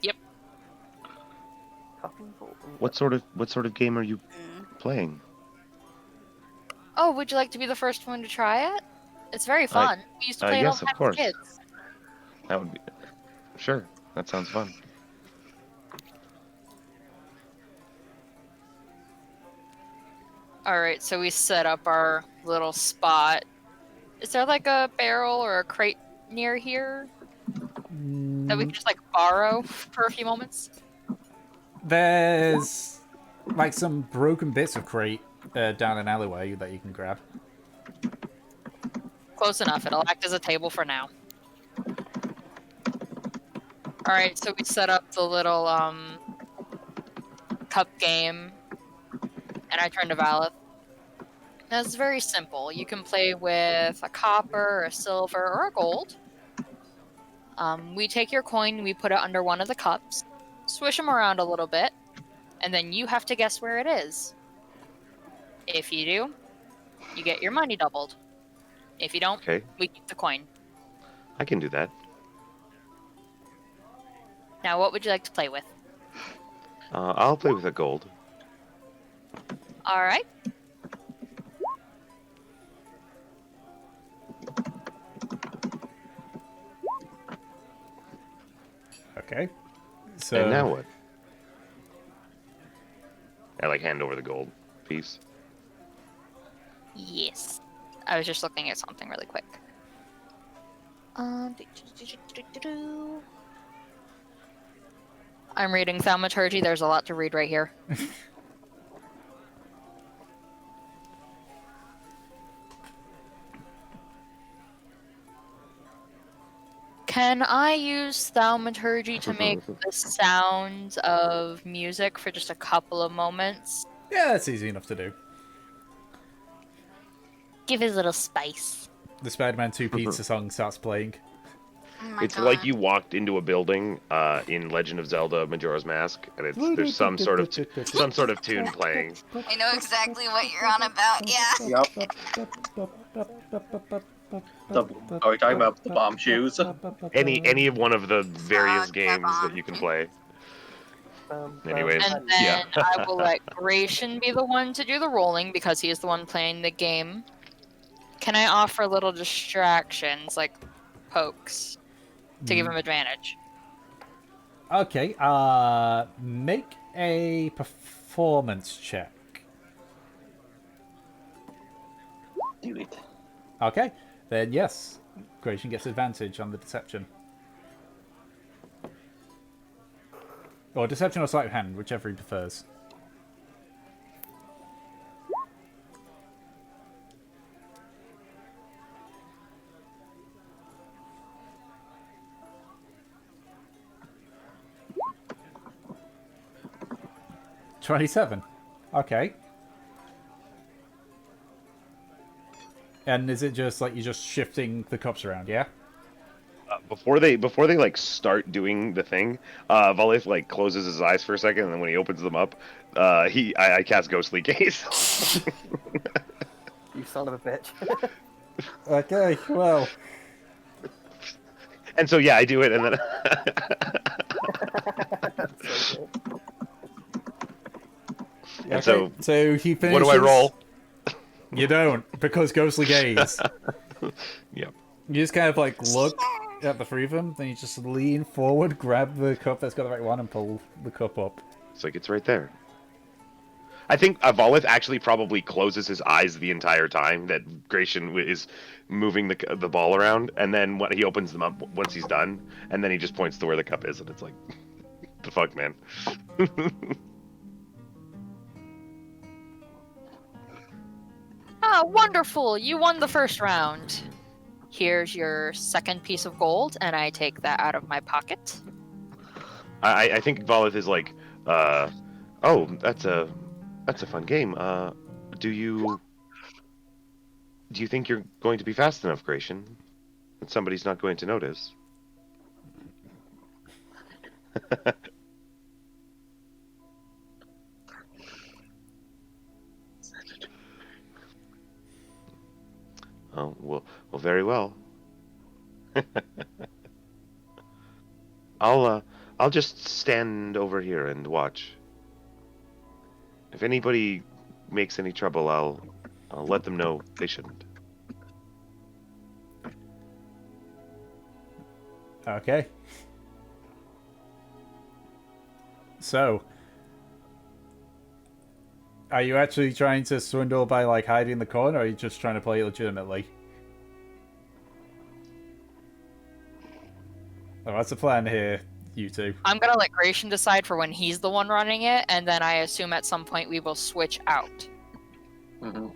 Yep. What sort of game are you playing? Oh, would you like to be the first one to try it? It's very fun. We used to play it all yes, the of time course. as kids. That would be sure. That sounds fun. Alright, so we set up our little spot. Is there like a barrel or a crate near here that we can just like borrow for a few moments? There's like some broken bits of crate down an alleyway that you can grab. Close enough. It'll act as a table for now. Alright, so we set up the little, cup game. And I turn to Valeth. Now, it's very simple. You can play with a copper, a silver, or a gold. We take your coin, we put it under one of the cups, swish them around a little bit, and then you have to guess where it is. If you do, you get your money doubled. If you don't, Okay. we keep the coin. I can do that. Now, what would you like to play with? I'll play with a gold. Alright. Okay. So And now what? I like hand over the gold piece. Yes. I was just looking at something really quick. I'm reading Thaumaturgy. There's a lot to read right here. Can I use Thaumaturgy to make the sound of music for just a couple of moments? yeah, that's easy enough to do. Give it a little spice. The Spider-Man 2 pizza song starts playing. Oh my It's God. like you walked into a building in Legend of Zelda: Majora's Mask, and there's some sort of tune playing. I know exactly what you're on about. Yeah. Yep. Are we talking about the bomb shoes? Any of one of the various Oh, games come that you can play. Um, Anyways, And then yeah. I will let Gratian be the one to do the rolling because he is the one playing the game. Can I offer little distractions like pokes to give him advantage? Okay, make a performance check. Do it. Okay, then yes, Gratian gets advantage on the deception. Or deception or sleight of hand, whichever he prefers. $27. Okay. And is it just like you're just shifting the cups around, yeah? Before they like start doing the thing, Valith like closes his eyes for a second, and then when he opens them up, I cast Ghostly Gaze. You son of a bitch. Okay, well. And so yeah, I do it, and then So good. and so So he finishes. what do I roll? You don't, because Ghostly Gaze. Yep. You just kind of like look at the three of them, then you just lean forward, grab the cup that's got the right one, and pull the cup up. It's like it's right there. I think Valith actually probably closes his eyes the entire time that Gratian is moving the ball around, and then when he opens them up once he's done, and then he just points to where the cup is, and it's like, the fuck, man. Ah, wonderful! You won the first round. Here's your second piece of gold, and I take that out of my pocket. I think Valith is like, oh, that's a fun game. Do you think you're going to be fast enough, Gratian? That somebody's not going to notice? Oh, well, very well. I'll just stand over here and watch. If anybody makes any trouble, I'll let them know they shouldn't. Okay. So, are you actually trying to swindle by like hiding in the corner, or are you just trying to play it legitimately? Oh, what's the plan here, you two? I'm gonna let Gratian decide for when he's the one running it, and then I assume at some point we will switch out. Mm-hmm.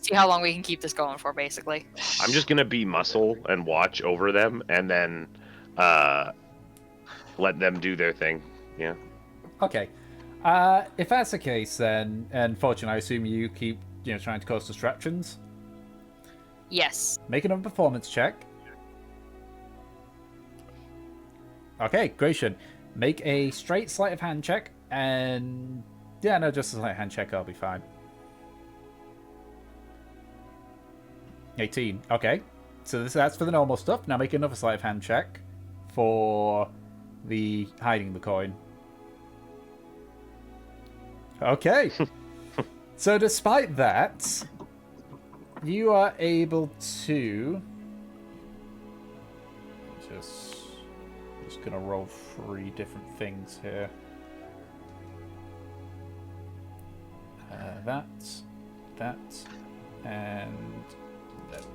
See how long we can keep this going for, basically. I'm just gonna be muscle and watch over them, and then let them do their thing. Yeah. Okay. If that's the case, then, and Fortune, I assume you keep, trying to cause distractions. Yes. Make another performance check. Okay, Gratian. Make a straight sleight of hand check, and yeah, no, just a sleight of hand check. I'll be fine. 18. Okay, so that's for the normal stuff. Now make another sleight of hand check for the hiding the coin. Okay. So despite that, you are able to just gonna roll 3 different things here. That, and that.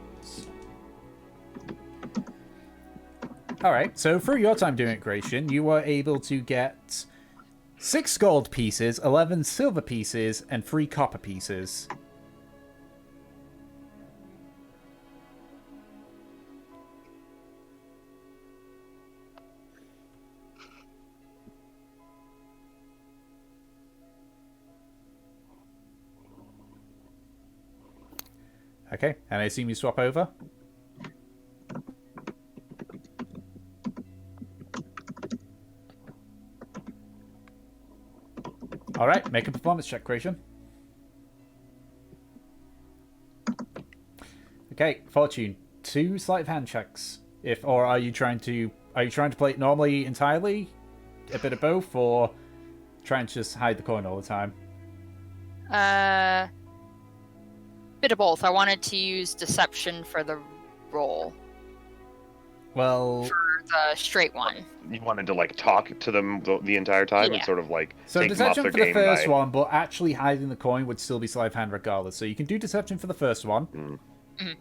Alright, so through your time doing it, Gratian, you were able to get 6 gold pieces, 11 silver pieces, and 3 copper pieces. Okay, and I assume you swap over? Alright, make a performance check, Gratian. Okay, Fortune, 2 sleight of hand checks. Or are you trying to play it normally entirely? A bit of both, or trying to just hide the coin all the time? Bit of both. I wanted to use deception for the roll. Well, For the straight one. You wanted to like talk to them the entire time and Yeah. sort of like so take them off deception their for the game first by... one, but actually hiding the coin would still be sleight of hand regardless. So you can do deception for the first one. Mm-hmm.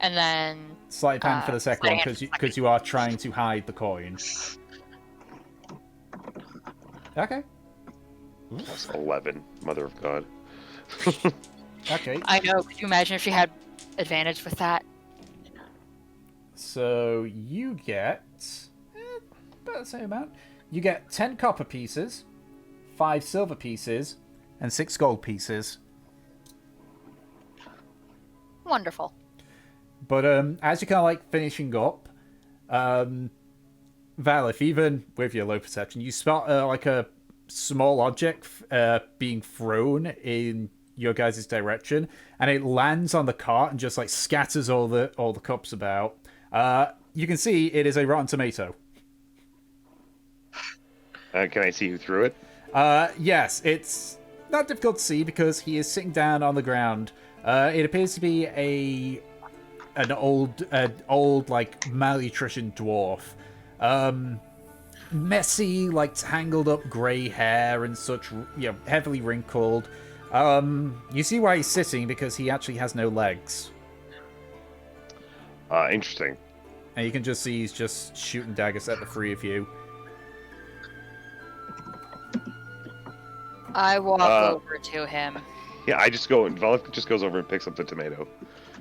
And then Sleight of hand for the second sleight one, of hand because you are trying to hide the coin. Okay. Plus 11, mother of God. Okay. I know. Could you imagine if she had advantage with that? So you get about the same amount. You get 10 copper pieces, 5 silver pieces, and 6 gold pieces. Wonderful. But as you're kind of like finishing up, Val, if even with your low perception, you spot like a small object being thrown in your guys' direction, and it lands on the cart and just like scatters all the cups about. You can see it is a rotten tomato. Can I see who threw it? Yes, it's not difficult to see because he is sitting down on the ground. It appears to be an old like malnutrition dwarf. Messy, like tangled up grey hair and such, heavily wrinkled. You see why he's sitting, because he actually has no legs. Interesting. And you can just see he's just shooting daggers at the 3 of you. I walk over to him. Yeah, Volok just goes over and picks up the tomato.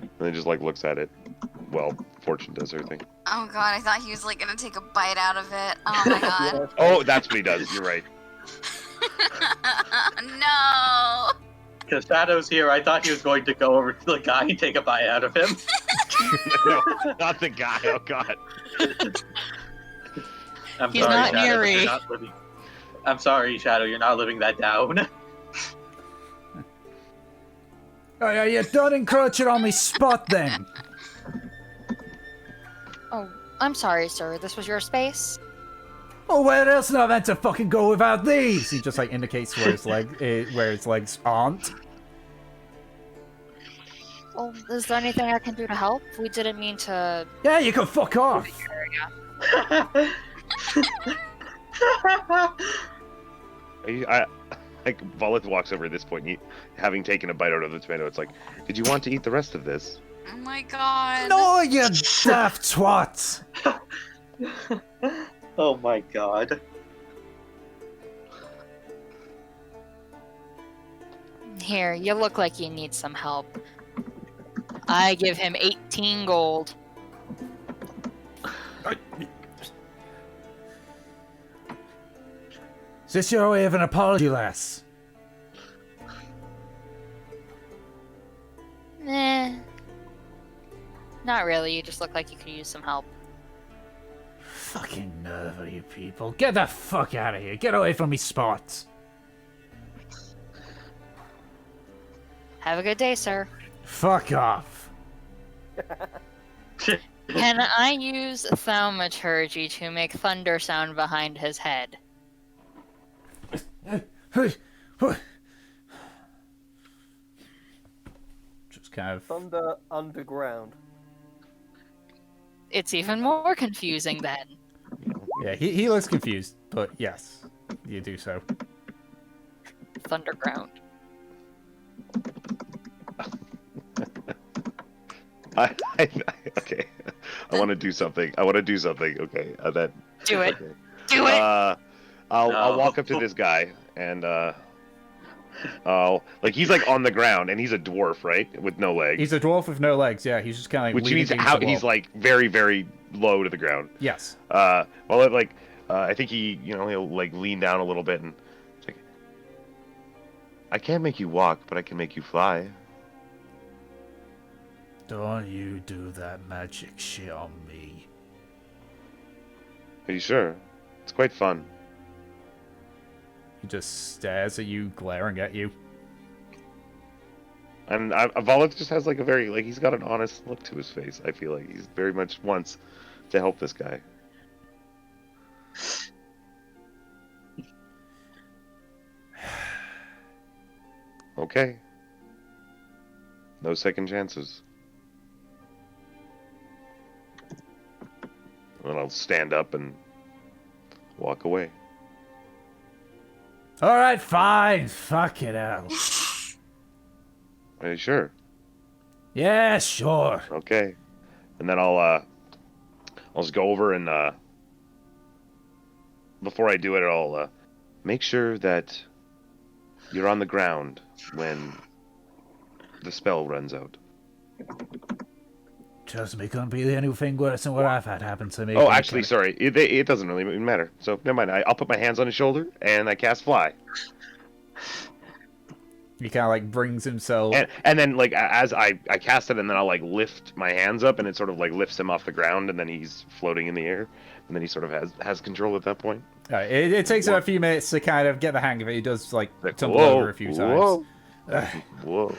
And then just like looks at it. Well, Fortune does her thing. Oh god, I thought he was like gonna take a bite out of it. Oh my god. Oh, that's what he does. You're right. No! Because Shadow's here, I thought he was going to go over to the guy and take a bite out of him. No, not the guy. Oh god. He's not Shadow, but Neri. you're not living... I'm sorry, Shadow, you're not living that down. Oh yeah, you're done encroaching on me spot then. Oh, I'm sorry, sir. This was your space? Oh, where else am I meant to fucking go without these? He just like indicates where his legs aren't. Well, is there anything I can do to help? We didn't mean to... Yeah, you can fuck off. Like Volok walks over at this point, having taken a bite out of the tomato. It's like, did you want to eat the rest of this? Oh my god. No, you daft twat. Oh my god. Here, you look like you need some help. I give him 18 gold. Is this your way of an apology, lass? Eh. Not really, you just look like you could use some help. Fucking nerve of you people. Get the fuck out of here. Get away from me spots. Have a good day, sir. Fuck off. Can I use thaumaturgy to make thunder sound behind his head? Just kind of. Thunder underground. It's even more confusing then. Yeah, he looks confused, but yes, you do so. Thunderground. Okay. I want to do something. Okay. That. Do it. Okay. Do it! I'll walk up to this guy and like he's like on the ground and he's a dwarf, right, with no legs. He's a dwarf with no legs. Yeah, he's just kind of like. Which means leaning against the he's wall. like very very low to the ground. Yes. Well, I think he'll like lean down a little bit and it's like, I can't make you walk, but I can make you fly. Don't you do that magic shit on me. Are you sure? It's quite fun. He just stares at you, glaring at you. And Volith just has like a very he's got an honest look to his face. I feel like he's very much wants to help this guy. Okay. No second chances. And then I'll stand up and walk away. Alright, fine. Fuck it out. Are you sure? Yeah, sure. Okay. And then I'll just go over and before I do it, I'll make sure that you're on the ground when the spell runs out. Trust me, couldn't be anything worse than what I've had happen to me. Oh, actually, sorry. It doesn't really matter. So, never mind. I'll put my hands on his shoulder, and I cast Fly. He kind of like brings himself. And then, like, as I cast it, and then I'll, like, lift my hands up, and it sort of, like, lifts him off the ground, and then he's floating in the air. And then he sort of has control at that point. It takes him a few minutes to kind of get the hang of it. He does, like tumble whoa, over a few whoa. times. Whoa.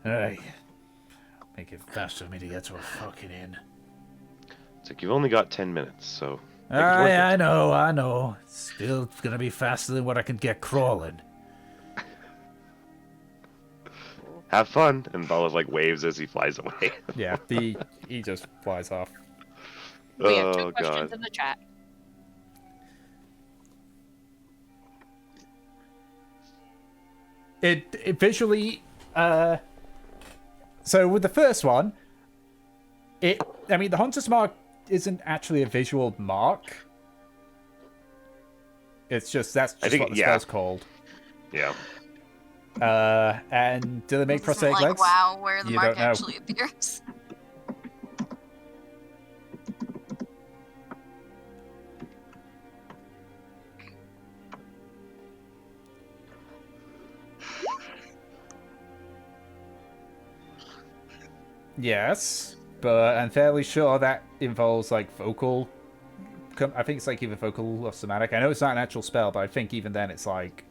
Alright. Make it faster for me to get to a fucking inn. It's like, you've only got 10 minutes, so... I know. It's still gonna be faster than what I can get crawling. Have fun. And Bala, like, waves as he flies away. Yeah, he just flies off. We have 2 Oh, questions God. in the chat. It visually, so with the first one, the Hunter's Mark isn't actually a visual mark. It's just, that's just what the spell's called. Yeah. And do they make This isn't prosthetic like legs? WoW, where the You mark don't know. actually appears. Yes, but I'm fairly sure that involves like vocal. I think it's like either vocal or somatic. I know it's not an actual spell, but I think even then it's like,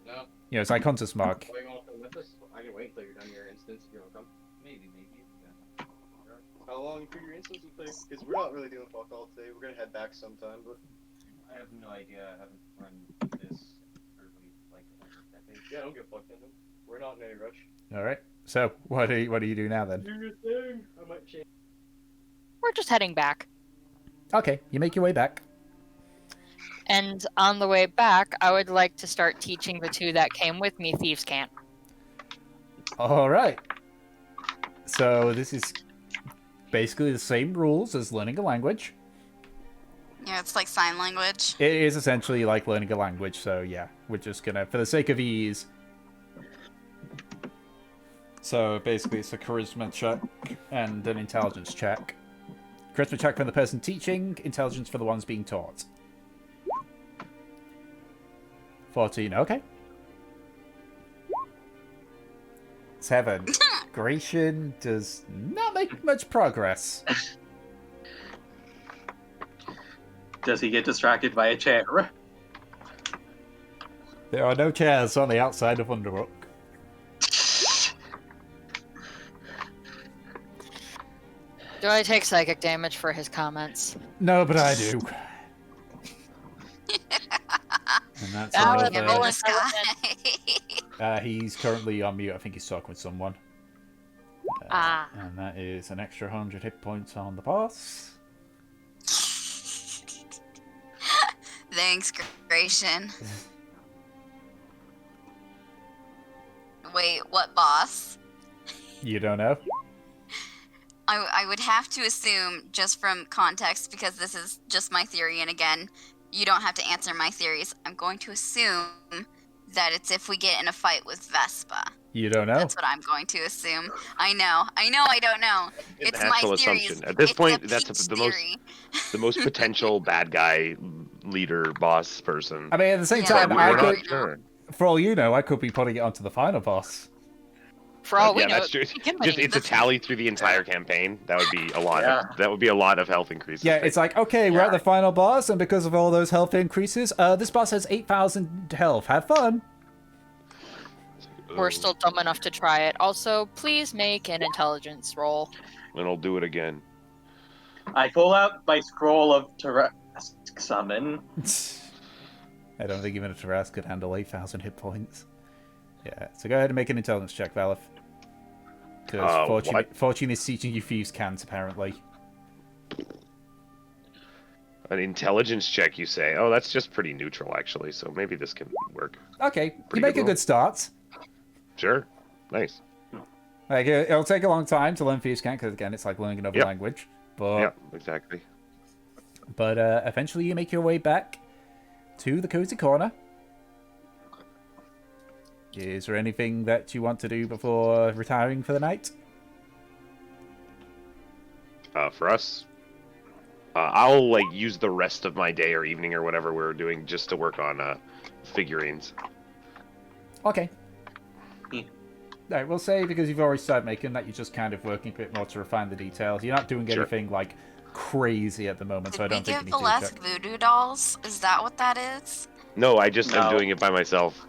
No. it's like Hunter's Mark. Are you going to come with us? I can wait until you're done your instance. You want to come? Maybe. Yeah. How long for your instance you play? Because we're not really doing fuck all today. We're gonna head back sometime, but I have no idea. I haven't run this early, like, that thing. yeah, don't get fucked in them. We're not in any rush. All right. So what do you do now then? Do your thing. I might change. We're just heading back. Okay, you make your way back. And on the way back, I would like to start teaching the 2 that came with me Thieves' Cant. All right. So this is basically the same rules as learning a language. Yeah, it's like sign language. It is essentially like learning a language. So yeah, we're just gonna, for the sake of ease, So basically, it's a charisma check and an intelligence check. Charisma check for the person teaching, intelligence for the ones being taught. 14, okay. 7. Gratian does not make much progress. Does he get distracted by a chair? There are no chairs on the outside of Underbrook. Do I take psychic damage for his comments? No, but I do. And that's Valid, another... roll This guy. He's currently on mute. I think he's talking with someone. And that is an extra 100 hit points on the boss. Thanks, Gratian. Wait, what boss? You don't know? I would have to assume, just from context, because this is just my theory, and again, you don't have to answer my theories. I'm going to assume that it's if we get in a fight with Vespa. You don't know? That's what I'm going to assume. I know, I don't know. It's my Natural theories. assumption. At this It's point, a that's Peach the theory. most potential bad guy, leader, boss person. I mean, at the same Yeah, time, we're I We're could, not sure. for all you know, I could be putting it onto the final boss. For all we Yeah, know, that's true. he can Just win. it's a tally through the entire campaign. That would be a lot. Yeah. That would be a lot of health increases. Yeah, it's like, okay, we're at the final boss, and because of all those health increases, this boss has 8,000 health. Have fun! We're still dumb enough to try it. Also, please make an intelligence roll. And I'll do it again. I pull out my scroll of Tarrasque summon. I don't think even a Tarrasque could handle 8,000 hit points. Yeah, so go ahead and make an intelligence check, Valif. Because Fortune is teaching you Thieves' Cant, apparently. An intelligence check, you say? Oh, that's just pretty neutral, actually. So maybe this can work. Okay, you Pretty make good a roll. good start. Sure. Nice. Like, it'll take a long time to learn Thieves' Cant, because again, it's like learning another Yep. language. But, Yeah, exactly. But eventually you make your way back to the Cozy Corner. Is there anything that you want to do before retiring for the night? For us, I'll like use the rest of my day or evening or whatever we're doing just to work on figurines. Okay. Yeah. Right, we'll say because you've already started making that, you're just kind of working a bit more to refine the details. You're not doing Sure. anything like crazy at the moment, so I Did we don't think give you the need to last check. voodoo dolls? Is that what that is? No, I just am No. doing it by myself.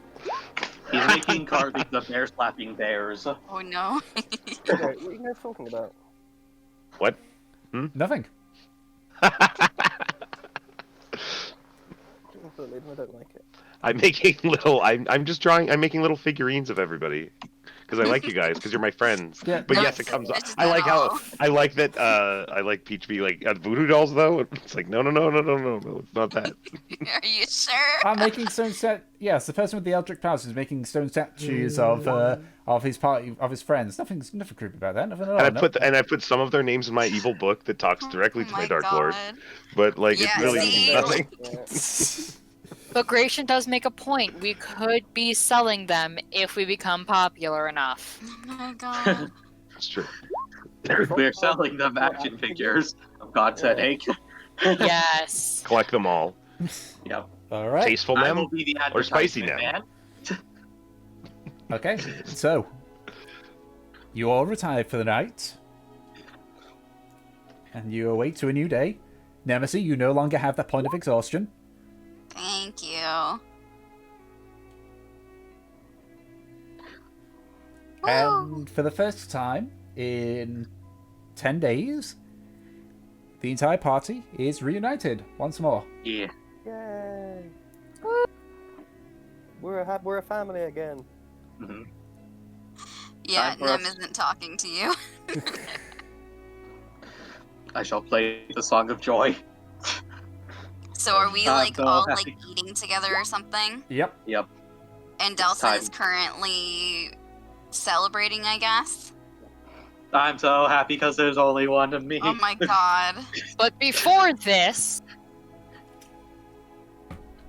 He's making carvings of bear slapping bears. Oh no. Okay, what are you guys talking about? What? Nothing. I don't like it. I'm making little. I'm just drawing. I'm making little figurines of everybody because I like you guys because you're my friends. Yeah. But No, yes, it comes. it's I like not how. all. I like that. I like Peach be like voodoo dolls though. It's like no. It's not that. Are you sure? I'm making stone set. Yes, the person with the Eldritch powers is making stone statues of his party, of his friends. Nothing creepy about that. Nothing at all. And I put some of their names in my evil book that talks directly Oh to my my Dark Lord. God. But like Yeah, it really see? means nothing. Yeah. But Gratian does make a point. We could be selling them if we become popular enough. Oh my god. It's true. We're selling them action figures, of God's sake. Yes. Collect them all. Yep. All right. Tasteful I them will be the or spicy advertisement them. man. Okay. So you all retire for the night, and you awake to a new day. Nemisi, you no longer have that point of exhaustion. Thank you. Woo. And for the first time in 10 days, the entire party is reunited once more. Yeah. Yay! We're a family again. hmm Yeah, Time for Nem us- isn't talking to you. I shall play the Song of Joy. So are we I'm like so all happy. like eating together or something? Yep. Yep. And Delson time. is currently celebrating, I guess. I'm so happy because there's only one of me. Oh my god. But before this,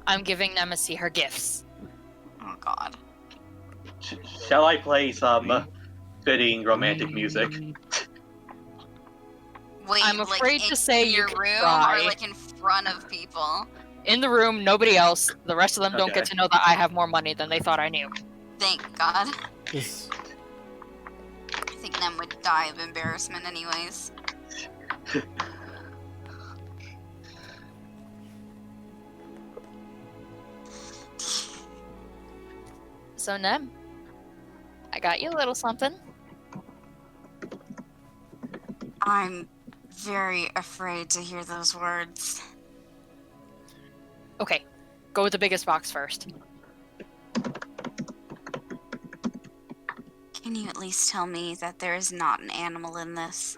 I'm giving Nemisi her gifts. Oh god. Shall I play some fitting romantic music. Wait, I'm like afraid to in say you your can room try. or like in front of people? In the room, nobody else. The rest of them don't Okay. get to know that I have more money than they thought I knew. Thank God. This- I think Nem would die of embarrassment anyways. So, Nem, I got you a little something. I'm very afraid to hear those words. Okay, go with the biggest box first. Can you at least tell me that there is not an animal in this?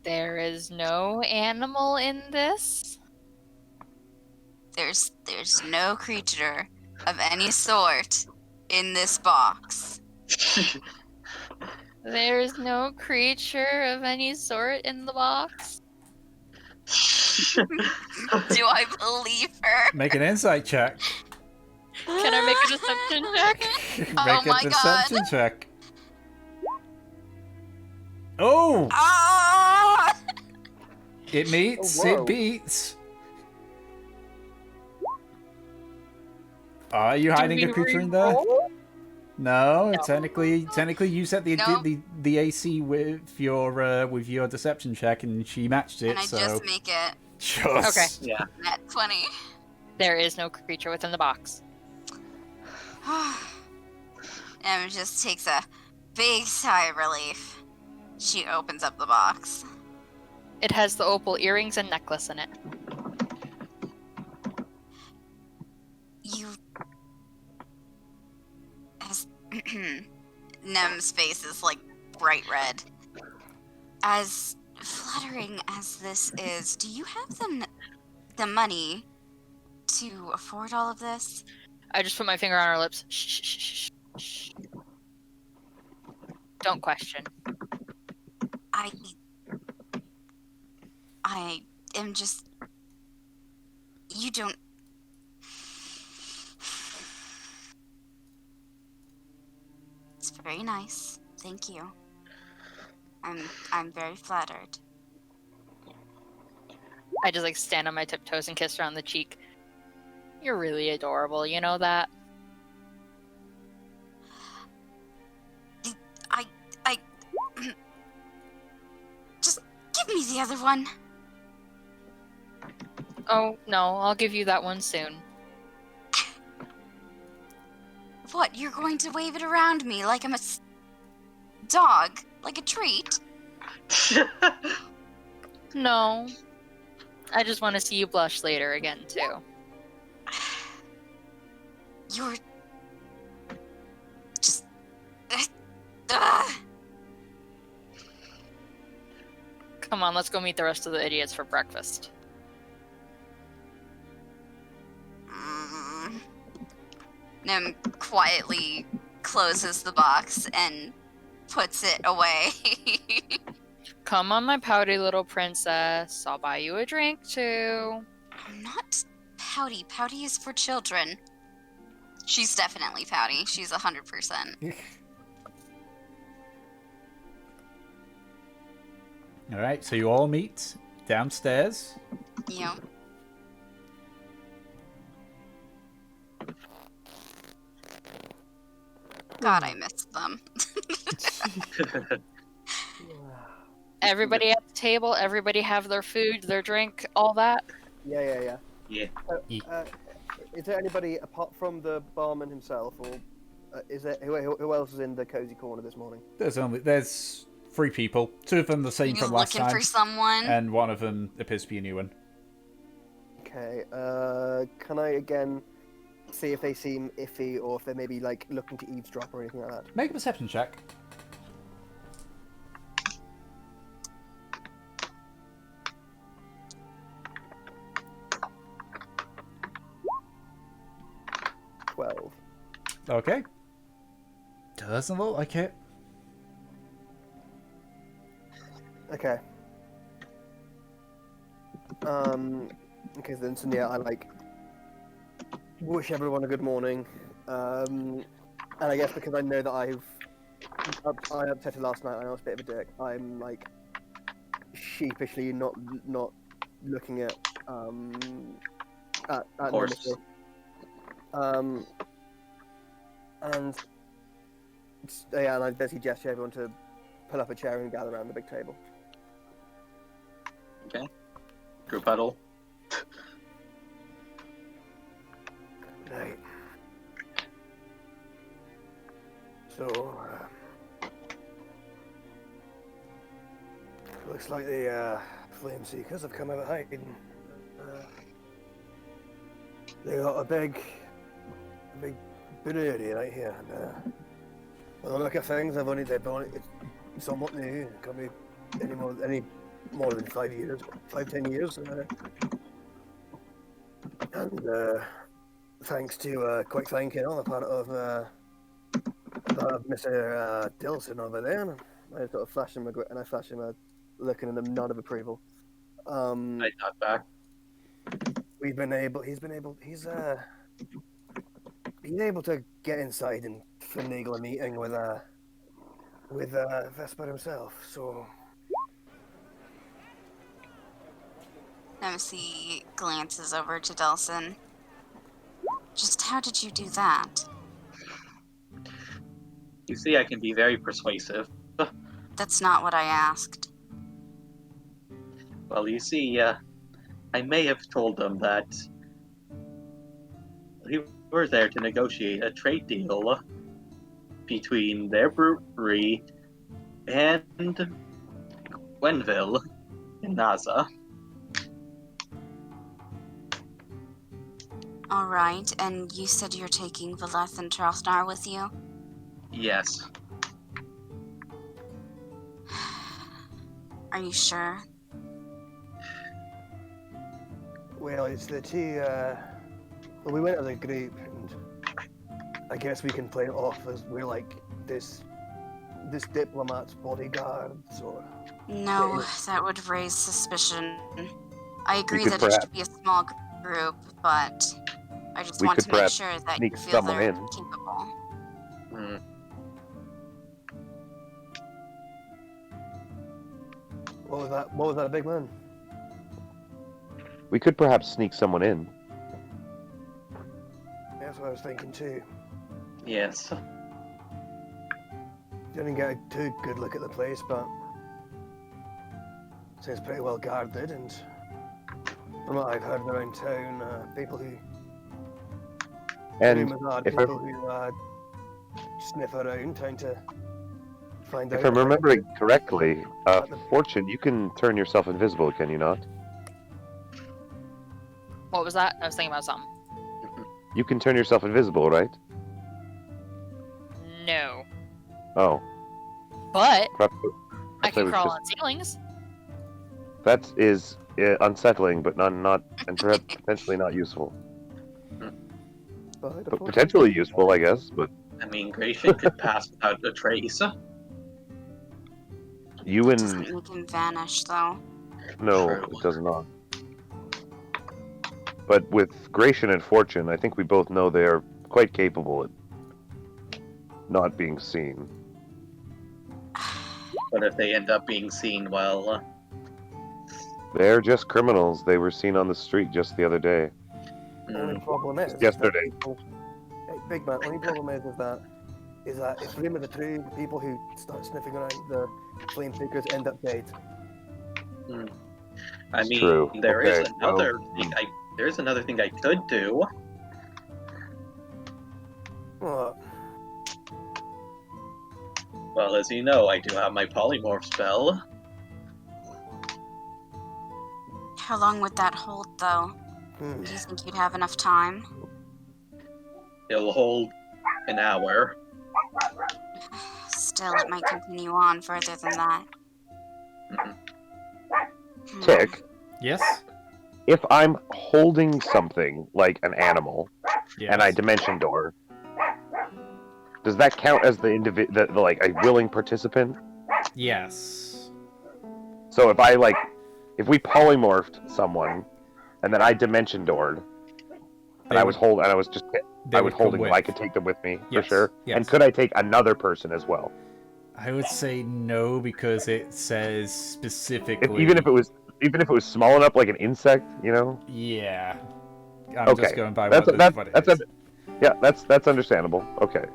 There is no animal in this. There's no creature of any sort in this box. There is no creature of any sort in the box. Do I believe her? Make an insight check. Can I make a deception check? Oh Make a my deception God. check. Oh! Ah! It meets. Oh, whoa. It beats. Are you hiding Do a we creature in there? re-roll? No, No. technically you set the No. the AC with your deception check, and she matched it. And I so just make it Just. Okay. Yeah. at 20. There is no creature within the box. Em just takes a big sigh of relief. She opens up the box. It has the opal earrings and necklace in it. You... As... Nem's face is like bright red. As flattering as this is, do you have the money to afford all of this? I just put my finger on her lips. Shh, shh, shh, shh, shh. Don't question. I am just... You don't... It's very nice. Thank you. I'm very flattered. I just like stand on my tiptoes and kiss her on the cheek. You're really adorable, you know that? I just give me the other one. Oh, no, I'll give you that one soon. What, you're going to wave it around me like I'm a dog? Like a treat? No. I just want to see you blush later again, too. You're... just... Ugh. Come on, let's go meet the rest of the idiots for breakfast. Nem quietly closes the box and puts it away. Come on, my pouty little princess. I'll buy you a drink, too. I'm not pouty. Pouty is for children. She's definitely pouty. She's 100%. All right, so you all meet downstairs. Yeah. God, I missed them. Everybody at the table, everybody have their food, their drink, all that. Yeah. Yeah. Is there anybody apart from the barman himself, or is there who else is in the cozy corner this morning? There's 3 people. 2 of them the same You from last looking time, for someone? and one of them appears to be a new one. Okay. Can I again see if they seem iffy, or if they're maybe like looking to eavesdrop or anything like that? Make a perception check. Okay. Doesn't look like it. Okay. Okay, then so yeah, I like wish everyone a good morning. And I guess because I know that I upset it last night, I know it's a bit of a dick. I'm like sheepishly not looking at Horse. Nemisi. And yeah, and I basically gesture everyone to pull up a chair and gather around the big table. Okay. Group huddle. Right. So, looks like the Flame Seekers have come out of hiding. They got a big brewery right here. And, by the look of things, they've only it's somewhat new. It can't be any more than 5 years, 5-10 years. And thanks to quick thinking on the part of Mr. Dilson over there, and I sort of flash him and I flash him a look and a nod of approval. I knock back. He's been able to get inside and finagle a meeting with Vesper himself. So Nemisi glances over to Delson. Just how did you do that? You see, I can be very persuasive. That's not what I asked. Well, you see, I may have told them that we were there to negotiate a trade deal between their brewery and Gwenville in Naza. Alright, and you said you're taking Valeth and Trostnar with you? Yes. Are you sure? well, it's the two. Well, we went as a group, and I guess we can play it off as we're like this diplomat's bodyguards, or No, that would raise suspicion. I agree could that it should be a small group, but I just We want could to make perhaps sure that sneak you feel someone they're in. capable. Hmm. what was that, big man? We could perhaps sneak someone in. That's what I was thinking too. Yes. Didn't get a too good look at the place, but seems pretty well guarded, and from what I've heard around town, people who And rumors are if people who sniff around trying to find out. If I'm about remembering it. correctly, Fortune, you can turn yourself invisible, can you not? What was that? I was thinking about something. You can turn yourself invisible, right? No. Oh. But Perhaps, I can was crawl just- on ceilings. That is unsettling, but not and perhaps potentially not useful. But potentially useful, I guess. But I mean, Gratian could pass without a trace. you and Doesn't make him vanish, though. no, True. it does not. But with Gratian and Fortune, I think we both know they are quite capable at not being seen. But if they end up being seen, well, They're just criminals. They were seen on the street just the other day. Only problem is Yesterday. Hey, big man. Only problem is that if rumors are true, the people who start sniffing around the flame seekers end up dead. I It's mean, true. there is Okay, another well, thing. There's another thing I could do. What? Well, as you know, I do have my polymorph spell. How long would that hold, though? Do you think you'd have enough time? It'll hold an hour. Still, it might continue on further than that. Tick. Yes? If I'm holding something like an animal Yes. and I dimension door, does that count as the like a willing participant? Yes. So if we polymorphed someone and then I dimension doored, They I would- was holding, and I was just, they I was would come holding them. with. I could take them with me Yes, for sure. yes. And could I take another person as well? I would say no because it says specifically. Even if it was small enough, like an insect, you know. Yeah. I'm Okay. just going by That's what it that's is. yeah, that's understandable. Okay.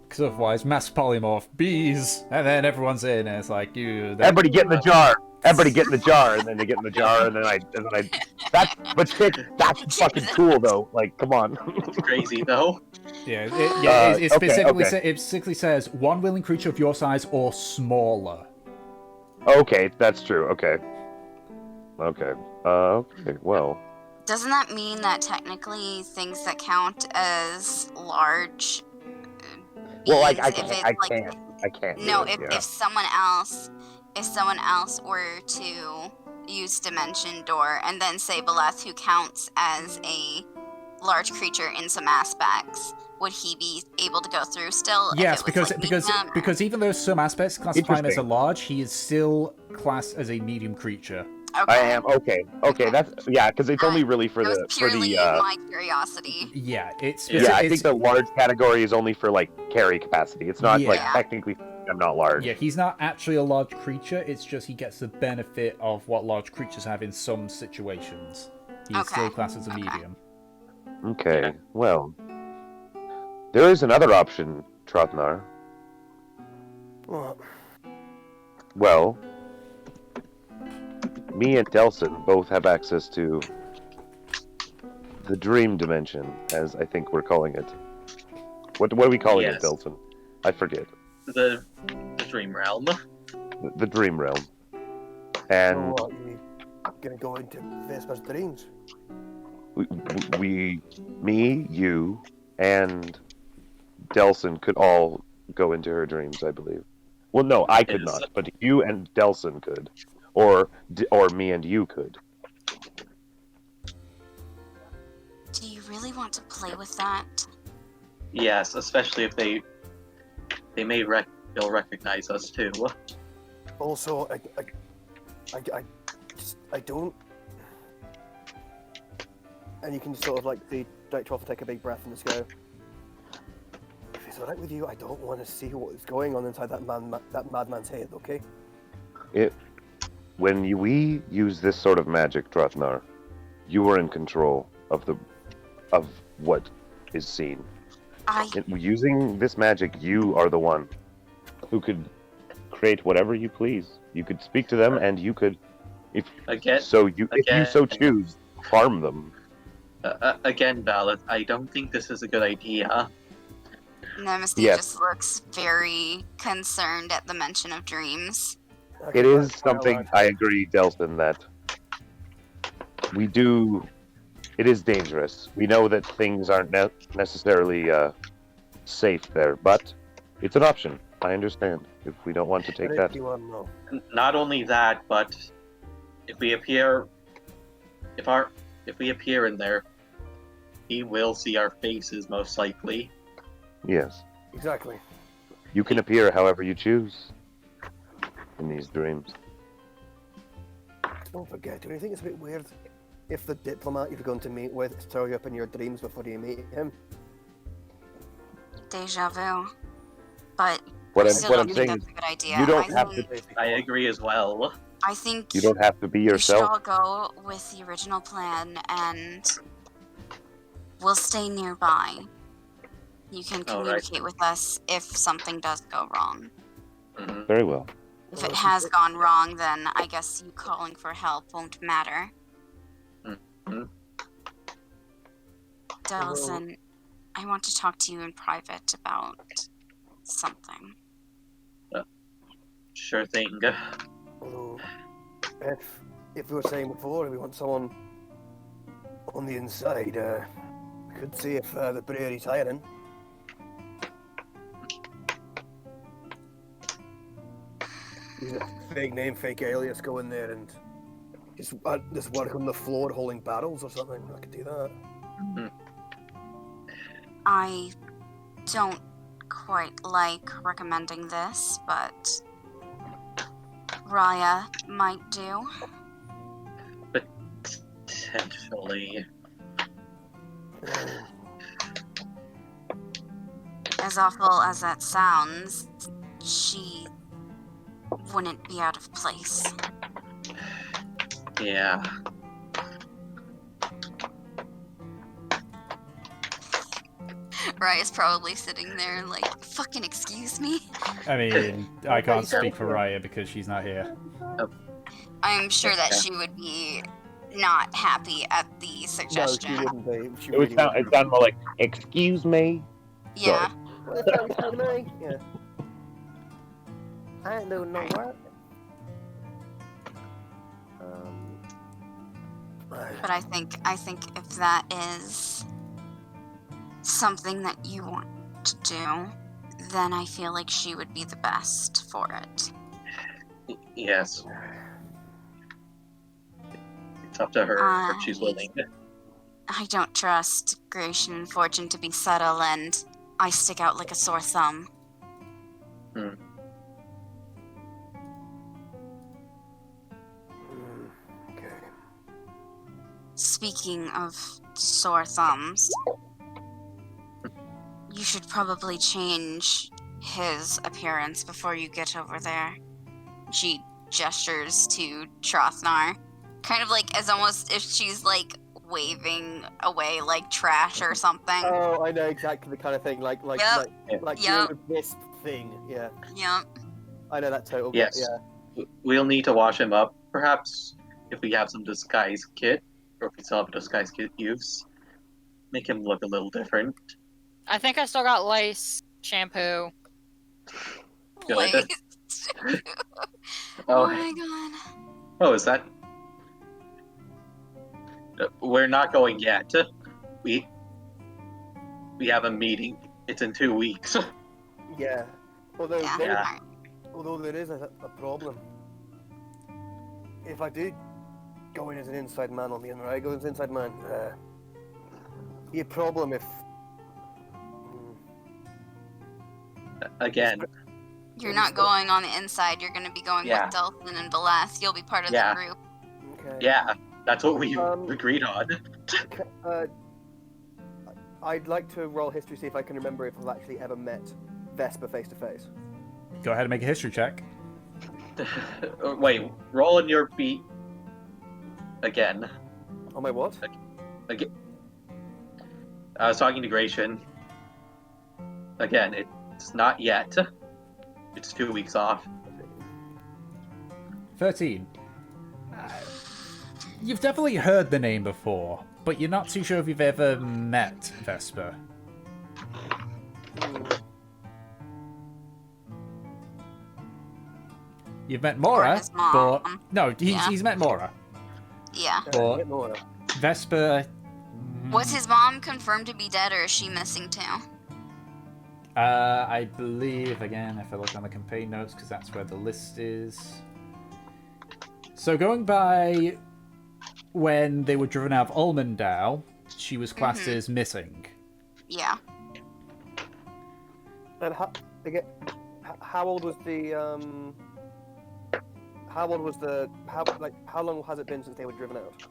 Because otherwise, mass polymorph, bees, and then everyone's in, and it's like, you... Everybody get in the jar. Everybody get in the jar, and then they get in the jar, and then I. But shit, that's fucking cool though. Like, come on. It's crazy though. Yeah, it okay, specifically, okay. it specifically says, one willing creature of your size or smaller. Okay, that's true. Okay. Okay. Okay. Well. Doesn't that mean that technically things that count as large? Well, like bees, I if can't. it's I like- can't. I can't. No, do it, if someone else were to use Dimension Door and then say Beleth, who counts as a large creature in some aspects, would he be able to go through still? Yes, if it was, because even though some aspects classify him as a Interesting. large, he is still classed as a medium creature. Okay. I am okay. That's because it's only really for It was the purely my curiosity. Yeah, it's Yeah, I it's- think the large category is only for like carry capacity. It's not like Yeah. technically I'm not large. Yeah, he's not actually a large creature. It's just he gets the benefit of what large creatures have in some situations. He's Okay, still classed as a okay. medium. Okay. Well, there is another option, Trotnar. What? Well, me and Delson both have access to the dream dimension, as I think we're calling it. What are we calling it, Yes. Delson? I forget. The dream realm. The dream realm. And So what, you gonna go into Vesper's dreams? me, you, and Delson could all go into her dreams, I believe. Well, no, I could Yes. not, but you and Delson could, or me and you could. Do you really want to play with that? Yes, especially if they'll recognize us too. Also, I don't. And you can sort of like the director off, take a big breath and just go. If it's alright with you, I don't want to see what is going on inside that madman's head. Okay? When we use this sort of magic, Trotnar, you are in control of what is seen. Using this magic, you are the one who could create whatever you please. You could speak to them, and you could, if you so choose, harm them. Again, Ballad, I don't think this is a good idea. Nemisi Yes. just looks very concerned at the mention of dreams. It is something, I agree, Delson, that we do. It is dangerous. We know that things aren't necessarily safe there, but it's an option. I understand if we don't want to take that. Not only that, but if we appear in there, he will see our faces most likely. Yes. Exactly. You can appear however you choose in these dreams. Don't forget, do you think it's a bit weird if the diplomat you're going to meet with is throwing you up in your dreams before you meet him? Deja vu. But What I I'm- still what don't I'm think saying that's is a good idea. you don't have to. I agree as well. I think You don't have to be we should yourself. all go with the original plan, and we'll stay nearby. You can All right. communicate with us if something does go wrong. Mm-hmm. Very well. If it has gone wrong, then I guess you calling for help won't matter. Mm-hmm. Delson, I want to talk to you in private about something. Sure thing. Although, if we were saying before, we want someone on the inside, we could see if the Brewery's hiring. Use a fake name, fake alias, go in there and just work on the floor holding barrels or something. I could do that. Mm-hmm. I don't quite like recommending this, but Raya might do. Potentially. as awful as that sounds, she wouldn't be out of place. Yeah. Raya's probably sitting there like, fucking excuse me? I mean, I can't speak for Raya because she's not here. I'm sure that Yeah. she would be not happy at the No, suggestion. she wouldn't be. She It would really sound, wouldn't. it sounded more like, excuse me? Yeah. What the fuck you talking to me? Yeah. I ain't doing no work. But I think if that is something that you want to do, then I feel like she would be the best for it. Yes. It's up to her if she's willing. I don't trust Gratian and Fortune to be subtle, and I stick out like a sore thumb. Okay. Speaking of sore thumbs, you should probably change his appearance before you get over there. She gestures to Trothnar, kind of like as almost if she's like waving away like trash or something. Oh, I know exactly the kind of thing, like Yep. doing the wisp thing. Yeah, Yep. I know that total. Yes. Yeah. We'll need to wash him up, perhaps, if we have some disguise kit, or if we still have a disguise kit use. Make him look a little different. I think I still got lice, shampoo. Good. Like, Oh, oh my god. oh, is that? We're not going yet. We have a meeting. It's in 2 weeks. Yeah. Although Yeah. there, Yeah. although there is a problem. If I do go in as an inside man on the inner, I go as an inside man. Be a problem if. Again, You're not going on the inside, you're going to be going Yeah. with Delphin and Beleth. You'll be part of Yeah. the group. Okay. yeah, that's what we Um, agreed on. I'd like to roll history, see if I can remember if I've actually ever met Vesper face to face. Go ahead and make a history check. Wait, roll on your beat again. On my what? Again. I was talking to Gratian. Again, it's not yet. It's 2 weeks off. 13. You've definitely heard the name before, but you're not too sure if you've ever met Vesper. You've met Mora, his mom. but no, Yeah. he's met Mora. Yeah. But Bit more. Vesper, Was his mom confirmed to be dead, or is she missing too? I believe, again, if I look on the campaign notes, because that's where the list is. So going by when they were driven out of Ulmendale, she was classed as missing. Yeah. And how old was the how long has it been since they were driven out?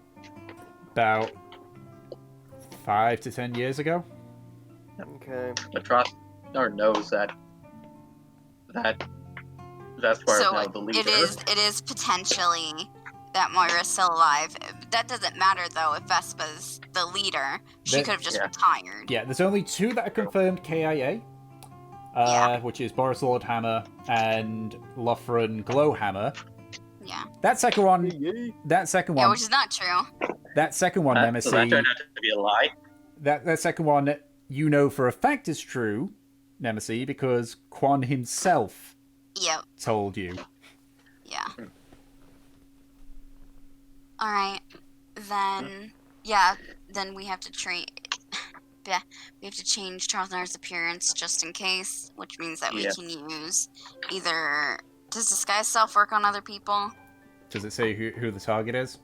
About 5 to 10 years ago. Okay. But Trostnar knows that Vesper is So now the leader. it is potentially that Moira's still alive. That doesn't matter though if Vespa's the leader. She That- could have just Yeah. retired. Yeah, there's only 2 that are confirmed KIA, which is Boris Lordhammer and Lothran Glowhammer. Yeah. That second one, Yeah, which is not true. that second one, Nemisi, So that turned out to be a lie. that second one, you know for a fact is true, Nemisi, because Quan himself Yep. told you. Yeah. All right. Then then we have to we have to change Trothnar's appearance just in case, which means that we Yeah. can use either. Does disguise self work on other people? Does it say who the target is?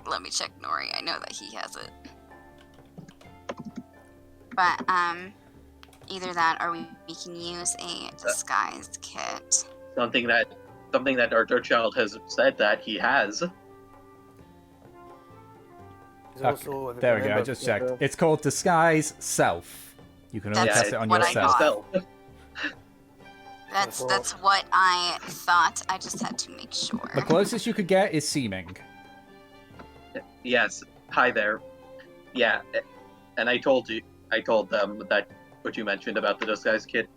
Let me check Nori. I know that he has it. But either that or we can use a disguise kit. Something that our child has said that he has. There's also, if I There we go, I remember, just like, checked. It's called Disguise Self. You can only That's cast it on what I yourself. thought. That's what I thought. I just had to make sure. The closest you could get is seeming. Yes. Hi there. Yeah, and I told them that what you mentioned about the disguise kit.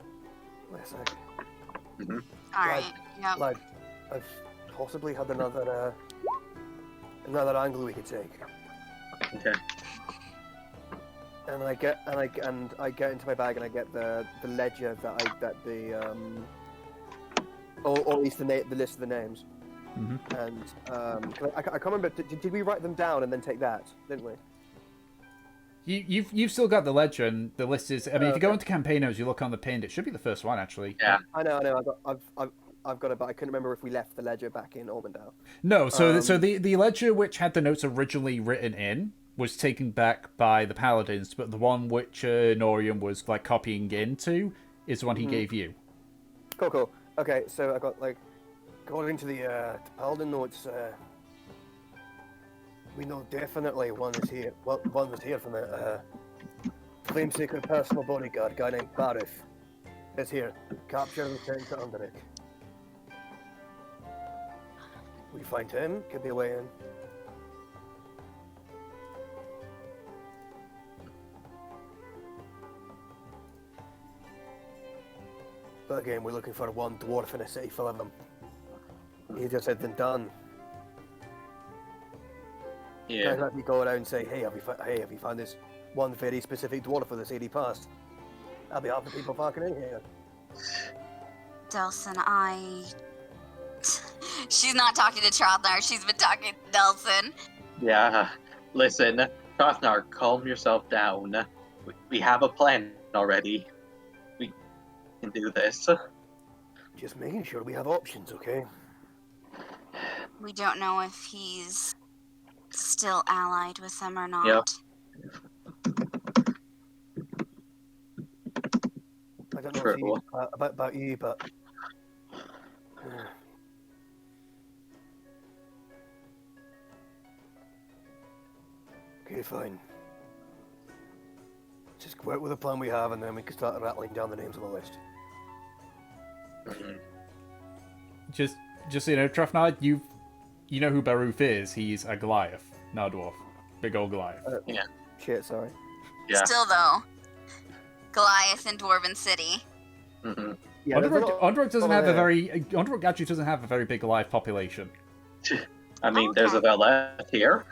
Wait a sec. Mm-hmm. All right. Yep. Like, I've possibly had another angle we could take. Okay. And I get into my bag and I get the ledger or at least the list of the names. Mm-hmm. And I can't remember. Did we write them down and then take that? Didn't we? You've still got the ledger, and the list is. I mean, if you go into campaign notes, you look on the pinned. It should be the first one, actually. Yeah. I know. I've got it, but I couldn't remember if we left the ledger back in Ormondale. No, so the ledger which had the notes originally written in was taken back by the paladins, but the one which Norian was like copying into is the one he gave you. Cool. Okay, so I got like, according to the paladin notes, we know definitely one is here. Well, one was here from the Flameseeker personal bodyguard, guy named Barif. Is here. Capture and return to Undernick. We find him, could be a way in. But again, we're looking for one dwarf in a city full of them. Easier said than done. Yeah. Can't let me go around and say, hey, have you found this one very specific dwarf for the city past? That'll be half the people fucking in here. Delson, she's not talking to Trothdnar, she's been talking to Delson. Yeah. Listen, Trothdnar, calm yourself down. We have a plan already. We can do this. Just making sure we have options, okay? We don't know if he's still allied with them or not. Yep. I don't know about you, but okay, fine. Just work with the plan we have, and then we can start rattling down the names on the list. Just so you know, Trothdnar, you know who Baruf is. He's a Goliath, not a dwarf. Big old Goliath. Yeah. Shit, sorry. Yeah. Still though, Goliath in Dwarven City. Mm-hmm. Yeah, Underrock actually doesn't have a very big Goliath population. I mean, there's a Valeth here.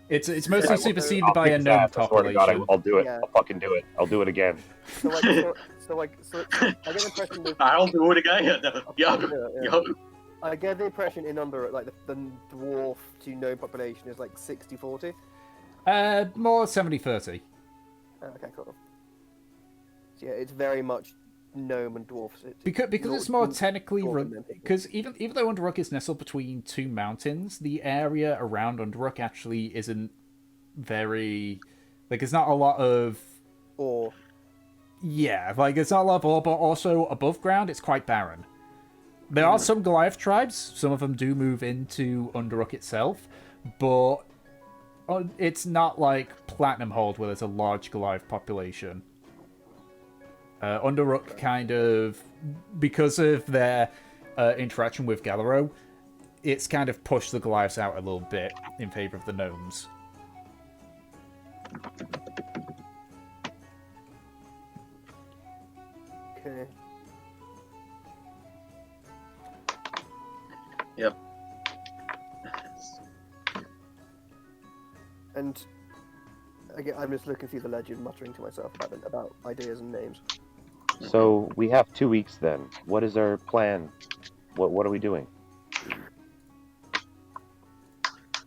It's mostly superseded by a gnome population. God, I'll do it. Yeah. I'll fucking do it. I'll do it again. So I get the impression that I'll do it again. Yeah. I get the impression in Under like the dwarf to gnome population is like 60-40. More 70-30. Okay, cool. So yeah, it's very much gnome and dwarfs. Because it's more technically because even though Underrock is nestled between two mountains, the area around Underrock actually isn't very like it's not a lot of ore. Yeah, like it's not a lot of ore, but also above ground it's quite barren. There are some Goliath tribes. Some of them do move into Underrock itself, but it's not like Platinum Hold where there's a large Goliath population. Underrock kind of, because of their interaction with Galero, it's kind of pushed the Goliaths out a little bit in favor of the gnomes. Okay. Yep. And again, I'm just looking through the legend, muttering to myself about ideas and names. So we have 2 weeks then. What is our plan? What are we doing?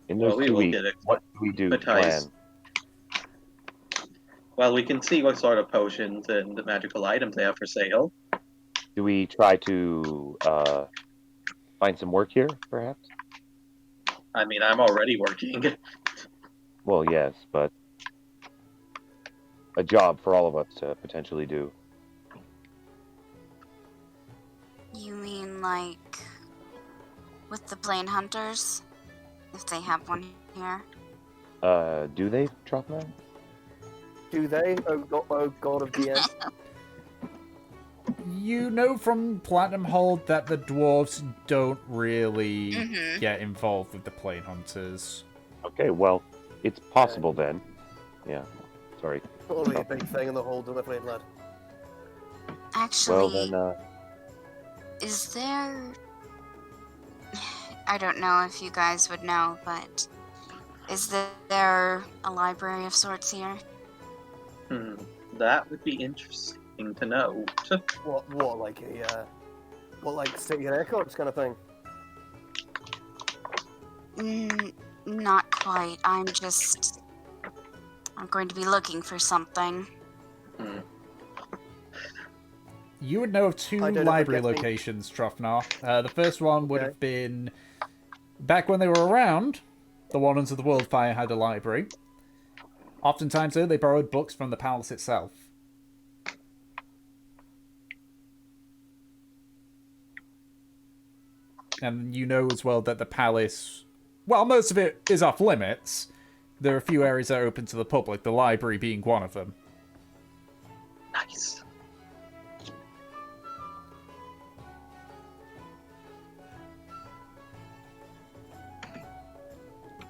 In those 2 weeks, what do we do? Plan. Well, we can see what sort of potions and magical items they have for sale. Do we try to find some work here, perhaps? I mean, I'm already working. Well, yes, but a job for all of us to potentially do. You mean like with the plane hunters? If they have one here? Do they, Trothdnar? Do they? Oh God of DM. You know from Platinum Hold that the dwarves don't really get involved with the Plane Hunters. Okay, well, it's possible then. Yeah, sorry. Only a big thing in the hold, I'm afraid, lad. Actually, Well, then, is there... I don't know if you guys would know, but is there a library of sorts here? That would be interesting to know. What, like city records kind of thing? Not quite. I'm going to be looking for something. You would know of two library locations, Trofnar. The first one would have been back when they were around. The one under the Worldfire had a library. Oftentimes, though, they borrowed books from the palace itself. And you know as well that the palace, well, most of it is off limits. There are a few areas that are open to the public, the library being one of them. Nice.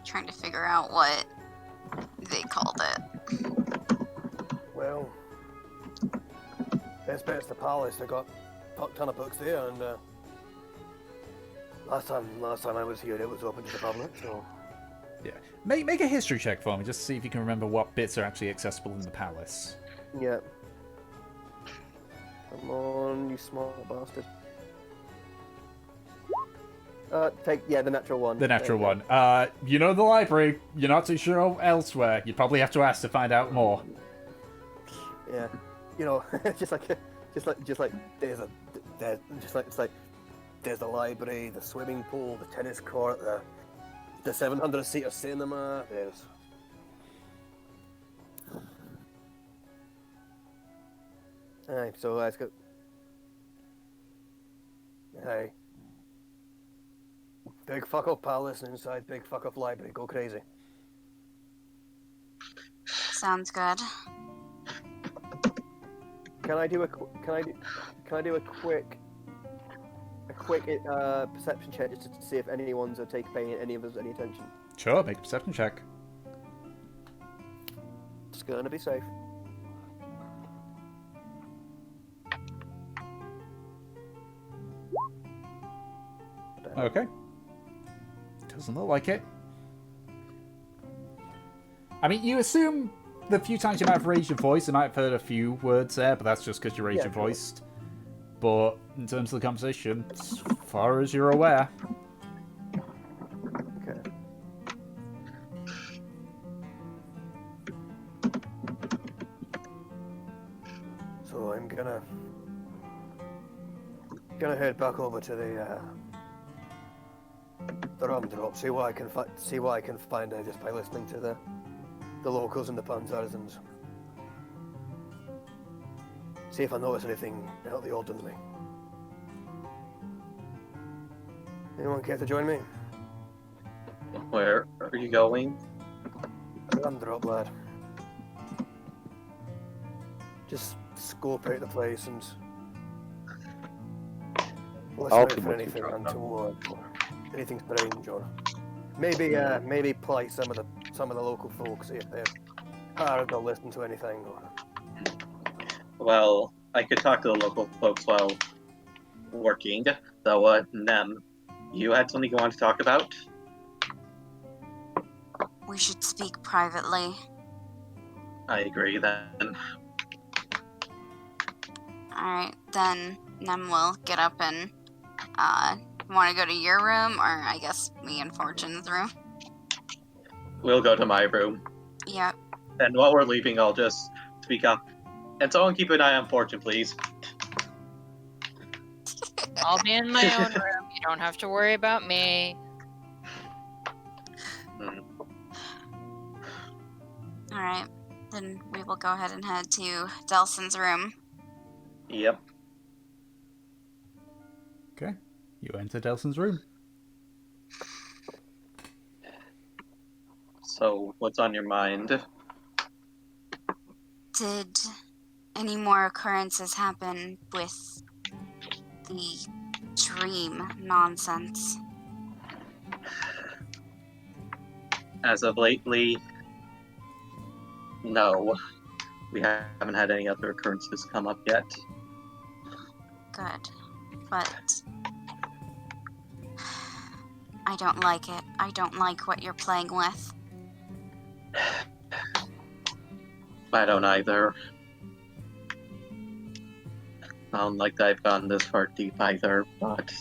Trying to figure out what they called it. Well, best bet's the palace. I got a ton of books there, and last time I was here, it was open to the public. So yeah, make a history check for me, just to see if you can remember what bits are actually accessible in the palace. Yeah. Come on, you small bastard. Take the natural one. The natural one. You know the library. You're not too sure elsewhere. You'd probably have to ask to find out more. Yeah, you know, just like there's the library, the swimming pool, the tennis court, the 700-seater cinema. There's Alright, so let's go. Hey. Big fuck up palace inside big fuck up library. Go crazy. Sounds good. Can I do a quick perception check just to see if anyone's paying any of us any attention? Sure, make a perception check. It's gonna be safe. Okay. Doesn't look like it. I mean, you assume the few times you might have raised your voice, you might have heard a few words there, but that's just because you raised your voice. But in terms of the conversation, as far as you're aware. Okay. So I'm gonna head back over to the rum drop, see what I can find out just by listening to the locals and the panzers, and see if I notice anything out of the ordinary. Anyone care to join me? Where are you going? Rum drop, lad. Just scope out the place and listen out for anything untoward or anything strange, or maybe play some of the local folks, see if they're hard to listen to anything. Or... Well, I could talk to the local folks while working. So, Nem, you had something you want to talk about? We should speak privately. I agree then. Alright, then Nem will get up and want to go to your room, or I guess me and Fortune's room. We'll go to my room. Yep. And while we're leaving, I'll just speak up. And someone keep an eye on Fortune, please. I'll be in my own room. You don't have to worry about me. Alright, then we will go ahead and head to Delson's room. Yep. Okay. You enter Delson's room. So, what's on your mind? Did any more occurrences happen with the dream nonsense? As of lately, no. We haven't had any other occurrences come up yet. Good. But I don't like it. I don't like what you're playing with. I don't either. I don't like that I've gone this far deep either, but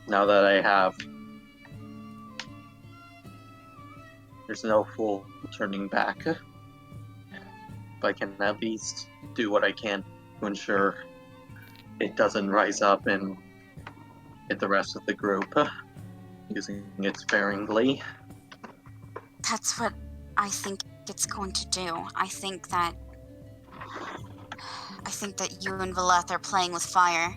now that I have, there's no full turning back. But I can at least do what I can to ensure it doesn't rise up and hit the rest of the group, using it sparingly. That's what I think it's going to do. I think that you and Valeth are playing with fire.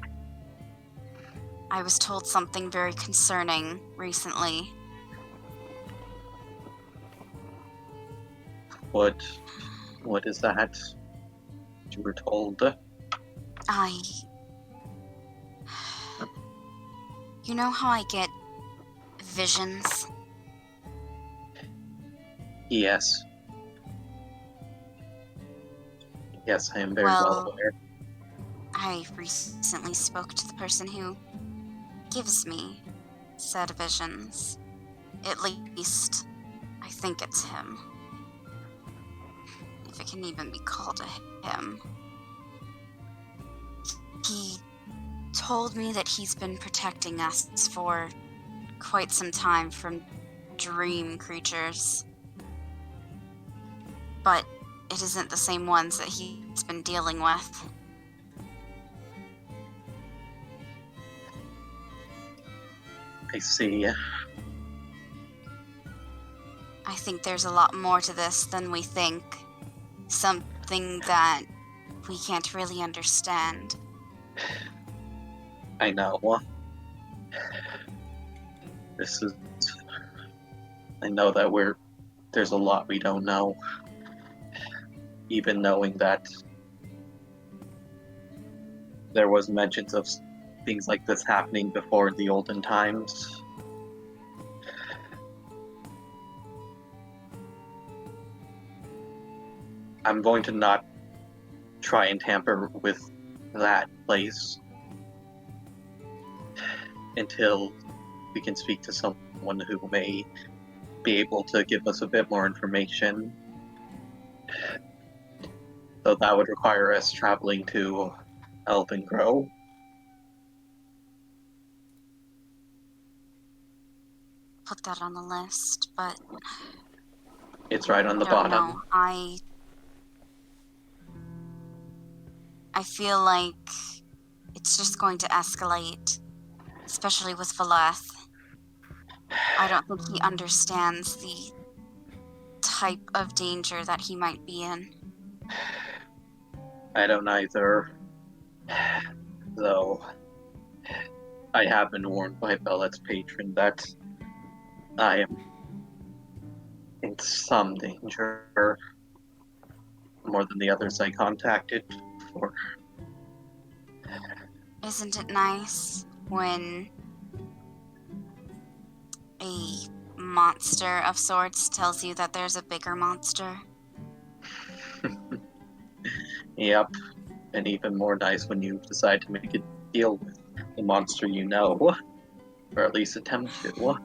I was told something very concerning recently. What is that you were told? You know how I get visions? Yes. Yes, I am very well aware. I recently spoke to the person who gives me said visions. At least, I think it's him. If it can even be called a him. He told me that he's been protecting us for quite some time from dream creatures. But it isn't the same ones that he's been dealing with. I see. I think there's a lot more to this than we think. Something that we can't really understand. I know. I know that there's a lot we don't know. Even knowing that there was mentions of things like this happening before in the olden times. I'm going to not try and tamper with that place until we can speak to someone who may be able to give us a bit more information. So that would require us traveling to Elven Grove. Put that on the list, but it's right on the I don't bottom. know. I feel like it's just going to escalate, especially with Valeth. I don't think he understands the type of danger that he might be in. I don't either. Though I have been warned by Bellet's patron that I am in some danger, more than the others I contacted before. Isn't it nice when a monster of sorts tells you that there's a bigger monster? Yep, and even more nice when you decide to make a deal with the monster you know, or at least attempt to.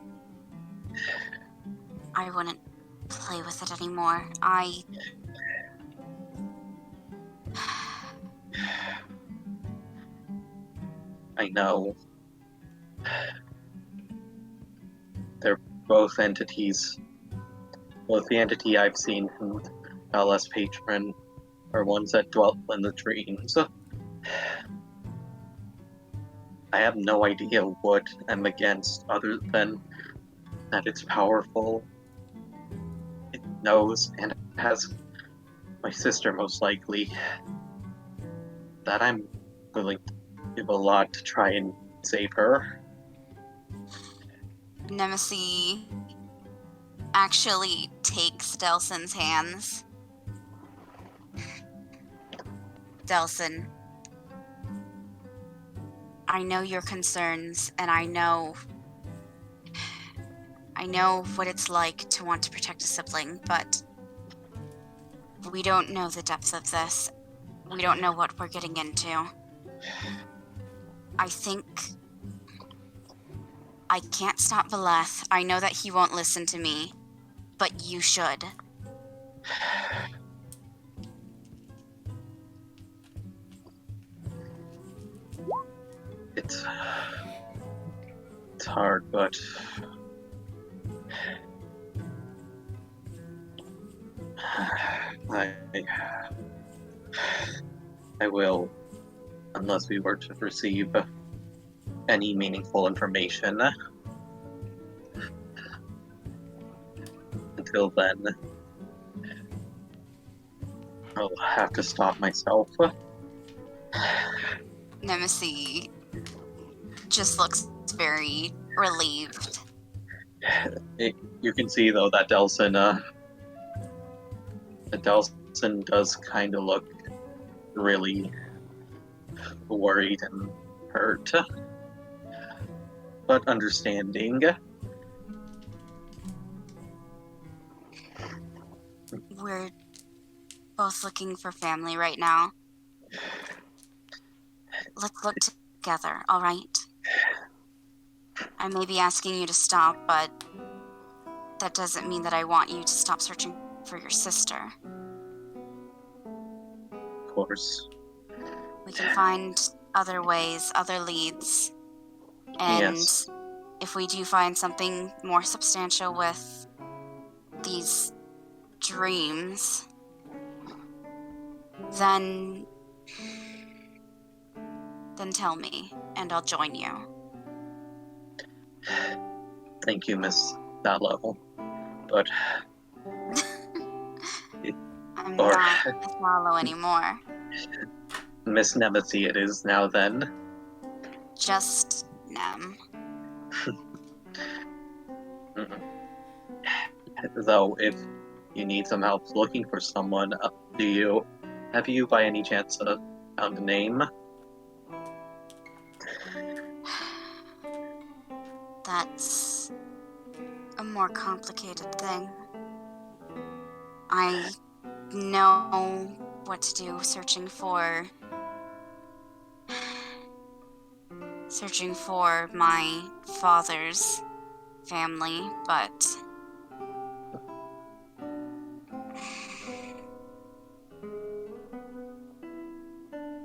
I wouldn't play with it anymore. I know. They're both entities. Both the entity I've seen from Bellet's patron are ones that dwelt in the dreams. I have no idea what I'm against other than that it's powerful. It knows and has my sister most likely. That I'm willing to give a lot to try and save her. Nemisi actually takes Delson's hands Delson, I know your concerns, and I know what it's like to want to protect a sibling, but we don't know the depth of this. We don't know what we're getting into. I think I can't stop Valeth. I know that he won't listen to me, but you should. It's hard, but I will, unless we were to receive any meaningful information. Until then, I'll have to stop myself. Nemisi just looks very relieved. You can see though that Delson does kind of look really worried and hurt, but understanding. We're both looking for family right now. Let's look together, all right? I may be asking you to stop, but that doesn't mean that I want you to stop searching for your sister. Of course. We can find other ways, other leads. And yes. If we do find something more substantial with these dreams, then tell me, and I'll join you. Thank you, Miss that level. But I'm not Miss Mallow anymore. Miss Nemisi it is now then. Just Nem. Though, if you need some help looking for someone, have you by any chance found a name? That's a more complicated thing. I know what to do searching for my father's family, but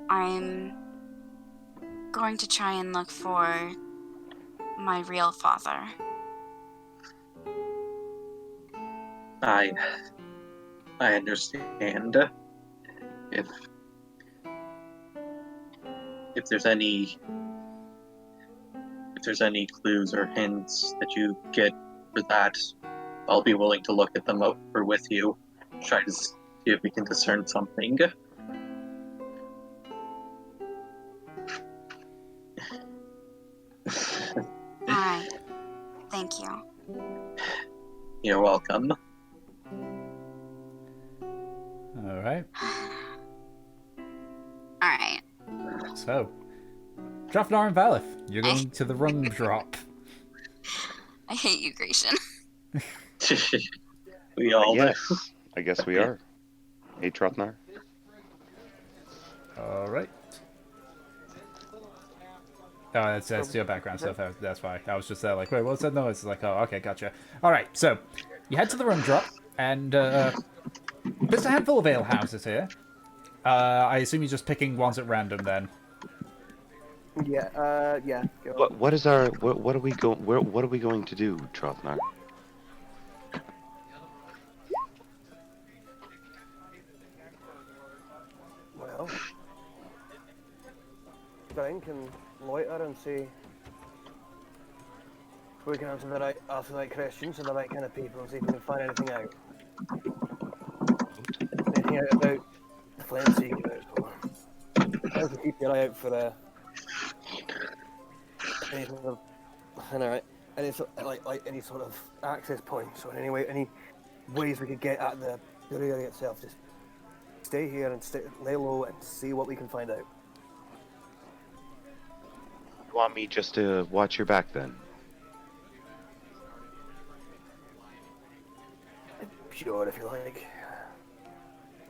I'm going to try and look for my real father. I understand. If there's any clues or hints that you get for that, I'll be willing to look at them over with you. Try to see if we can discern something. Alright. Thank you. You're welcome. Alright. Alright. So, Drafnar and Valith, you're going to the rum drop. I hate you, Grecian. We all Yes, I guess we are. Hey, Trotnar. Alright. Oh, that's your background stuff. That's why. I was just there like, wait, what's that noise? It's like, oh, okay, gotcha. Alright, so, you head to the rum drop, and there's a handful of ale houses here. I assume you're just picking ones at random then. Yeah, yeah. What is our what are we going to do, Trotnar? Well, drink and loiter and see if we can answer the right questions to the right kind of people and see if we can find anything out. Anything out about the Flame Seeker or how to keep your eye out for any sort of any sort of access points or any ways we could get at the brewery itself. Just stay here and lay low and see what we can find out. You want me just to watch your back then? Sure, if you like.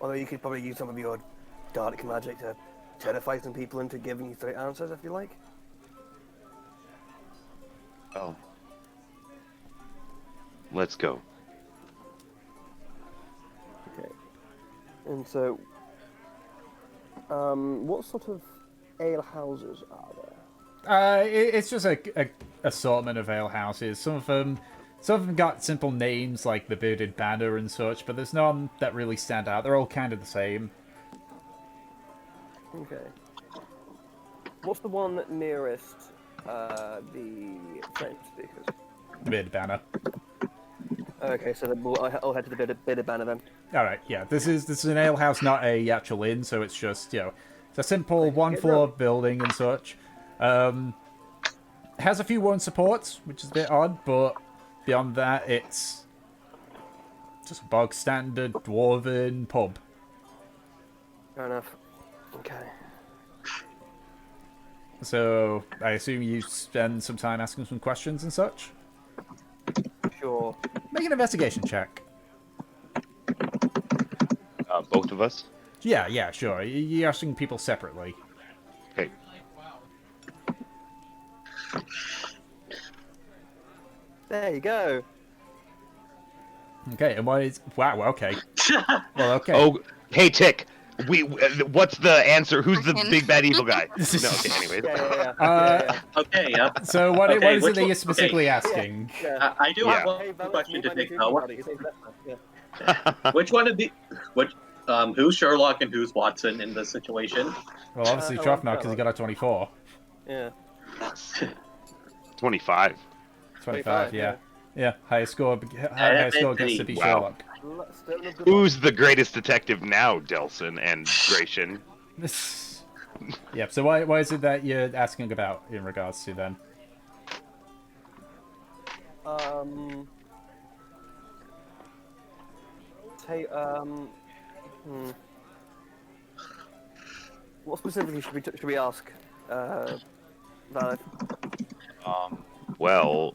Although you could probably use some of your dark magic to terrify some people into giving you straight answers, if you like. Oh. Let's go. Okay. And so, what sort of ale houses are there? It's just a assortment of ale houses. Some of them got simple names like the Bearded Banner and such, but there's none that really stand out. They're all kind of the same. Okay. What's the one nearest the Flame Speakers? The Bearded Banner. Okay, so I'll head to the Bearded Banner then. All right, yeah. This is an ale house, not a actual inn, so it's just it's a simple one-floor building and such. Has a few wooden supports, which is a bit odd, but beyond that, it's just a bog standard dwarven pub. Fair enough. Okay. So I assume you spend some time asking some questions and such. Sure. Make an investigation check. Both of us? Yeah, sure. You're asking people separately. Okay. There you go. Okay, and what is... Wow, okay. Well, okay. Oh, hey, Tick. What's the answer? Who's the big bad evil guy? No, okay, anyways. Okay, yeah. So what is it which that you're one- specifically okay. asking? I do have Hey, one Valak, question you to might know Dick who Power. everybody is. Yeah. Which one of the... who's Sherlock and who's Watson in this situation? Well, obviously Trofnok, because he got a 24. Yeah. 25. 25, yeah. Yeah, highest score gets to be Wow. Sherlock. Who's the greatest detective now, Delson and Gratian? Yep, so why is it that you're asking about in regards to then? Hey, what specifically should we ask, Valak? Well,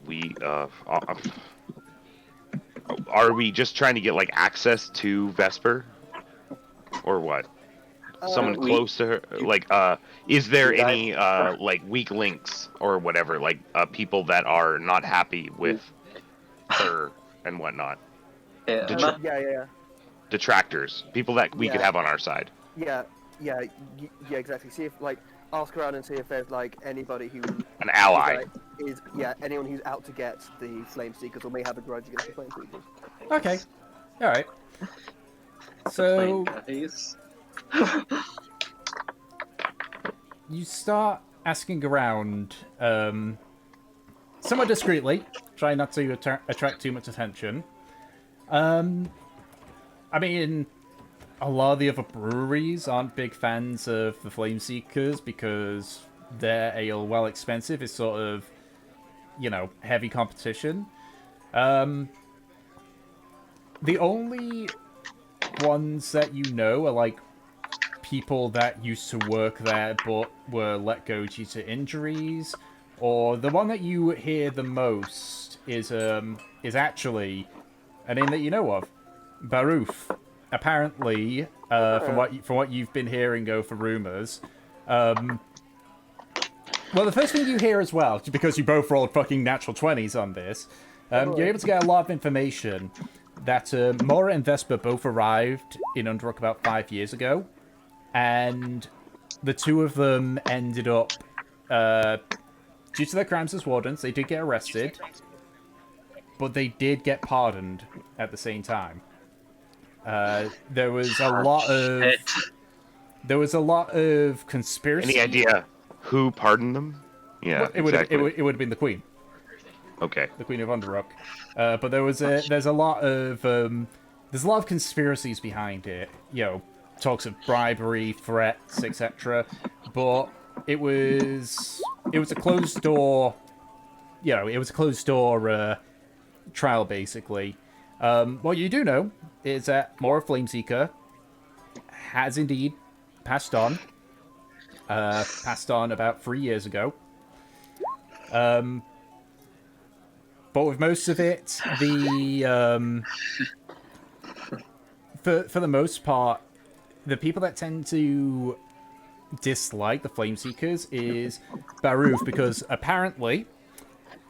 are we just trying to get like access to Vesper, or what? Someone close to her, like, is there any like weak links or whatever, like people that are not happy with her and whatnot? Yeah. Detractors, people that we could have on our side. Yeah, exactly. See if ask around and see if there's anybody who An ally. is anyone who's out to get the Flame Seekers or may have a grudge against the Flame Seekers. Okay, all right. So you start asking around, somewhat discreetly, try not to attract too much attention. I mean, a lot of the other breweries aren't big fans of the Flame Seekers because their ale, while expensive, is sort of, heavy competition. The only ones that are people that used to work there but were let go due to injuries, or the one that you hear the most is actually a name that you know of, Baruf. Apparently, from what you've been hearing over rumors, well, the first thing you hear as well, because you both rolled fucking natural 20s on this, you're able to get a lot of information that Mora and Vesper both arrived in Underrock about 5 years ago, and the two of them ended up, due to their crimes as wardens, they did get arrested, but they did get pardoned at the same time. There was a lot of conspiracy. Any idea who pardoned them? Yeah, Well, it would have been the Queen. Okay. The Queen of Underrock. But there's a lot of conspiracies behind it. Talks of bribery, threats, etc. But it was a closed door. It was a closed door trial basically. What you do know is that Mora Flameseeker has indeed passed on. Passed on about 3 years ago. But with most of it, for the most part, the people that tend to dislike the Flame Seekers is Baruf, because apparently,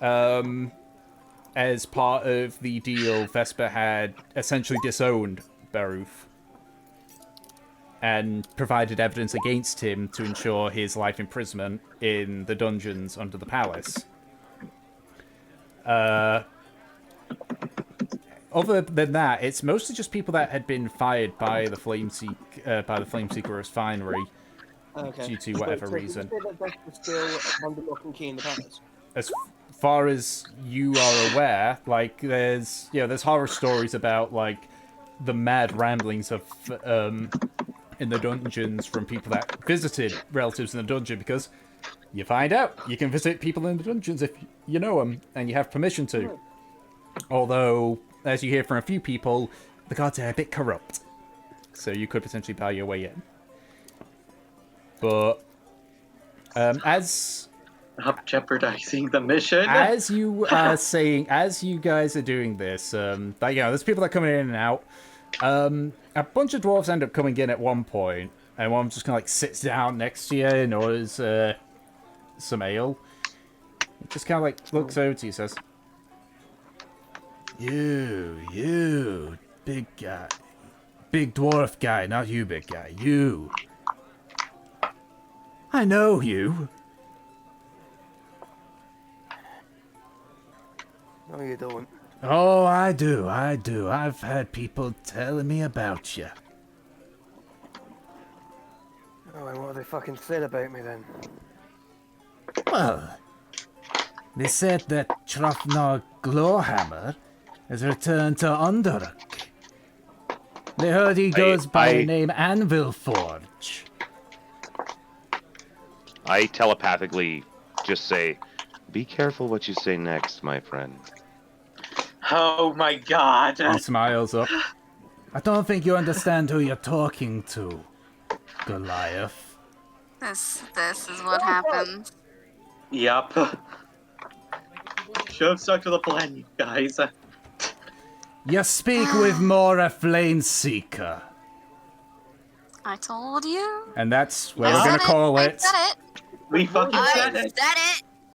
as part of the deal, Vesper had essentially disowned Baruf and provided evidence against him to ensure his life imprisonment in the dungeons under the palace. Other than that, it's mostly just people that had been fired by the Flameseeker Refinery due to whatever reason. Did you say that Vesper's still under lock and key in the palace? As far as you are aware, like there's horror stories about like the mad ramblings of in the dungeons from people that visited relatives in the dungeon, because you find out you can visit people in the dungeons if you know them and you have permission to. Although, as you hear from a few people, the guards are a bit corrupt, so you could potentially buy your way in. But as Stop jeopardizing the mission. As you are saying, as you guys are doing this, there's people that are coming in and out. A bunch of dwarves end up coming in at one point, and one just kind of like sits down next to you and orders some ale. Just kind of like looks over to you, says, "You, big guy, big dwarf guy, not you, big guy, you. I know you." No, you don't. Oh, I do. I've had people telling me about you. Oh, and what have they fucking said about me then? Well, they said that Trofnog Glowhammer has returned to Underook. They heard he goes by the name Anvil Forge. I telepathically just say, "Be careful what you say next, my friend." Oh my god. He smiles up. I don't think you understand who you're talking to, Goliath. This is what happens. Yup. Should have stuck to the plan, you guys. You speak with Mora Flameseeker. I told you. And that's where I we're gonna said call I it. said it. We fucking I said it. said it.